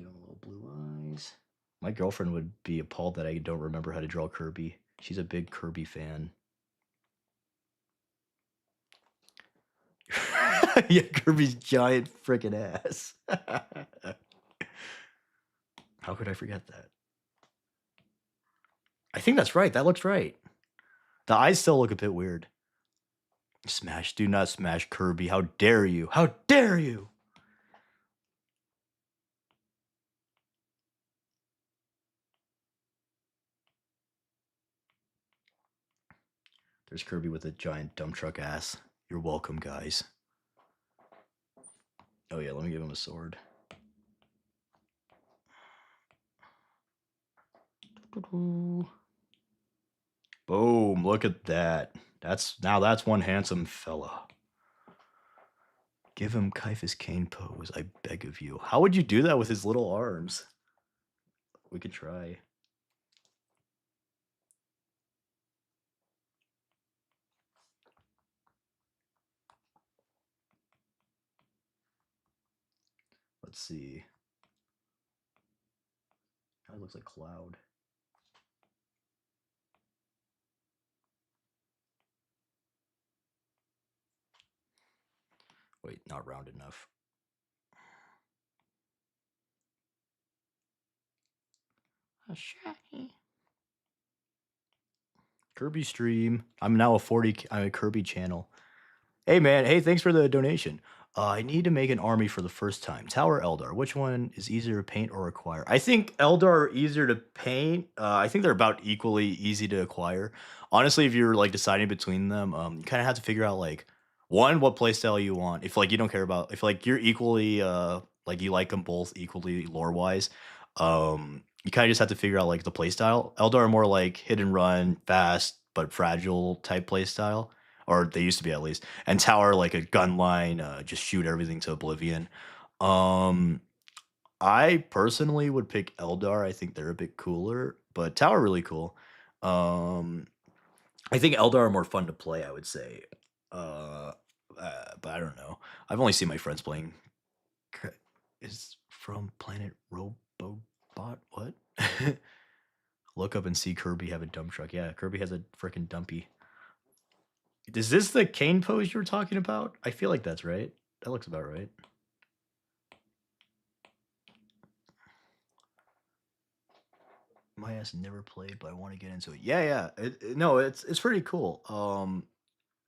him a little blue eyes. My girlfriend would be appalled that I don't remember how to draw Kirby. She's a big Kirby fan. Yeah, Kirby's giant freaking ass. How could I forget that? I think that's right. That looks right. The eyes still look a bit weird. Smash. Do not smash Kirby. How dare you? How dare you? There's Kirby with a giant dump truck ass. You're welcome, guys. Oh, yeah, let me give him a sword. Boom, look at that. That's one handsome fella. Give him Kaifus Kane pose, I beg of you. How would you do that with his little arms? We could try. Let's see. That looks like Cloud. Wait, not round enough. Kirby stream. I'm now a 40 Kirby channel. Hey man, hey, thanks for the donation. I need to make an army for the first time. Tower Eldar. Which one is easier to paint or acquire? I think Eldar are easier to paint. I think they're about equally easy to acquire. Honestly, if you're like deciding between them, you kind of have to figure out like one, what playstyle you want. If like you don't care about, if like you're equally like you like them both equally lore wise, you kind of just have to figure out like the playstyle. Eldar are more like hit and run, fast but fragile type playstyle, or they used to be at least. And Tower like a gun line, just shoot everything to oblivion. Um, I personally would pick Eldar. I think they're a bit cooler, but Tower really cool. Um, I think Eldar are more fun to play. I would say, uh, but I don't know. I've only seen my friends playing. Is from Planet Robobot? What? Look up and see Kirby have a dump truck. Yeah, Kirby has a freaking dumpy. Is this the cane pose you were talking about? I feel like that's right. That looks about right. My ass never played, but I want to get into it. Yeah, yeah. No, it's pretty cool.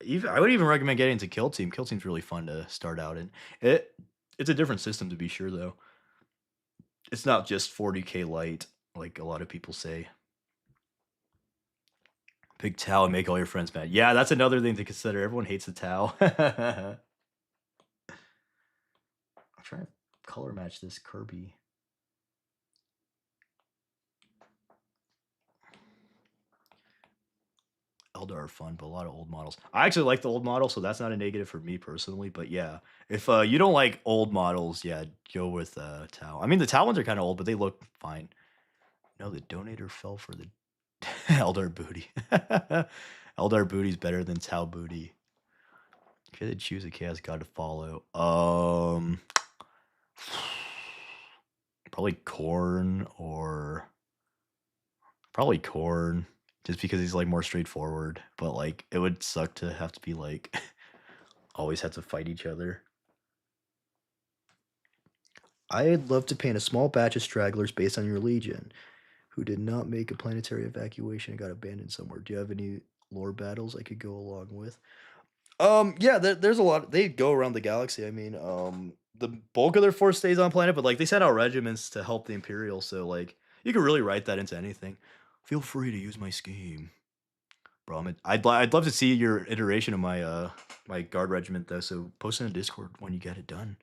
Even I would even recommend getting into Kill Team. Kill Team's really fun to start out in. It's a different system to be sure though. It's not just 40k light like a lot of people say. Big Tau and make all your friends mad. Yeah, that's another thing to consider. Everyone hates the Tau. I'm trying to color match this Kirby. Eldar are fun, but a lot of old models. I actually like the old model, so that's not a negative for me personally. But yeah, if you don't like old models, yeah, go with Tau. I mean, the Tau ones are kind of old, but they look fine. No, the donator fell for the Eldar booty. Eldar booty's better than Tau booty. If you had to choose a chaos god to follow, probably Corn or probably Corn, just because he's like more straightforward. But like, it would suck to have to be like always have to fight each other. I'd love to paint a small batch of stragglers based on your legion who did not make a planetary evacuation and got abandoned somewhere. Do you have any lore battles I could go along with? Yeah, there's a lot. They go around the galaxy. I mean, the bulk of their force stays on planet, but like they send out regiments to help the Imperial. So like you could really write that into anything. Feel free to use my scheme, bro. I'd love to see your iteration of my my guard regiment though. So post in a Discord when you get it done.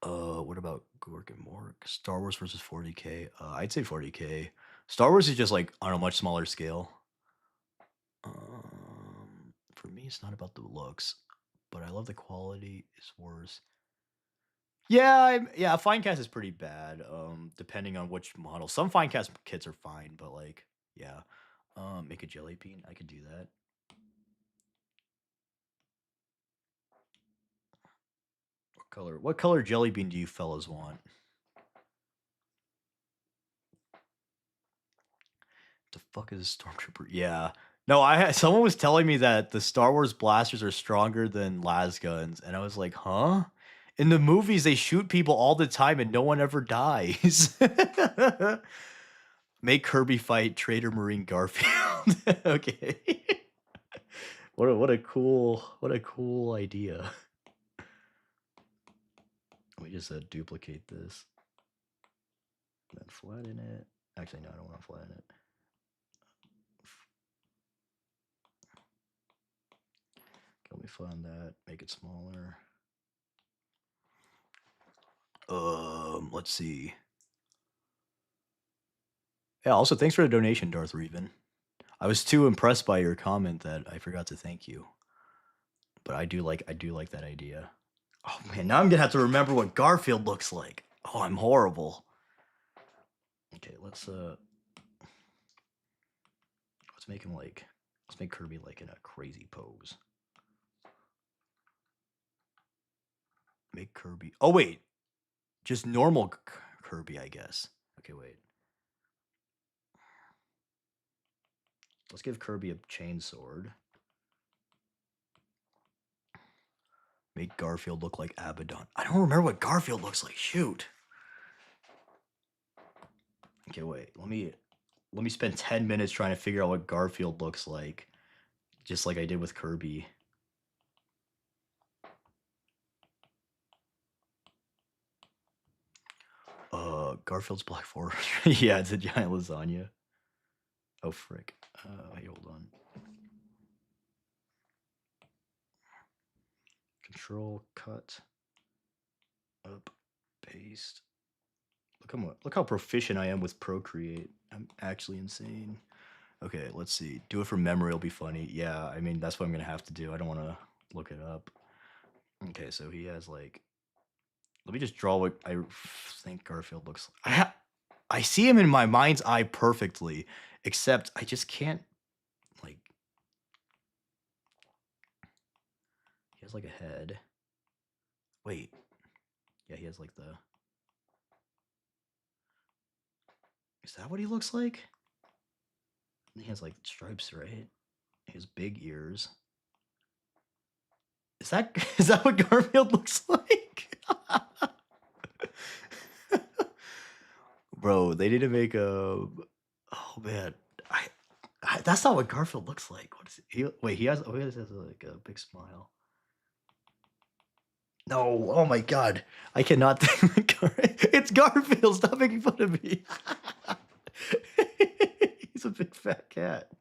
What about Gork and Mork? Star Wars versus 40k. I'd say 40k. Star Wars is just like on a much smaller scale. For me, it's not about the looks, but I love the quality is worse. Yeah, yeah, Finecast is pretty bad. Depending on which model. Some Finecast kits are fine, but like, yeah. Make a jelly bean. I could do that. What color? What color jelly bean do you fellas want? The fuck is a stormtrooper? Yeah. No, someone was telling me that the Star Wars blasters are stronger than las guns, and I was like, "Huh?" In the movies, they shoot people all the time and no one ever dies. Make Kirby fight Traitor Marine Garfield. Okay. What a cool idea. Let me just duplicate this. And then flatten it. Actually, no, I don't want to flatten it. Let me flatten that. Make it smaller. Let's see. Yeah, also thanks for the donation, Darth Revan. I was too impressed by your comment that I forgot to thank you. But I do like that idea. Oh man, now I'm gonna have to remember what Garfield looks like. Oh, I'm horrible. Okay, let's make him like, let's make Kirby like in a crazy pose. Make Kirby. Oh wait, just normal Kirby, I guess. Okay, wait. Let's give Kirby a chain sword. Make Garfield look like Abaddon. I don't remember what Garfield looks like. Shoot. Okay, wait. Let me spend 10 minutes trying to figure out what Garfield looks like, just like I did with Kirby. Garfield's Black Forest. Yeah, it's a giant lasagna. Oh frick. Hey, hold on. Control cut. Up. Paste. Look how proficient I am with Procreate. I'm actually insane. Okay, let's see. Do it from memory, it'll be funny. Yeah, I mean that's what I'm gonna have to do. I don't wanna look it up. Okay, so he has like, let me just draw what I think Garfield looks like. I see him in my mind's eye perfectly, except I just can't, like, he has like a head. Wait. Yeah, he has like the, is that what he looks like? He has like stripes, right? He has big ears. Is that is that what Garfield looks like? Bro, they need to make a, oh man. That's not what Garfield looks like. What is he? Wait, he has like a big smile. No, oh my god. I cannot think it's Garfield. Stop making fun of me. He's a big fat cat.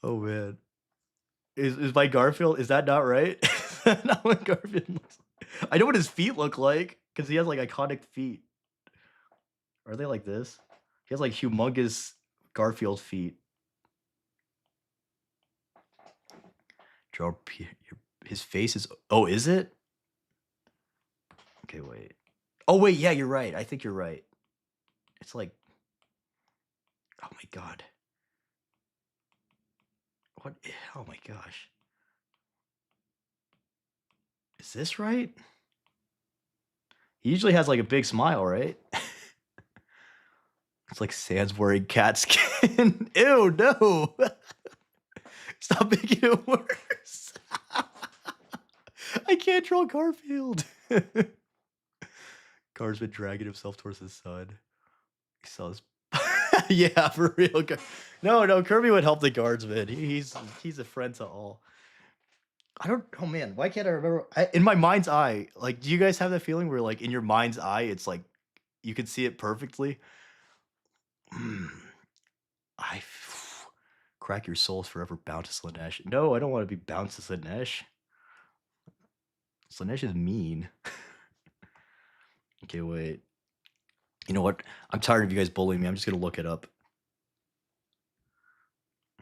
Oh man. Is my Garfield, is that not right? Is that not what Garfield looks like? I know what his feet look like, because he has like iconic feet. Are they like this? He has like humongous Garfield feet. Draw his face is, oh, is it? Okay, wait. Oh wait, yeah, you're right. I think you're right. It's like, oh my god. What? Oh my gosh. Is this right? He usually has like a big smile, right? It's like Sans wearing cat skin. Ew, no. Stop making it worse. I can't draw Garfield. Car's been dragging himself towards the sun. He saw his. Yeah, for real. No, Kirby would help the guardsman. He's a friend to all. I don't. Oh man, why can't I remember? In my mind's eye, like, do you guys have that feeling where, like, in your mind's eye, it's like you can see it perfectly? Mm, I crack your souls forever, bound to Slanesh. No, I don't want to be bound to Slanesh. Slanesh is mean. Okay, wait. You know what? I'm tired of you guys bullying me. I'm just gonna look it up.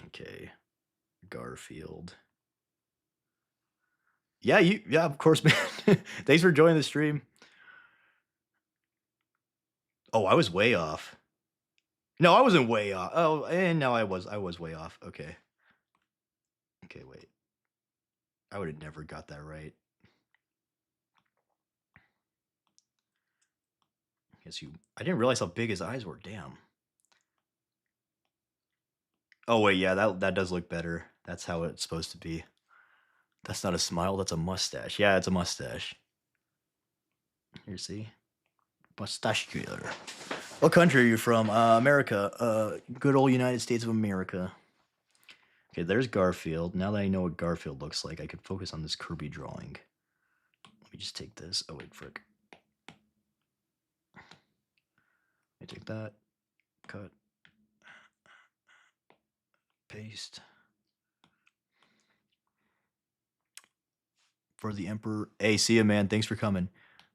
Okay, Garfield. Yeah, yeah, of course, man. Thanks for joining the stream. Oh, I was way off. No, I wasn't way off. Oh, and no, I was way off. Okay. Okay, wait. I would have never got that right. guess you. I didn't realize how big his eyes were. Damn. Oh wait, yeah, that does look better. That's how it's supposed to be. That's not a smile. That's a mustache. Yeah, it's a mustache. Here, see, mustache killer. What country are you from? America. Good old United States of America. Okay, there's Garfield. Now that I know what Garfield looks like, I could focus on this Kirby drawing. Let me just take this. Oh wait, frick. Let me take that. Cut. Paste. For the Emperor. Hey, see ya, man. Thanks for coming.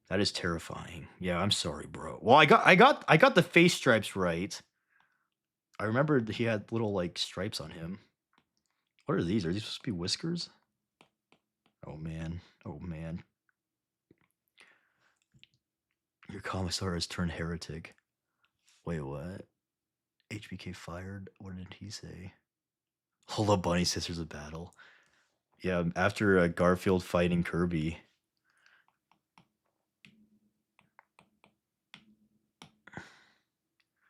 That is terrifying. Yeah, I'm sorry, bro. Well, I got the face stripes right. I remembered he had little like stripes on him. What are these? Are these supposed to be whiskers? Oh man. Oh man. Your commissar has turned heretic. Wait, what? HBK fired? What did he say? Hold up, Bunny Sisters of Battle. Yeah, after Garfield fighting Kirby.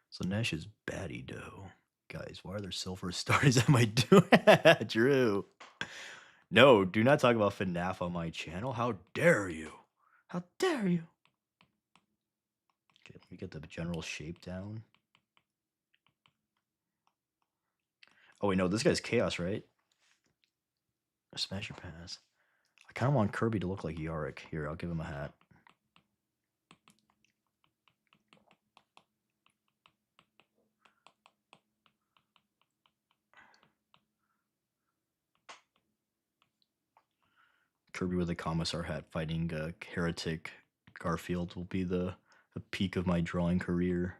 So Nash is baddie dough. Guys, why are there silver stars at my doing? Drew. No, do not talk about FNAF on my channel. How dare you? How dare you? Okay, let me get the general shape down. Oh wait, no, this guy's Chaos, right? Smash your pass. I kind of want Kirby to look like Yorick. Here, I'll give him a hat. Kirby with a commissar hat fighting heretic Garfield will be the peak of my drawing career.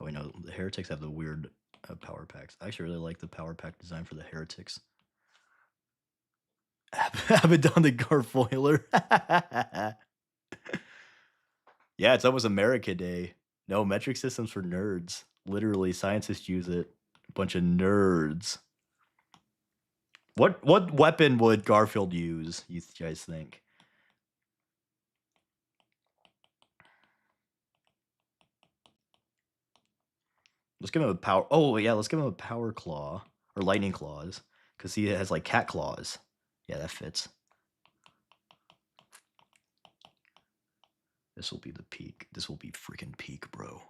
Oh wait, no, the heretics have the weird power packs. I actually really like the power pack design for the heretics. Abaddon the Garfoiler. Yeah, it's almost America Day. No, metric systems for nerds. Literally, scientists use it. A bunch of nerds. What weapon would Garfield use, you guys think? Let's give him a power. Oh, yeah, let's give him a power claw. Or lightning claws. Because he has, like, cat claws. Yeah, that fits. This will be the peak. This will be freaking peak, bro.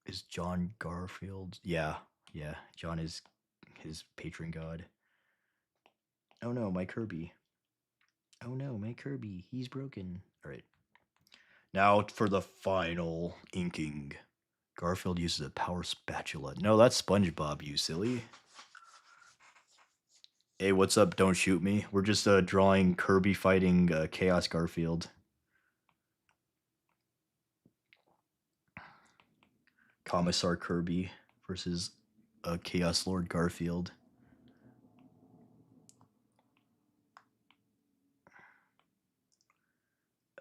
Is John Garfield? Yeah, yeah. John is his patron god. Oh no, my Kirby. Oh no, my Kirby. He's broken. All right. Now for the final inking. Garfield uses a power spatula. No, that's SpongeBob, you silly. Hey, what's up? Don't shoot me. We're just drawing Kirby fighting Chaos Garfield. Commissar Kirby versus Chaos Lord Garfield.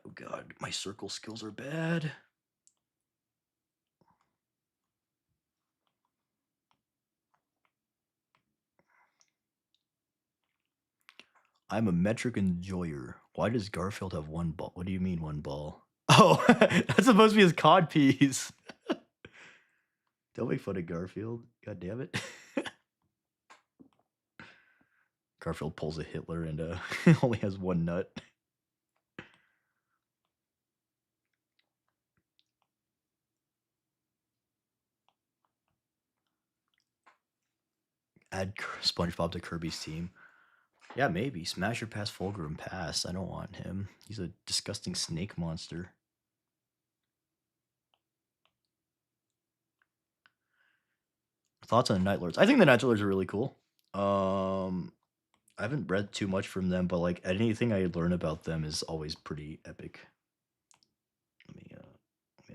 Oh god, my circle skills are bad. I'm a metric enjoyer. Why does Garfield have one ball? What do you mean one ball? Oh, that's supposed to be his cod piece. Don't make fun of Garfield. God damn it. Garfield pulls a Hitler and only has one nut. Add SpongeBob to Kirby's team. Yeah, maybe. Smasher pass Fulgrim pass. I don't want him. He's a disgusting snake monster. Thoughts on the Night Lords? I think the Night Lords are really cool. I haven't read too much from them, but like anything I learn about them is always pretty epic. Let me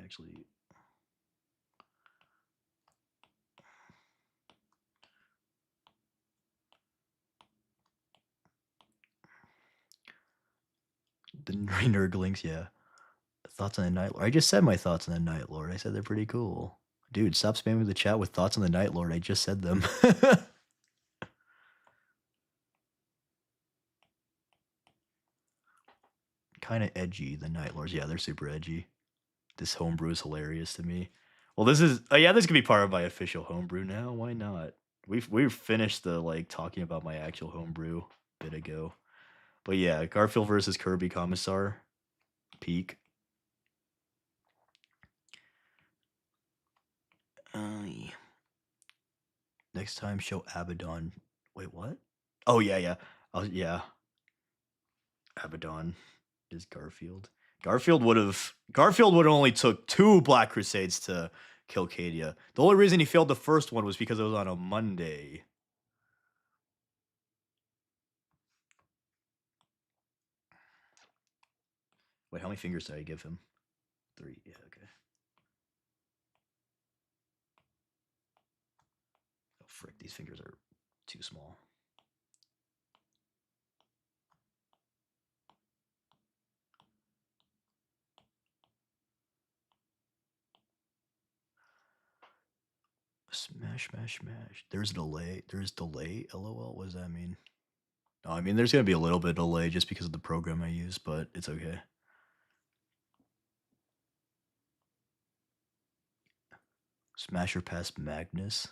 actually. The Nurglings, yeah. Thoughts on the Night Lord. I just said my thoughts on the Night Lord. I said they're pretty cool. Dude, stop spamming the chat with thoughts on the Night Lord. I just said them. kind of edgy, the Night Lords. Yeah, they're super edgy. This homebrew is hilarious to me. Well, this is yeah, this could be part of my official homebrew now. Why not? We've finished the like talking about my actual homebrew a bit ago. But yeah, Garfield versus Kirby Commissar peak. Yeah. Next time, show Abaddon. Wait, what? Oh yeah, yeah. Oh yeah, Abaddon is Garfield. Garfield would only took 2 Black Crusades to kill Cadia. The only reason he failed the first one was because it was on a Monday. Wait, how many fingers did I give him? 3. Yeah, okay. Oh frick, these fingers are too small. Smash, smash, smash. There's delay. There's delay. LOL. What does that mean? Oh, I mean, there's gonna be a little bit of delay just because of the program I use, but it's okay. Smasher past Magnus.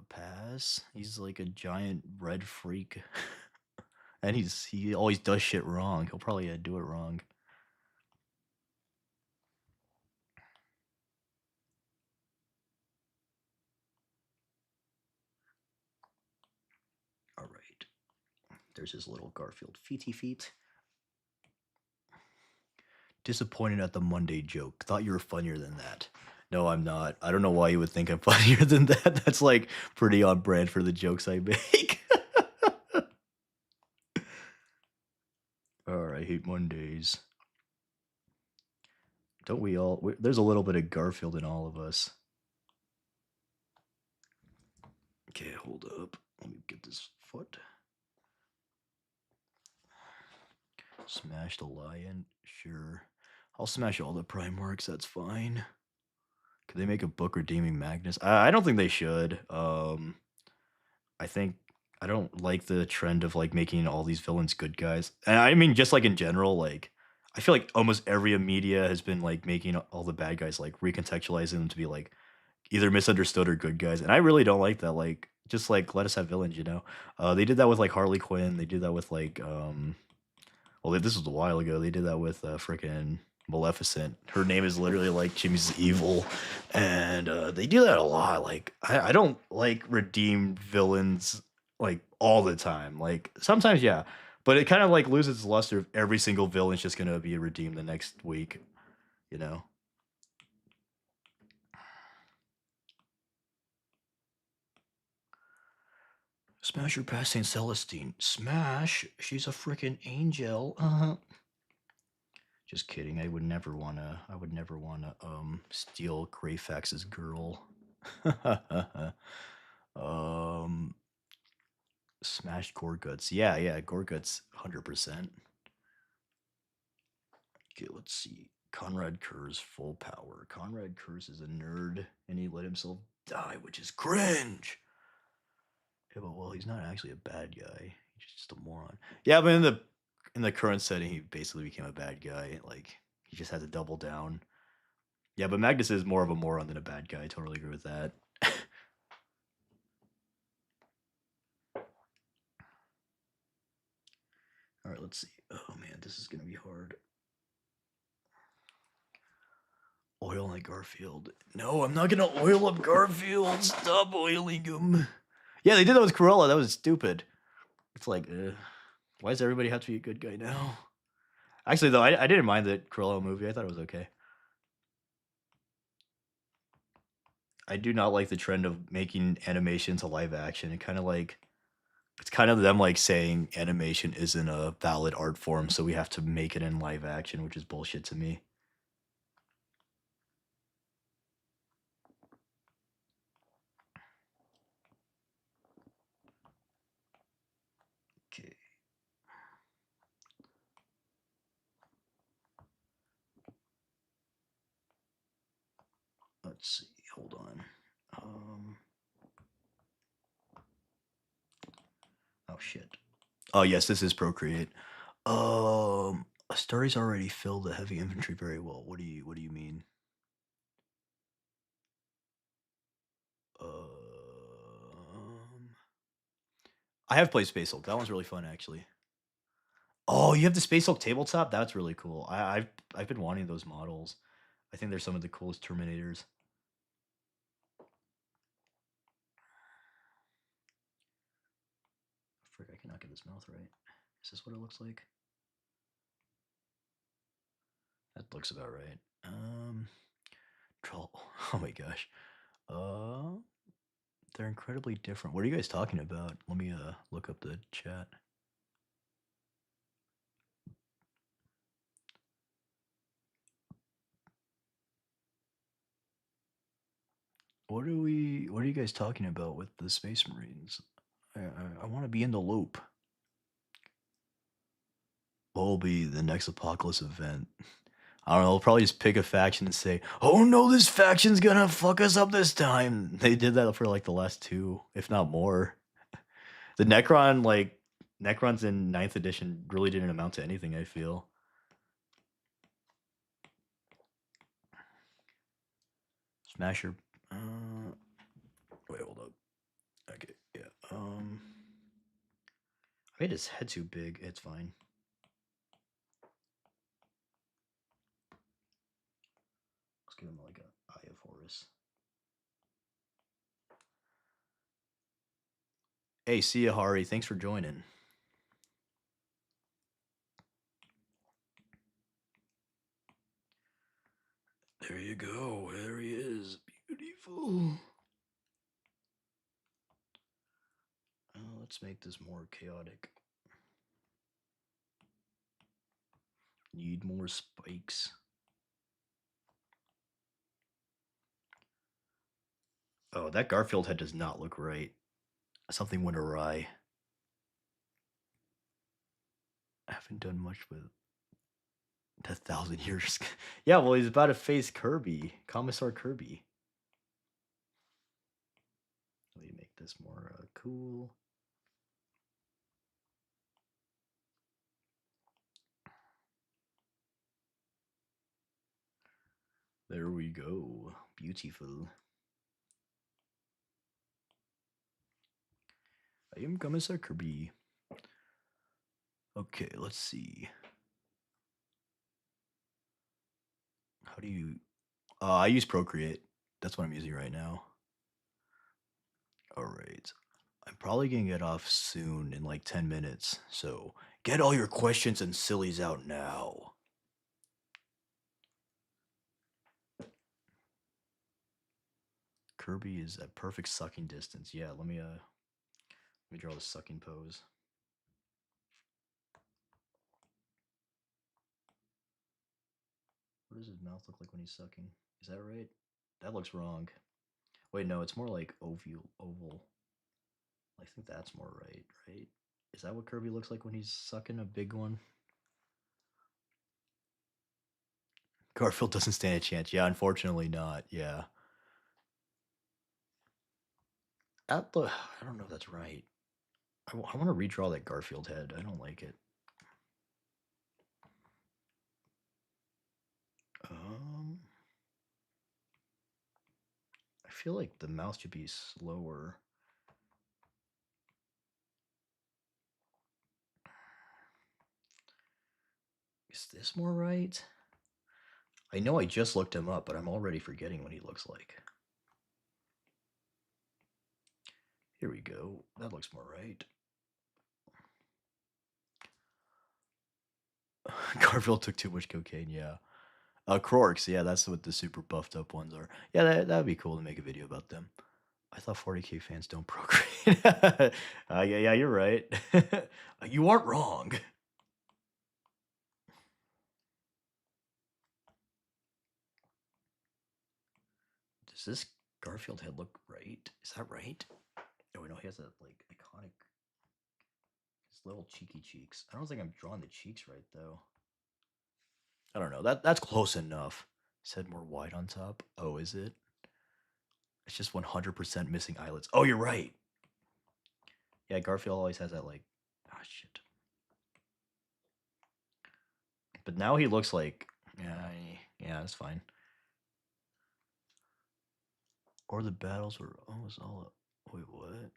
Pass. He's like a giant red freak, and he always does shit wrong. He'll probably do it wrong. All right. There's his little Garfield feety feet. Disappointed at the Monday joke. Thought you were funnier than that. No, I'm not. I don't know why you would think I'm funnier than that. That's like pretty on brand for the jokes I make. All right, I hate Mondays. Don't we all? There's a little bit of Garfield in all of us. Okay, hold up. Let me get this foot. Smash the lion. Sure. I'll smash all the Primarchs. That's fine. Could they make a book redeeming Magnus? I don't think they should. I think I don't like the trend of like making all these villains good guys. And I mean, just like in general, like I feel like almost every media has been like making all the bad guys like recontextualizing them to be like either misunderstood or good guys. And I really don't like that. Like, just like let us have villains, you know. They did that with like Harley Quinn. They did that with like well, this was a while ago. They did that with freaking Maleficent. Her name is literally like Jimmy's evil, and they do that a lot. Like I don't like redeemed villains like all the time. Like sometimes, yeah, but it kind of like loses its luster if every single villain's just gonna be redeemed the next week, you know. Smash her past Saint Celestine. Smash? She's a freaking angel. Just kidding. I would never wanna. I would never wanna steal Greyfax's girl. um, Smash Gorguts. Yeah, yeah, Gorguts, 100%. Okay, let's see. Conrad Kurz, full power. Conrad Kurz is a nerd, and he let himself die, which is cringe. Yeah, but well, he's not actually a bad guy. He's just a moron. Yeah, but in the current setting, he basically became a bad guy. Like he just had to double down. Yeah, but Magnus is more of a moron than a bad guy. I totally agree with that. All right, let's see. Oh man, this is gonna be hard. Oil like Garfield. No, I'm not gonna oil up Garfield. Stop oiling him. Yeah, they did that with Cruella. That was stupid. It's like, why does everybody have to be a good guy now? Actually, though, I didn't mind the Cruella movie. I thought it was okay. I do not like the trend of making animation to live action. It's kind of them like saying animation isn't a valid art form, so we have to make it in live action, which is bullshit to me. Okay. Let's see. Hold on. Oh shit. Oh yes, this is Procreate. A story's already filled the heavy infantry very well. What do you mean? Um, I have played Space Hulk. That one's really fun, actually. Oh, you have the Space Hulk tabletop? That's really cool. I've been wanting those models. I think they're some of the coolest Terminators. Frick, I cannot get this mouth right. Is this what it looks like? That looks about right. Troll. Oh my gosh. Uh, they're incredibly different. What are you guys talking about? Let me look up the chat. What are you guys talking about with the Space Marines? I want to be in the loop. What will be the next apocalypse event? I don't know. They'll probably just pick a faction and say, "Oh no, this faction's gonna fuck us up this time." They did that for like the last two, if not more. The Necrons in ninth edition really didn't amount to anything, I feel. Smasher. Wait, hold up. Okay, yeah. I made his head too big. It's fine. Let's give him like a Eye of Horus. Hey, see ya, Hari. Thanks for joining. There you go. There he is. Beautiful. Let's make this more chaotic. Need more spikes. Oh, that Garfield head does not look right. Something went awry. I haven't done much with 1,000 years. Yeah, well, he's about to face Kirby, Commissar Kirby. Let me make this more cool. There we go. Beautiful. I am Commissar Kirby. Okay, let's see. How do you... I use Procreate. That's what I'm using right now. Alright. I'm probably gonna get off soon in like 10 minutes, so get all your questions and sillies out now. Kirby is at perfect sucking distance. Yeah, let me draw the sucking pose. What does his mouth look like when he's sucking? Is that right? That looks wrong. Wait, no, it's more like oval. I think that's more right, right? Is that what Kirby looks like when he's sucking a big one? Garfield doesn't stand a chance. Yeah, unfortunately not. Yeah. I don't know if that's right. I want to redraw that Garfield head. I don't like it. I feel like the mouth should be slower. Is this more right? I know I just looked him up, but I'm already forgetting what he looks like. Here we go. That looks more right. Garfield took too much cocaine, yeah. Crocs, yeah, that's what the super buffed up ones are. Yeah, that'd be cool to make a video about them. I thought 40K fans don't procreate. Yeah, you're right. You aren't wrong. Does this Garfield head look right? Is that right? Oh, no, he has that like iconic, his little cheeky cheeks. I don't think I'm drawing the cheeks right though. I don't know. That's close enough. Said more white on top. Oh, is it? It's just 100% missing eyelids. Oh, you're right. Yeah, Garfield always has that like, ah, shit. But now he looks like, yeah, that's fine. Or the battles were almost all. Wait, what?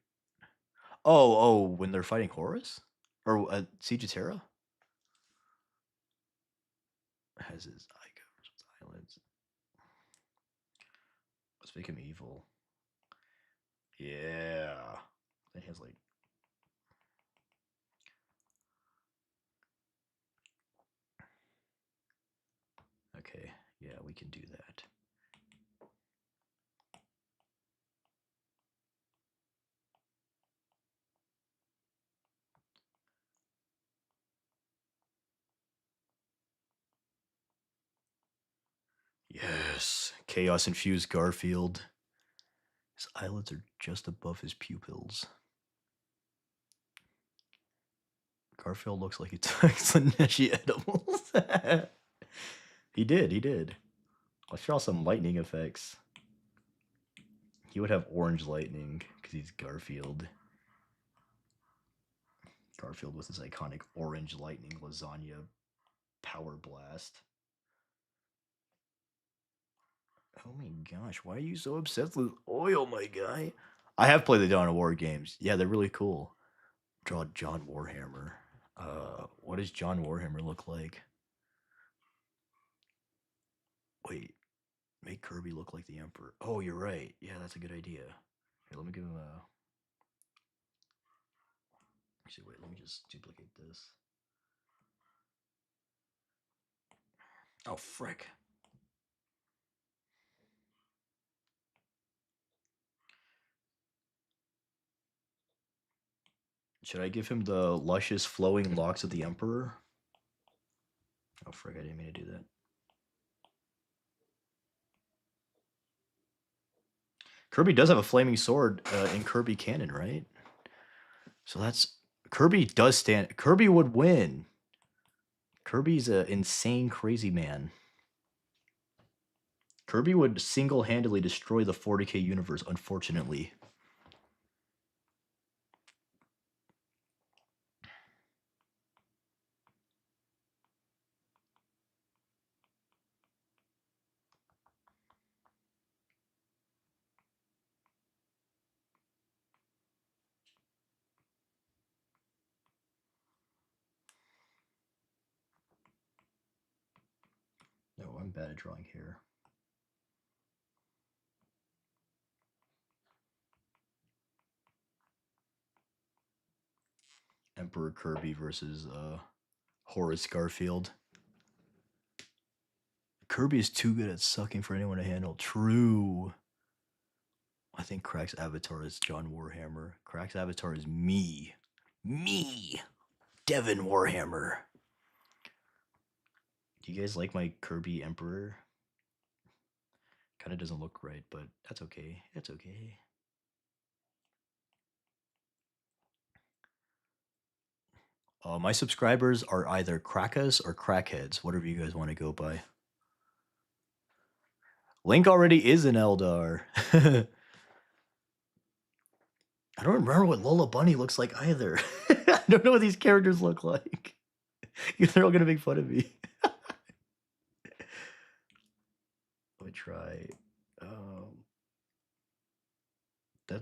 Oh, when they're fighting Horus or Siege of Terra has his eye covers with eyelids. Let's make him evil. Yeah. Then he has like. Okay, yeah, we can do that. Yes, chaos infused Garfield. His eyelids are just above his pupils. Garfield looks like he took some Neshi edibles. He did. Let's draw some lightning effects. He would have orange lightning because he's Garfield. Garfield with his iconic orange lightning lasagna power blast. Oh my gosh, why are you so obsessed with oil, my guy? I have played the Dawn of War games. Yeah, they're really cool. Draw John Warhammer. What does John Warhammer look like? Wait, make Kirby look like the Emperor. Oh, you're right. Yeah, that's a good idea. Here, let me give him a. Actually, wait, let me just duplicate this. Oh, frick. Should I give him the luscious flowing locks of the Emperor? Oh, frick, I didn't mean to do that. Kirby does have a flaming sword in Kirby canon, right? So that's Kirby does stand. Kirby would win. Kirby's an insane, crazy man. Kirby would single-handedly destroy the 40k universe, unfortunately. No, I'm bad at drawing here. Emperor Kirby versus Horace Garfield. Kirby is too good at sucking for anyone to handle. True. I think Crack's avatar is John Warhammer. Crack's avatar is me. Me! Devin Warhammer. Do you guys like my Kirby Emperor? Kind of doesn't look right, but that's okay. It's okay. My subscribers are either Crackas or Crackheads, whatever you guys want to go by. Link already is an Eldar. I don't remember what Lola Bunny looks like either. I don't know what these characters look like. They're all gonna make fun of me. Let me try.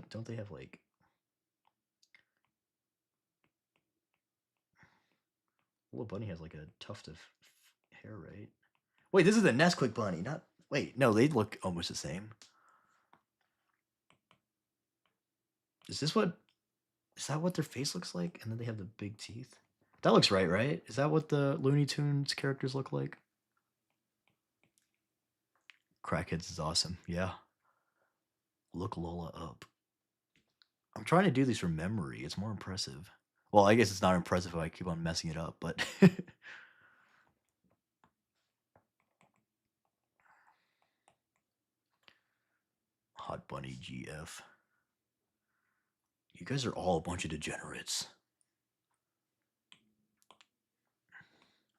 Don't they have like? Lola Bunny has like a tuft of hair, right? Wait, this is the Nesquik Bunny, not. Wait, no, they look almost the same. Is this what? Is that what their face looks like? And then they have the big teeth. That looks right, right? Is that what the Looney Tunes characters look like? Crackheads is awesome. Yeah. Look Lola up. I'm trying to do these from memory. It's more impressive. Well, I guess it's not impressive if I keep on messing it up, but Hot Bunny GF. You guys are all a bunch of degenerates.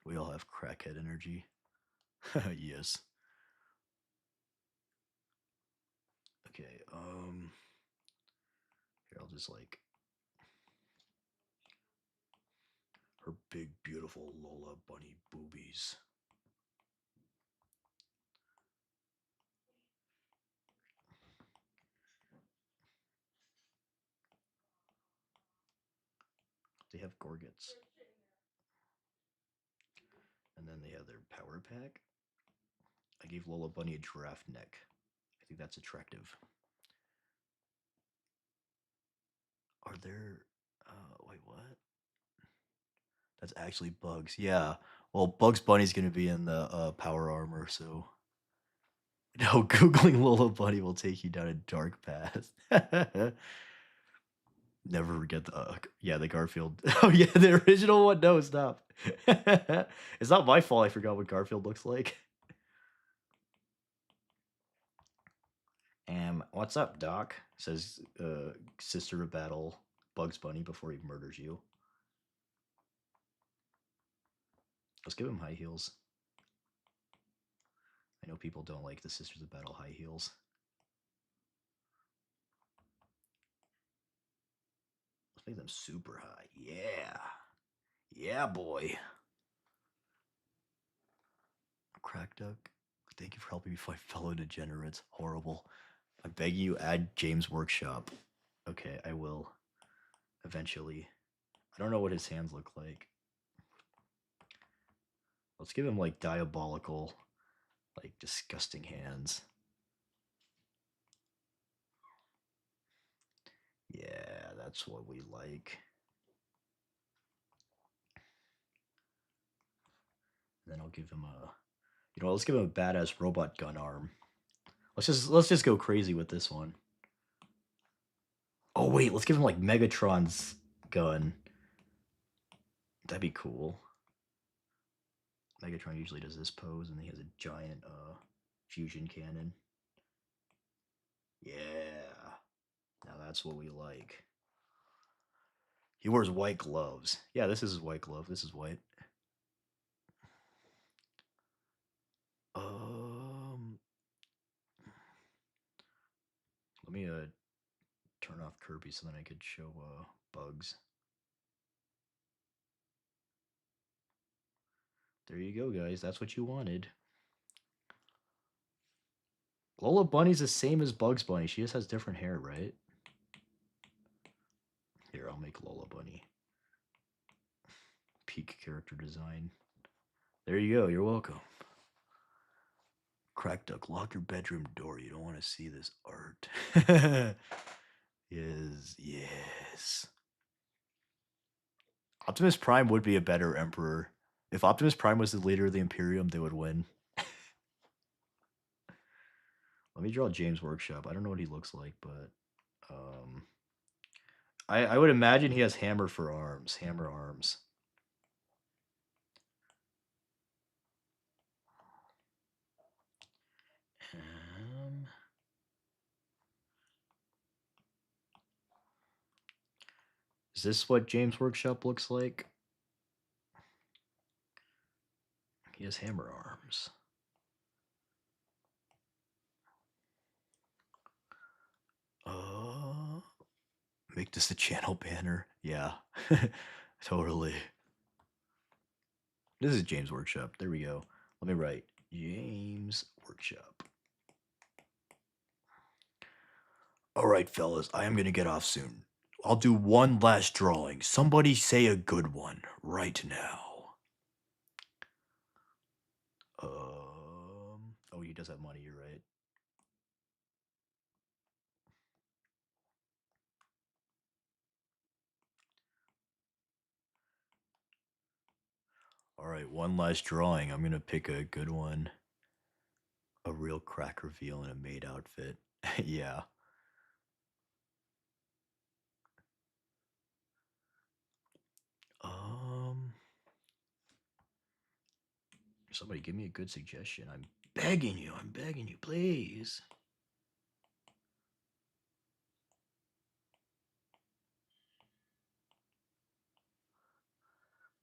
We all have crackhead energy. Yes. Okay, here I'll just like her big, beautiful Lola bunny boobies. They have gorgets. And then they have their power pack. I gave Lola Bunny a giraffe neck. I think that's attractive. Are there. Wait, what? That's actually Bugs. Yeah. Well, Bugs Bunny's gonna be in the power armor, so. No, Googling Lola Bunny will take you down a dark path. Never forget the. Yeah, the Garfield. Oh, yeah, the original one. No, stop. It's not my fault I forgot what Garfield looks like. What's up, Doc? Says Sister of Battle Bugs Bunny before he murders you. Let's give him high heels. I know people don't like the Sisters of Battle high heels. Let's make them super high. Yeah. Yeah, boy. KrakDuk, thank you for helping me fight fellow degenerates. Horrible. I beg you, add James Workshop. Okay, I will. Eventually. I don't know what his hands look like. Let's give him like diabolical, like disgusting hands. Yeah, that's what we like. And then I'll give him a, let's give him a badass robot gun arm. Let's just go crazy with this one. Oh wait, let's give him like Megatron's gun. That'd be cool. Megatron usually does this pose, and he has a giant fusion cannon. Yeah, now that's what we like. He wears white gloves. Yeah, this is his white glove. This is white. Um, let me turn off Kirby so then I could show Bugs. There you go, guys. That's what you wanted. Lola Bunny's the same as Bugs Bunny. She just has different hair, right? Here, I'll make Lola Bunny. Peak character design. There you go. You're welcome. KrakDuk, lock your bedroom door. You don't want to see this art. Yes. Optimus Prime would be a better emperor. If Optimus Prime was the leader of the Imperium, they would win. Let me draw James Workshop. I don't know what he looks like, but I would imagine he has hammer for arms. Hammer arms. Is this what James Workshop looks like? He has hammer arms. Make this the channel banner. Yeah, totally. This is James Workshop. There we go. Let me write James Workshop. All right, fellas, I am going to get off soon. I'll do one last drawing. Somebody say a good one right now. Oh, he does have money, you're right. All right, one last drawing. I'm going to pick a good one. A real crack reveal in a maid outfit. Yeah. Somebody give me a good suggestion. I'm begging you, please.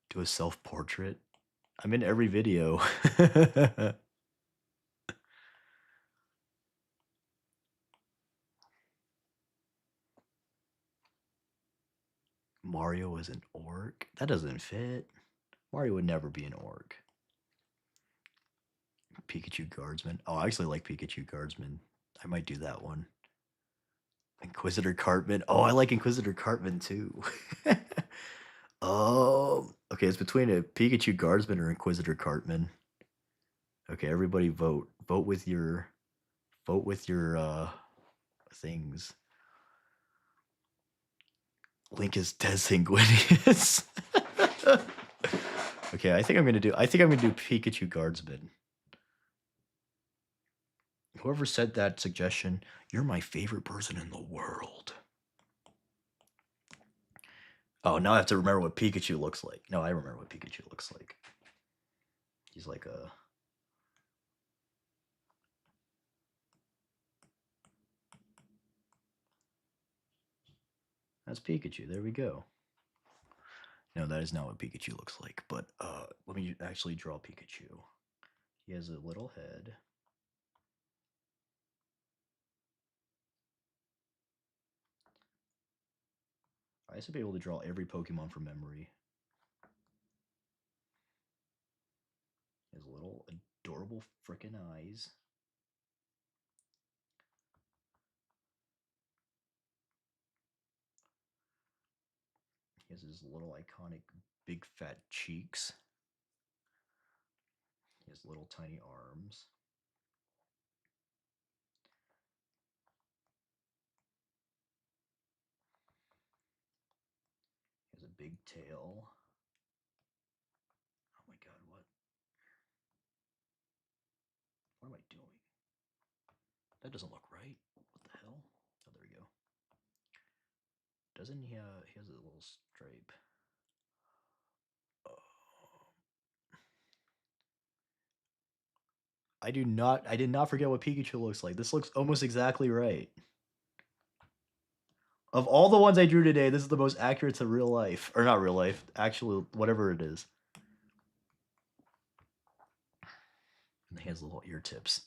Do a self-portrait. I'm in every video. Mario as an orc? That doesn't fit. Mario would never be an orc. Pikachu Guardsman. Oh, I actually like Pikachu Guardsman. I might do that one. Inquisitor Cartman. Oh, I like Inquisitor Cartman too. Oh, okay. It's between a Pikachu Guardsman or Inquisitor Cartman. Okay, everybody vote. Vote with your things. Link is desanguineous. Okay, I think I'm gonna do Pikachu Guardsman. Whoever said that suggestion, you're my favorite person in the world. Oh, now I have to remember what Pikachu looks like. No, I remember what Pikachu looks like. He's like a... That's Pikachu. There we go. No, that is not what Pikachu looks like. But let me actually draw Pikachu. He has a little head. I used to be able to draw every Pokemon from memory. His little adorable freaking eyes. He has his little iconic big fat cheeks. He has little tiny arms. He has a big tail. Oh my god, what? What am I doing? That doesn't look right. What the hell? Oh, there we go. Doesn't he has a little stripe. I did not forget what Pikachu looks like. This looks almost exactly right. Of all the ones I drew today, this is the most accurate to real life. Or not real life, actually, whatever it is. And he has little ear tips.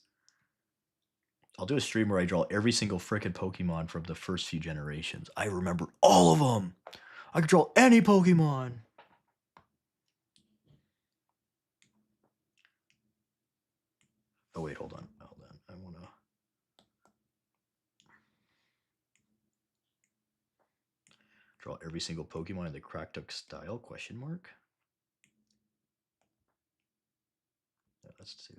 I'll do a stream where I draw every single frickin' Pokemon from the first few generations. I remember all of them. I could draw any Pokemon. Oh wait, hold on. I wanna draw every single Pokemon in the KrakDuk's style? Question mark. Yeah, let's do.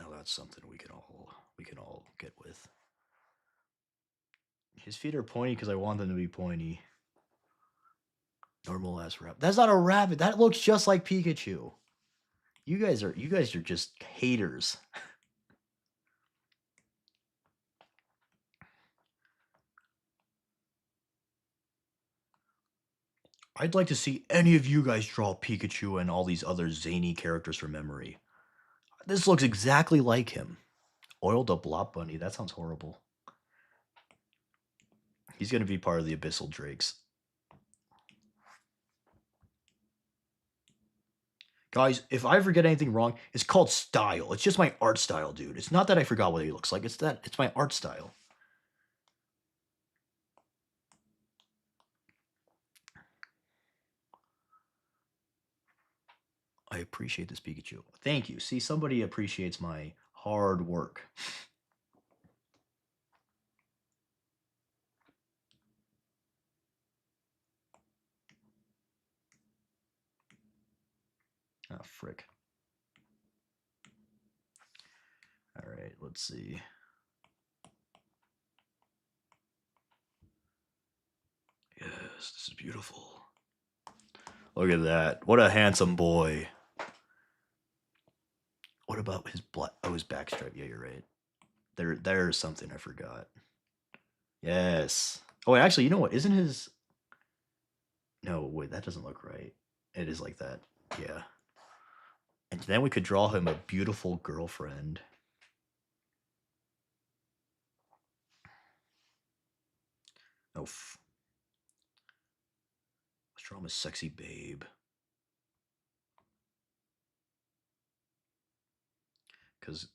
Now that's something we can all get with. His feet are pointy because I want them to be pointy. Normal ass rabbit. That's not a rabbit. That looks just like Pikachu. You guys are just haters. I'd like to see any of you guys draw Pikachu and all these other zany characters from memory. This looks exactly like him. Oiled a Blop Bunny. That sounds horrible. He's going to be part of the Abyssal Drakes. Guys, if I forget anything wrong, it's called style. It's just my art style, dude. It's not that I forgot what he looks like. It's my art style. I appreciate this Pikachu. Thank you. See, somebody appreciates my hard work. Ah, frick. All right, let's see. Yes, this is beautiful. Look at that. What a handsome boy. What about his black? Oh, his backstrap. Yeah, you're right. There's something I forgot. Yes. Oh, wait, actually, you know what? Isn't his... No, wait, that doesn't look right. It is like that. Yeah. And then we could draw him a beautiful girlfriend. Oh, let's draw him a sexy babe. Because,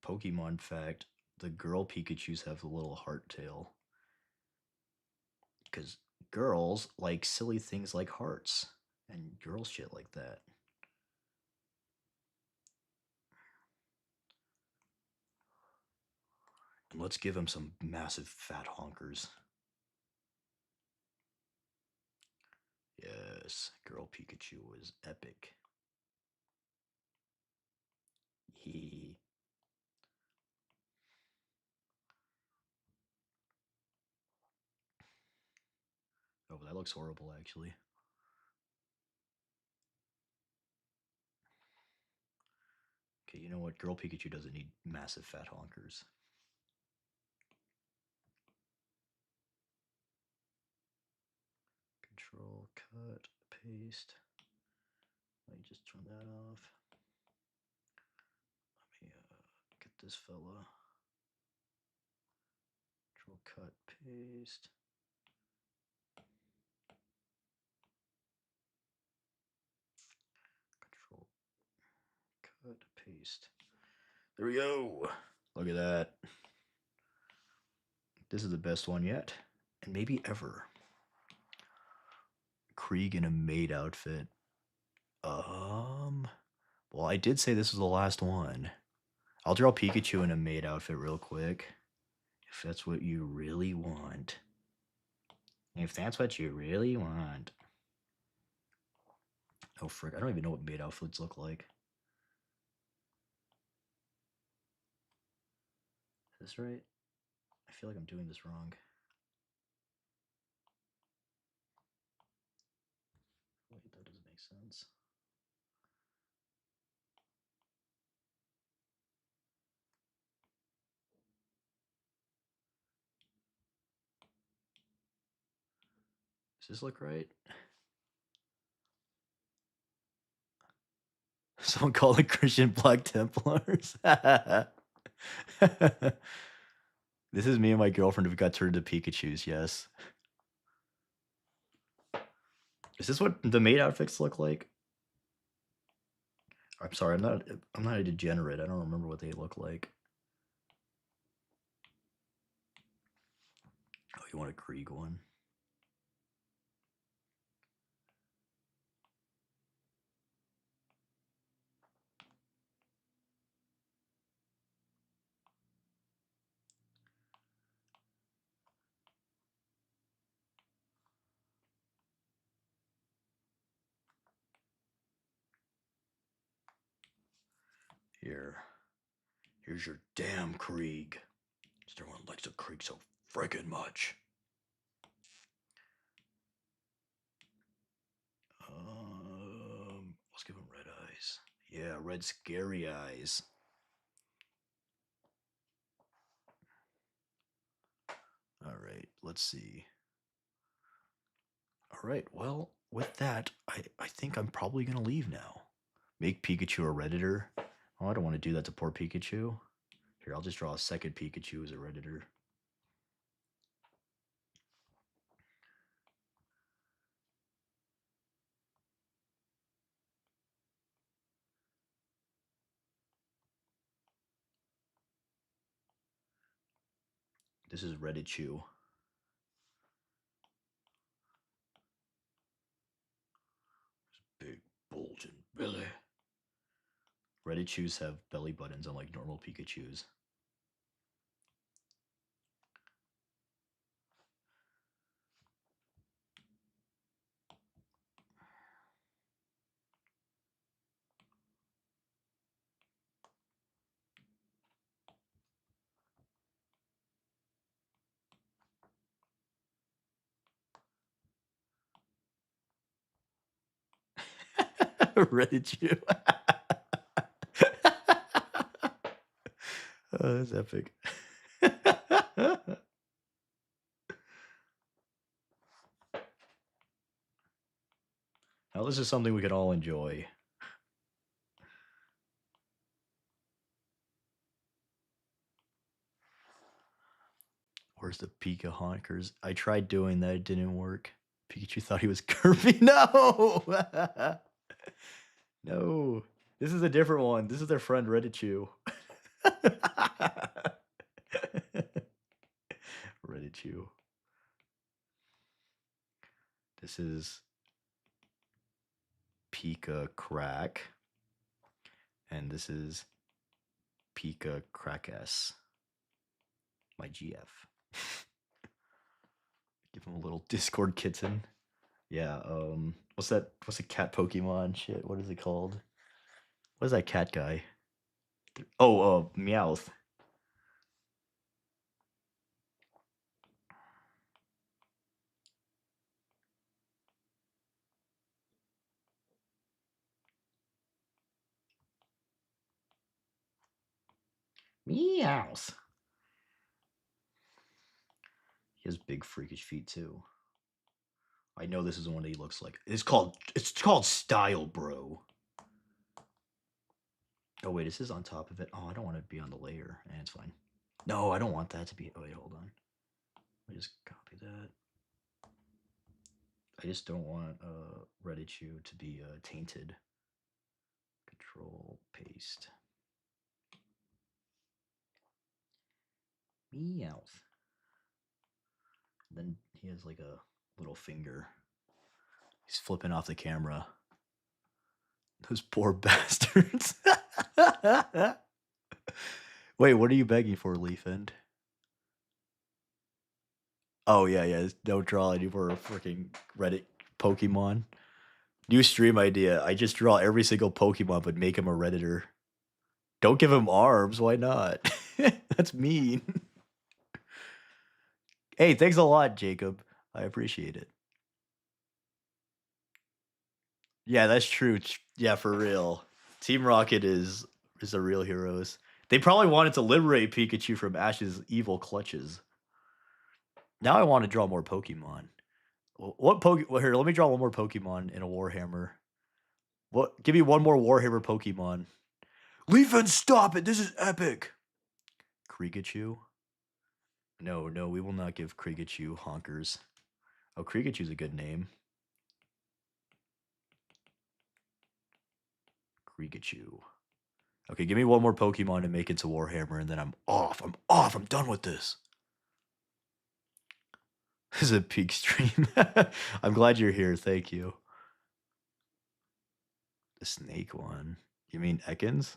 Pokemon fact, the girl Pikachus have a little heart tail. Because girls like silly things like hearts and girl shit like that. And let's give him some massive fat honkers. Yes, girl Pikachu was epic. Hee. Oh, that looks horrible, actually. Okay, you know what? Girl Pikachu doesn't need massive fat honkers. Control, cut, paste. Let me just turn that off. Let me get this fella. Control, cut, paste. Control, cut, paste. There we go. Look at that. This is the best one yet, and maybe ever. Krieg in a maid outfit. Well, I did say this was the last one. I'll draw Pikachu in a maid outfit real quick. If that's what you really want. If that's what you really want. Oh, frick. I don't even know what maid outfits look like. Is this right? I feel like I'm doing this wrong. Wait, that doesn't make sense. Does this look right? Someone called it Christian Black Templars. This is me and my girlfriend who got turned into Pikachus, yes. Is this what the maid outfits look like? I'm sorry, I'm not a degenerate. I don't remember what they look like. Oh, you want a Krieg one? Here. Here's your damn Krieg. Everyone likes a Krieg so friggin' much. Let's give him red eyes. Yeah, red scary eyes. All right, let's see. All right, well, with that, I think I'm probably going to leave now. Make Pikachu a Redditor. Oh, I don't want to do that to poor Pikachu. Here, I'll just draw a second Pikachu as a Redditor. This is Reddichu. Big bulging belly. Reddichus have belly buttons unlike normal Pikachus. Reddichu. Oh, that's epic. Now, this is something we can all enjoy. Where's the Pika Honkers? I tried doing that, it didn't work. Pikachu thought he was Kirby. No! No. This is a different one. This is their friend Reddichu. Reddichu. This is Pika Crack. And this is Pika Crack-S. My GF. Give him a little Discord kitten. Yeah, what's that? What's a cat Pokemon? Shit, what is it called? What is that cat guy? Oh, Meowth. Meowth. He has big freakish feet too. I know this is the one that he looks like. It's called Style Bro. Oh wait, this is on top of it. Oh, I don't want to be on the layer. And it's fine. No, I don't want that to be. Oh wait, hold on. Let me just copy that. I just don't want Reddichu to be tainted. Control paste. Meowth. Then he has like a little finger. He's flipping off the camera. Those poor bastards. Wait, what are you begging for, Leafend? Oh yeah. Don't draw any more freaking Reddit Pokemon. New stream idea. I just draw every single Pokemon, but make him a Redditor. Don't give him arms. Why not? That's mean. Hey, thanks a lot, Jacob. I appreciate it. Yeah, that's true. Yeah, for real. Team Rocket is the real heroes. They probably wanted to liberate Pikachu from Ash's evil clutches. Now I want to draw more Pokemon. What Well, here, let me draw one more Pokemon in a Warhammer. What? Give me one more Warhammer Pokemon. Leafin, stop it! This is epic. Krigachu. No, we will not give Krigachu honkers. Oh, Krigachu's a good name. Krigachu. Okay, give me one more Pokemon to make it to Warhammer, and then I'm off. I'm done with this. This is a peak stream. I'm glad you're here. Thank you. The snake one. You mean Ekans?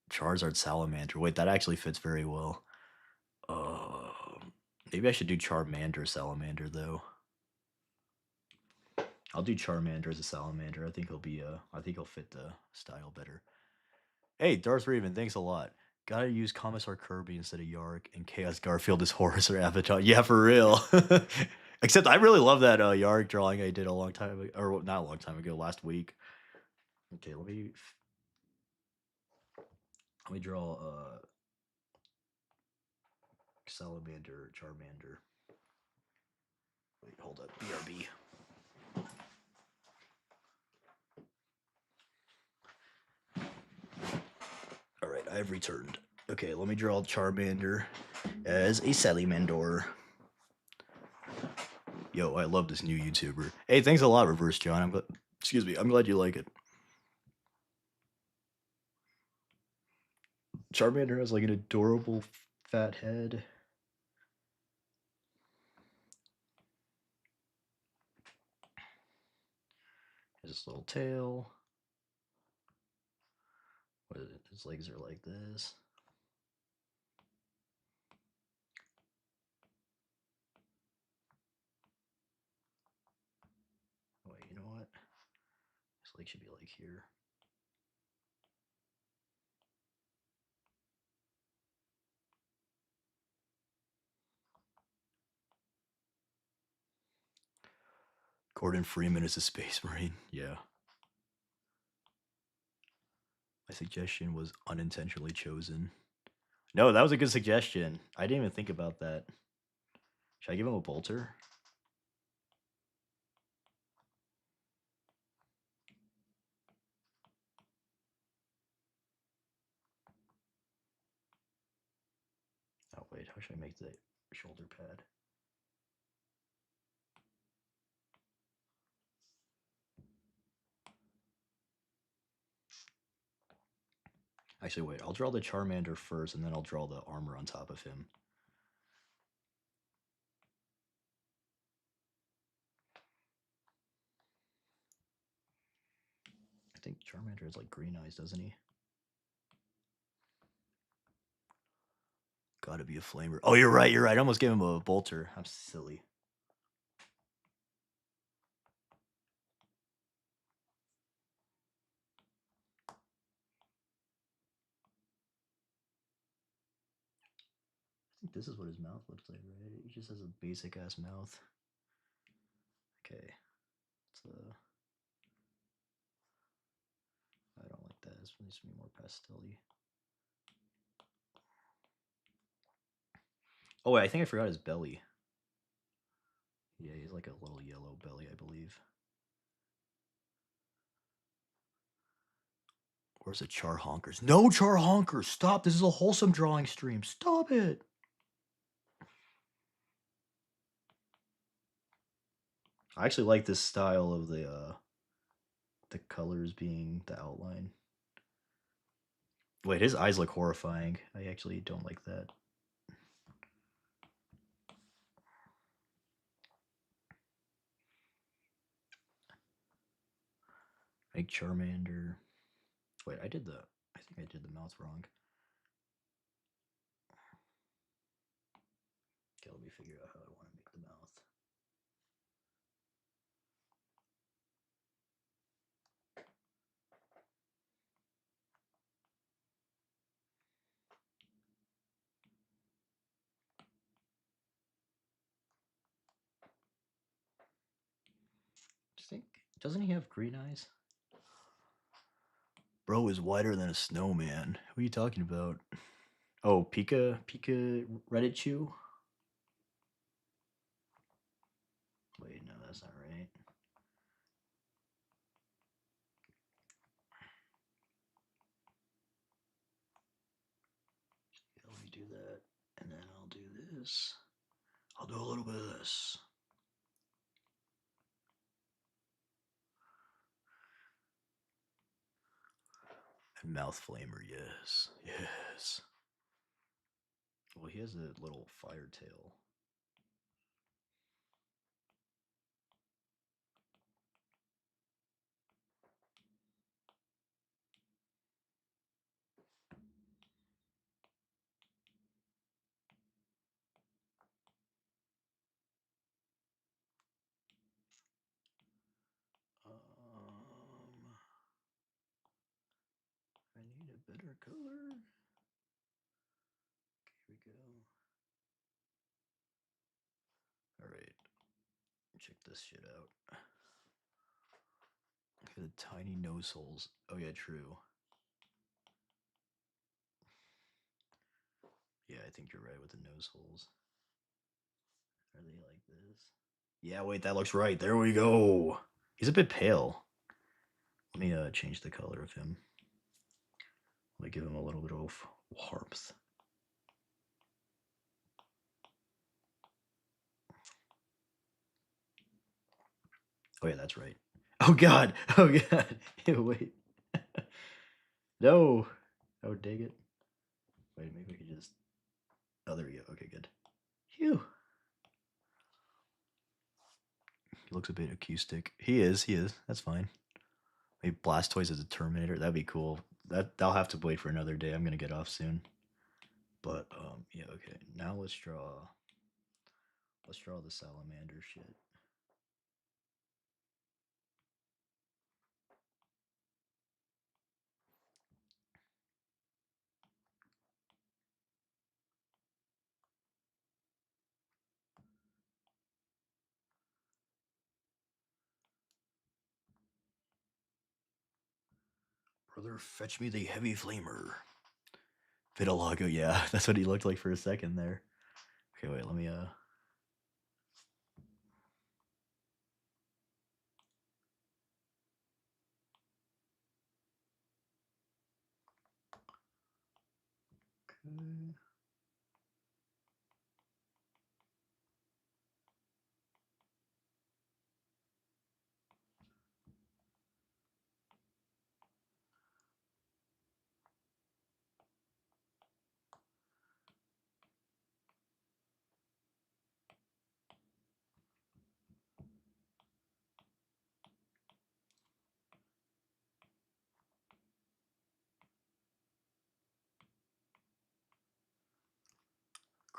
Charizard Salamander. Wait, that actually fits very well. Maybe I should do Charmander Salamander though. I'll do Charmander as a Salamander. I think he'll fit the style better. Hey, Darth Raven, thanks a lot. Gotta use Commissar Kirby instead of Yark, and Chaos Garfield is Horus or Avatar. Yeah, for real. Except I really love that Yark drawing I did a long time ago, or not a long time ago, last week. Okay, let me draw Salamander, Charmander. Wait, hold up. BRB. Alright, I've returned. Okay, let me draw Charmander as a Salamandor. Yo, I love this new YouTuber. Hey, thanks a lot, Reverse John. I'm glad you like it. Charmander has like an adorable fat head. His little tail. What is it? His legs are like this. Wait, you know what? His legs should be like here. Gordon Freeman is a space marine. Yeah. My suggestion was unintentionally chosen. No, that was a good suggestion. I didn't even think about that. Should I give him a bolter? Oh, wait. How should I make the shoulder pad? Actually, wait. I'll draw the Charmander first, and then I'll draw the armor on top of him. think Charmander has like green eyes, doesn't he? Gotta be a flamer. Oh, you're right. You're right. I almost gave him a bolter. I'm silly. I think this is what his mouth looks like, right? He just has a basic ass mouth. Okay. I don't like that. This needs to be more pastel-y. Oh wait, I think I forgot his belly. Yeah, he's like a little yellow belly, I believe. Where's the char honkers? No char honkers! Stop! This is a wholesome drawing stream. Stop it! I actually like this style of the colors being the outline. Wait, his eyes look horrifying. I actually don't like that. Make Charmander. Wait, I think I did the mouth wrong. Okay, let me figure out how I want to make the mouth. Doesn't he have green eyes? Bro is whiter than a snowman. What are you talking about? Oh, Pika Reddit Chew? Wait, no, that's not right. Yeah, let me do that. And then I'll do this. I'll do a little bit of this. And mouth flamer, yes. Yes. Well, he has a little fire tail. I need a better color. Okay, here we go. Alright. Check this shit out. Look at the tiny nose holes. Oh yeah, true. Yeah, I think you're right with the nose holes. Are they like this? Yeah, wait, that looks right. There we go. He's a bit pale. Let me change the color of him. Let me give him a little bit of warmth. Oh yeah, that's right. Oh god. Oh god. Ew, wait. No. Oh, dang it. Wait, maybe I could just... Oh, there we go. Okay, good. Phew. He looks a bit acoustic. He is. That's fine. Maybe Blastoise as a Terminator. That'd be cool. That'll have to wait for another day. I'm gonna get off soon. But yeah, okay. Now let's draw the salamander shit. Brother, fetch me the heavy flamer. Vitiligo, yeah, that's what he looked like for a second there. Okay, wait, let me Okay.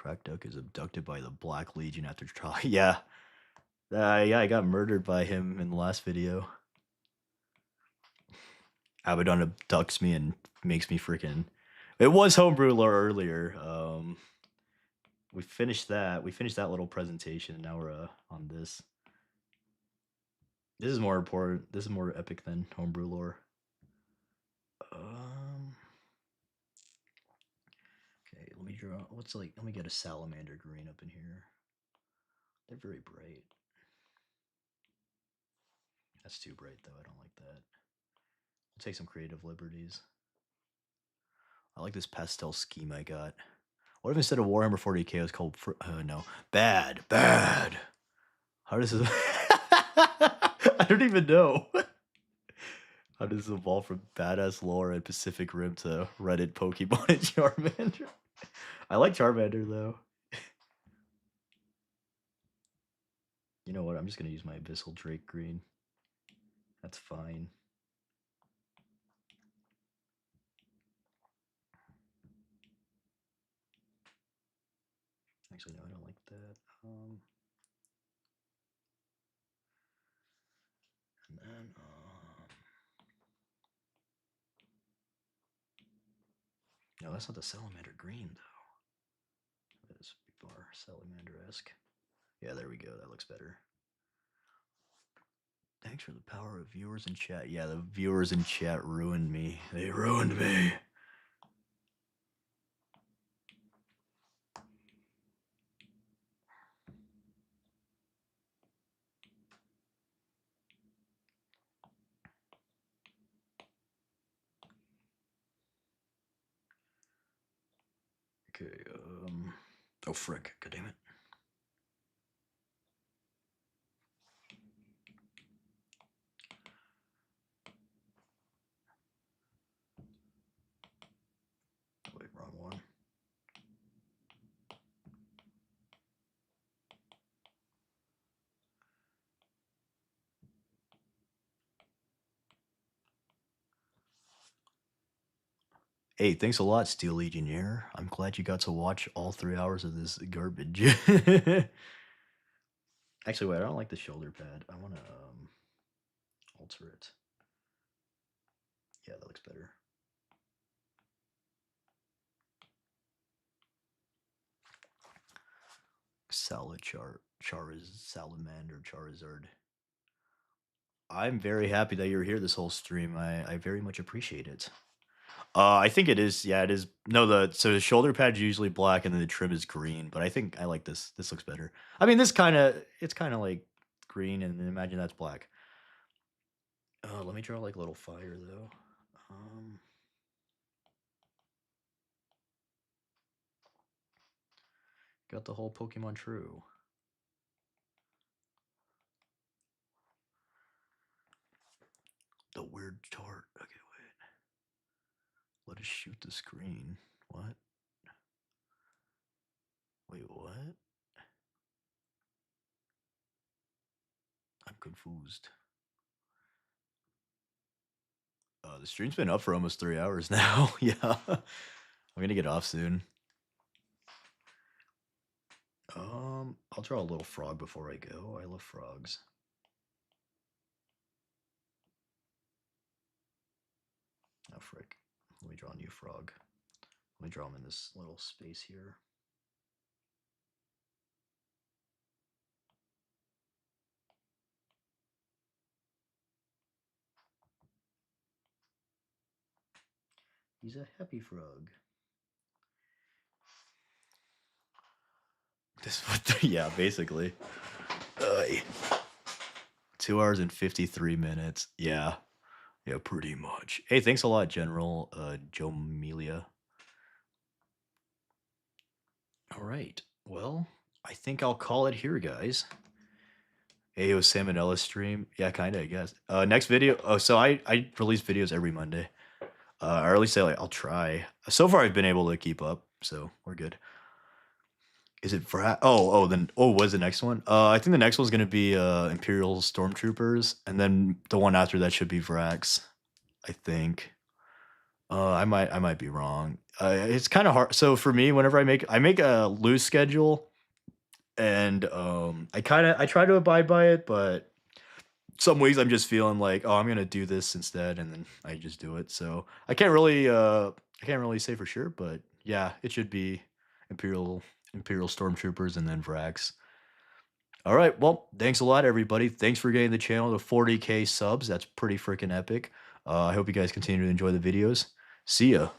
KrakDuk is abducted by the Black Legion after trial. Yeah. Yeah, I got murdered by him in the last video. Abaddon abducts me and makes me freaking. It was homebrew lore earlier. We finished that. We finished that little presentation, and now we're on this. This is more important. This is more epic than homebrew lore. Okay, let me draw. What's like? Let me get a salamander green up in here. They're very bright. That's too bright though. I don't like that. We'll take some creative liberties. I like this pastel scheme I got. What if instead of Warhammer 40k it was called no, bad. How does this I don't even know. How does this evolve from badass lore and Pacific Rim to Reddit Pokemon and Charmander? I like Charmander though. You know what? I'm just gonna use my Abyssal Drake green. That's fine. Actually, no, I don't like that. And then, no, that's not the salamander green though. That is bar salamander-esque. Yeah, there we go. That looks better. Thanks for the power of viewers in chat. Yeah, the viewers in chat ruined me. They ruined me. Okay, oh frick, god damn it. Wait, wrong one. Hey, thanks a lot, Steel Legionnaire. I'm glad you got to watch all 3 hours of this garbage. Actually, wait, I don't like the shoulder pad. I want to alter it. Yeah, that looks better. Salamander Charizard. I'm very happy that you're here this whole stream. I very much appreciate it. I think it is. Yeah, it is. No, the shoulder pad's usually black and then the trim is green. But I think I like this. This looks better. I mean, it's kind of like green, and then imagine that's black. Let me draw like a little fire though. Got the whole Pokemon True. The weird chart. Okay, wait. Let us shoot the screen. What? Wait, what? I'm confused. The stream's been up for almost 3 hours now. Yeah. I'm gonna get off soon. I'll draw a little frog before I go. I love frogs. Oh, frick. Let me draw a new frog. Let me draw him in this little space here. He's a happy frog. This what? Yeah, basically. 2 hours and 53 minutes. Yeah. Yeah, pretty much. Hey, thanks a lot, General Joe Melia. All right. Well, I think I'll call it here, guys. Hey, it was Salmonella stream. Yeah, kind of, I guess. Next video. Oh, so I release videos every Monday. Or at least I'll try. So far, I've been able to keep up, so we're good. Is it Vrat? What's the next one? I think the next one's gonna be Imperial Stormtroopers, and then the one after that should be Vrax. I think. I might be wrong. It's kinda hard so for me, whenever I make a loose schedule and, I try to abide by it, but some weeks I'm just feeling like, "Oh, I'm gonna do this instead," and then I just do it, so I can't really say for sure, but yeah, it should be Imperial Stormtroopers and then Vrax. Alright, well, thanks a lot, everybody. Thanks for getting the channel to 40K subs, that's pretty freaking epic. I hope you guys continue to enjoy the videos. See ya.